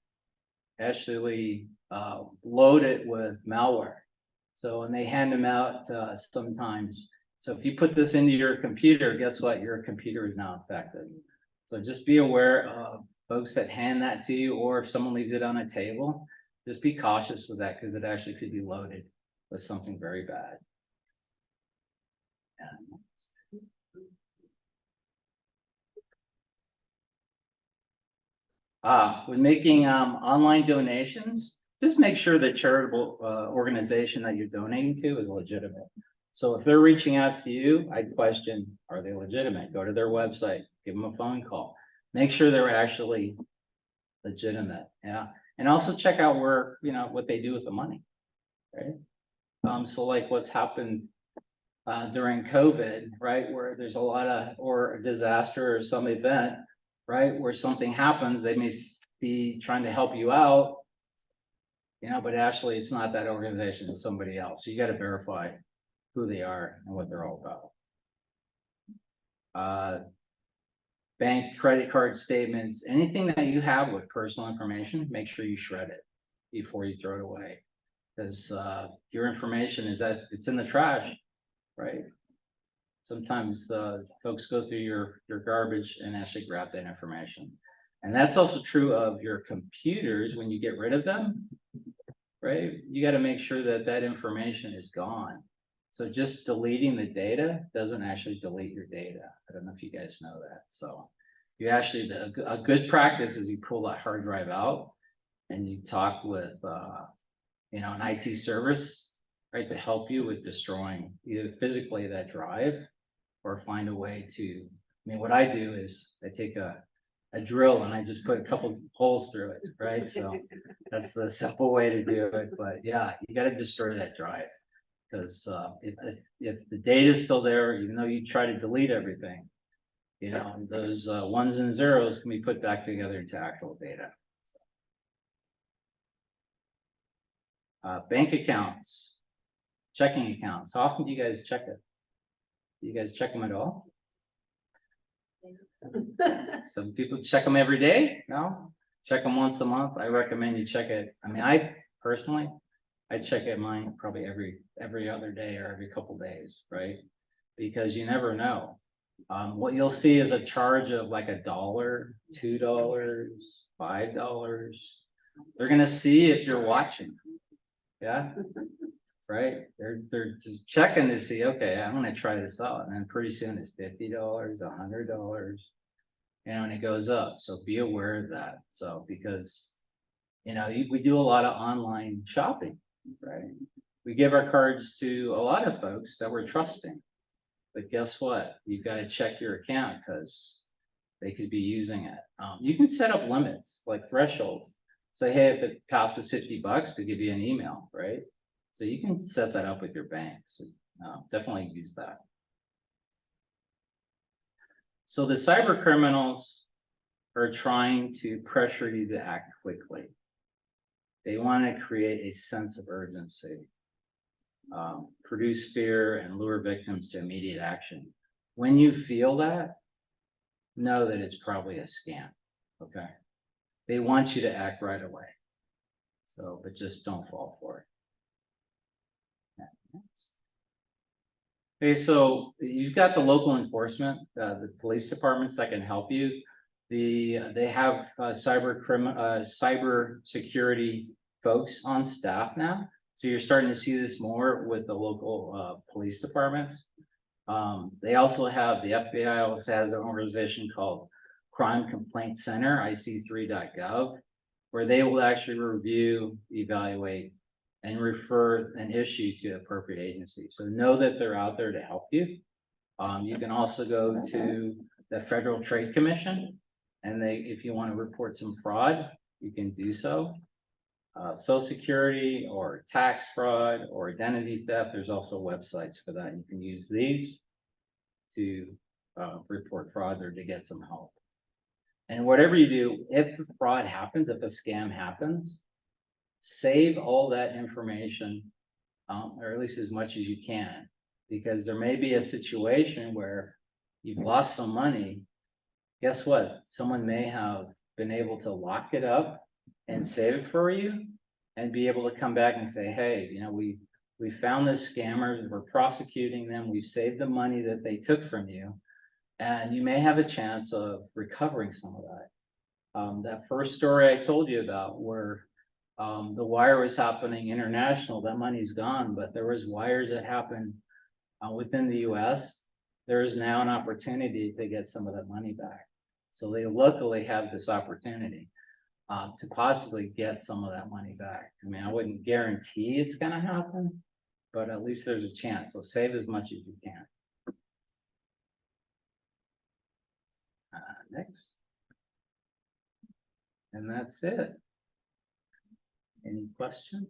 actually load it with malware. So when they hand them out sometimes, so if you put this into your computer, guess what? Your computer is now infected. So just be aware of folks that hand that to you, or if someone leaves it on a table, just be cautious with that because it actually could be loaded with something very bad. When making online donations, just make sure the charitable organization that you're donating to is legitimate. So if they're reaching out to you, I'd question, are they legitimate? Go to their website, give them a phone call, make sure they're actually legitimate. Yeah. And also check out where, what they do with the money, right? So like what's happened during COVID, right, where there's a lot of, or a disaster or some event, right, where something happens, they may be trying to help you out, you know, but actually it's not that organization, it's somebody else. So you got to verify who they are and what they're all about. Bank credit card statements, anything that you have with personal information, make sure you shred it before you throw it away. Because your information is that it's in the trash, right? Sometimes folks go through your garbage and actually grab that information. And that's also true of your computers when you get rid of them, right? You got to make sure that that information is gone. So just deleting the data doesn't actually delete your data. I don't know if you guys know that. So you actually, a good practice is you pull that hard drive out and you talk with, you know, an IT service, right, to help you with destroying either physically that drive or find a way to, I mean, what I do is I take a drill and I just put a couple holes through it, right? So that's the simple way to do it. But yeah, you got to destroy that drive. Because if the data is still there, even though you try to delete everything, you know, those ones and zeros can be put back together into actual data. Bank accounts, checking accounts. How often do you guys check it? Do you guys check them at all? Some people check them every day. No, check them once a month. I recommend you check it. I mean, I personally, I check it mine probably every other day or every couple days, right? Because you never know. What you'll see is a charge of like $1, $2, $5. They're gonna see if you're watching. Yeah, right. They're just checking to see. Okay, I'm gonna try this out, and then pretty soon it's $50, $100, and it goes up. So be aware of that. So because you know we do a lot of online shopping. Right. We give our cards to a lot of folks that we're trusting. But guess what? You've got to check your account because they could be using it. You can set up limits like thresholds. Say, hey, if it passes $50 to give you an email, right? So you can set that up with your bank. So definitely use that. So the cyber criminals are trying to pressure you to act quickly. They want to create a sense of urgency, produce fear, and lure victims to immediate action. When you feel that, know that it's probably a scam, okay? They want you to act right away. So, but just don't fall for it. Okay, so you've got the local enforcement, the police departments that can help you. They have cyber security folks on staff now. So you're starting to see this more with the local police departments. They also have, the FBI also has an organization called Crime Complaint Center, IC3.gov, where they will actually review, evaluate, and refer an issue to appropriate agencies. So know that they're out there to help you. You can also go to the Federal Trade Commission, and if you want to report some fraud, you can do so. Social Security or tax fraud or identity theft, there's also websites for that. You can use these to report frauds or to get some help. And whatever you do, if fraud happens, if a scam happens, save all that information, or at least as much as you can, because there may be a situation where you've lost some money. Guess what? Someone may have been able to lock it up and save it for you and be able to come back and say, hey, you know, we found this scammer, we're prosecuting them, we've saved the money that they took from you, and you may have a chance of recovering some of that. That first story I told you about where the wire was happening international, that money's gone, but there was wires that happened within the US. There is now an opportunity to get some of that money back. So they luckily have this opportunity to possibly get some of that money back. I mean, I wouldn't guarantee it's gonna happen, but at least there's a chance. So save as much as you can. Next. And that's it. Any questions?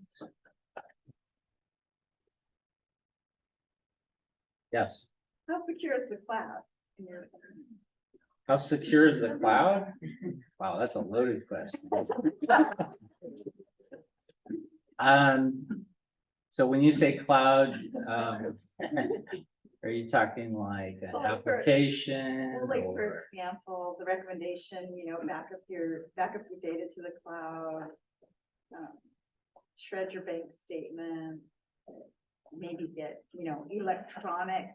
Yes. How secure is the cloud? in your- How secure is the cloud? Wow, that's a loaded question. So when you say cloud, are you talking like an Well, for- application Well, like, for or? example, the recommendation, back up your data to the cloud. Shred your bank statement. Maybe get, electronic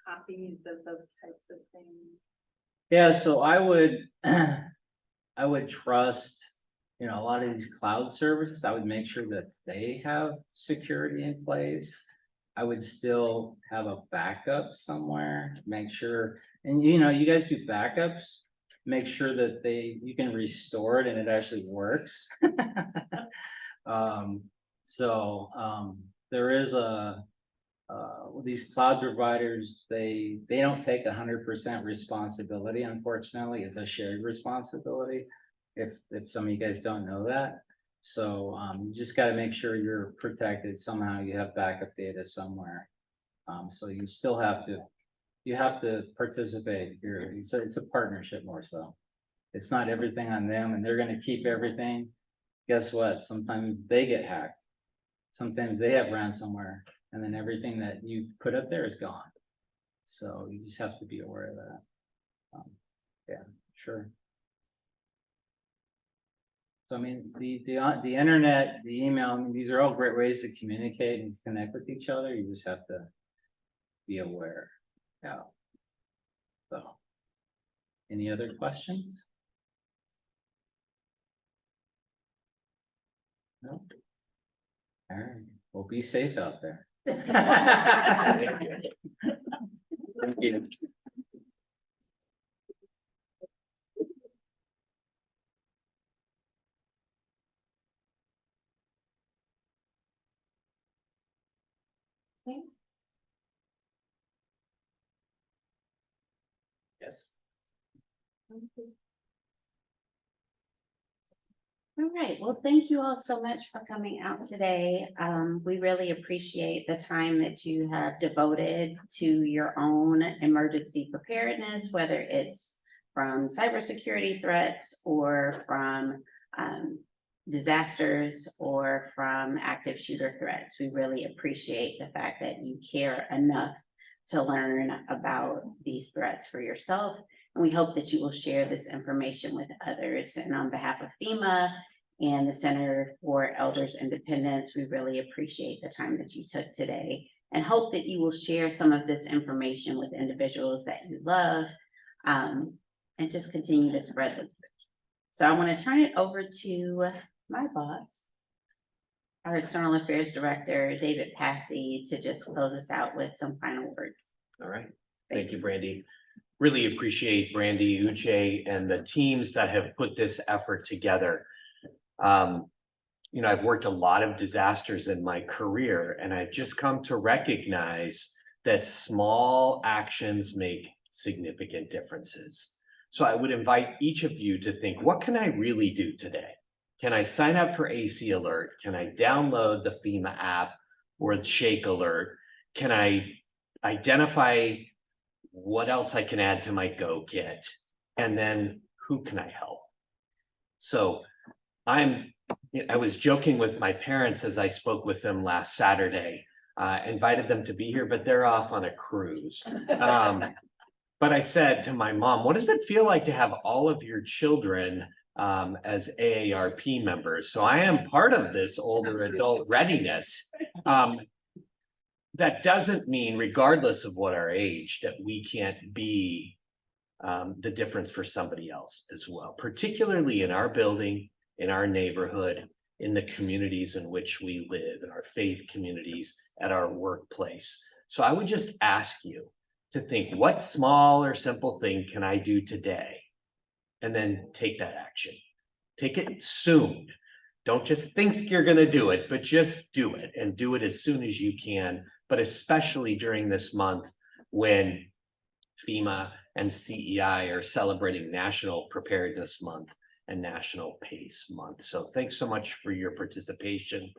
copies of those types of things. Yeah, so I would, I would trust, a lot of these cloud services. I would make sure that they have security in place. I would still have a backup somewhere, make sure, and you guys do backups, make sure that you can restore it and it actually works. There is these cloud providers, they don't take 100% responsibility, unfortunately. It's a shared responsibility. If some of you guys don't know that. So you just got to make sure you're protected somehow. You have backup data somewhere. So you still have to participate here. It's a partnership more so. It's not everything on them and they're going to keep everything. Guess what? Sometimes they get hacked. Sometimes they have ransomware and then everything that you put up there is gone. So you just have to be aware of that. Yeah, sure. So I mean, the internet, the email, I mean, these are all great ways to communicate and connect with each other. You just have to be aware. Yeah. So, any other questions? No. All right. Well, be safe out there. Thank you. Yes. All right, well, thank you all so much for coming out today. We really appreciate the time that you have devoted to your own emergency preparedness, whether it's from cybersecurity threats or from disasters or from active shooter threats. We really appreciate the fact that you care enough to learn about these threats for yourself. And we hope that you will share this information with others. And on behalf of FEMA and the Center for Elders Independence, we really appreciate the time that you took today and hope that you will share some of this information with individuals that you love and just continue to spread the word. So I want to turn it over to my boss, our External Affairs Director, David Passy, to just close us out with some final words. All right. Thank you, Brandy. Really appreciate Brandy, Uche, and the teams that have put this effort together. I've worked a lot of disasters in my career, and I've just come to recognize that small actions make significant differences. So I would invite each of you to think, what can I really do today? Can I sign up for AC Alert? Can I download the FEMA app or the Shake Alert? Can I identify what else I can add to my Go kit? And then who can I help? So I was joking with my parents as I spoke with them last Saturday, invited them to be here, but they're off on a cruise. But I said to my mom, what does it feel like to have all of your children as AARP members? So I am part of this older adult readiness. That doesn't mean, regardless of what our age, that we can't be the difference for somebody else as well, particularly in our building, in our neighborhood, in the communities in which we live, in our faith communities, at our workplace. So I would just ask you to think, what small or simple thing can I do today? And then take that action. Take it soon. Don't just think you're going to do it, but just do it, and do it as soon as you can, but especially during this month when FEMA and CEI are celebrating National Preparedness Month and National PACE Month. So thanks so much for your participation.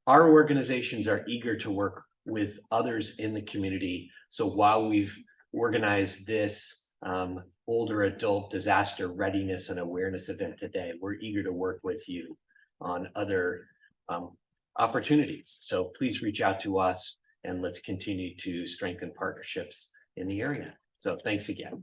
Our organizations are eager to work with others in the community So while we've organized this older adult disaster readiness and awareness event today, we're eager to work with you on other opportunities. So please reach out to us and let's continue to strengthen partnerships in the area. So thanks again.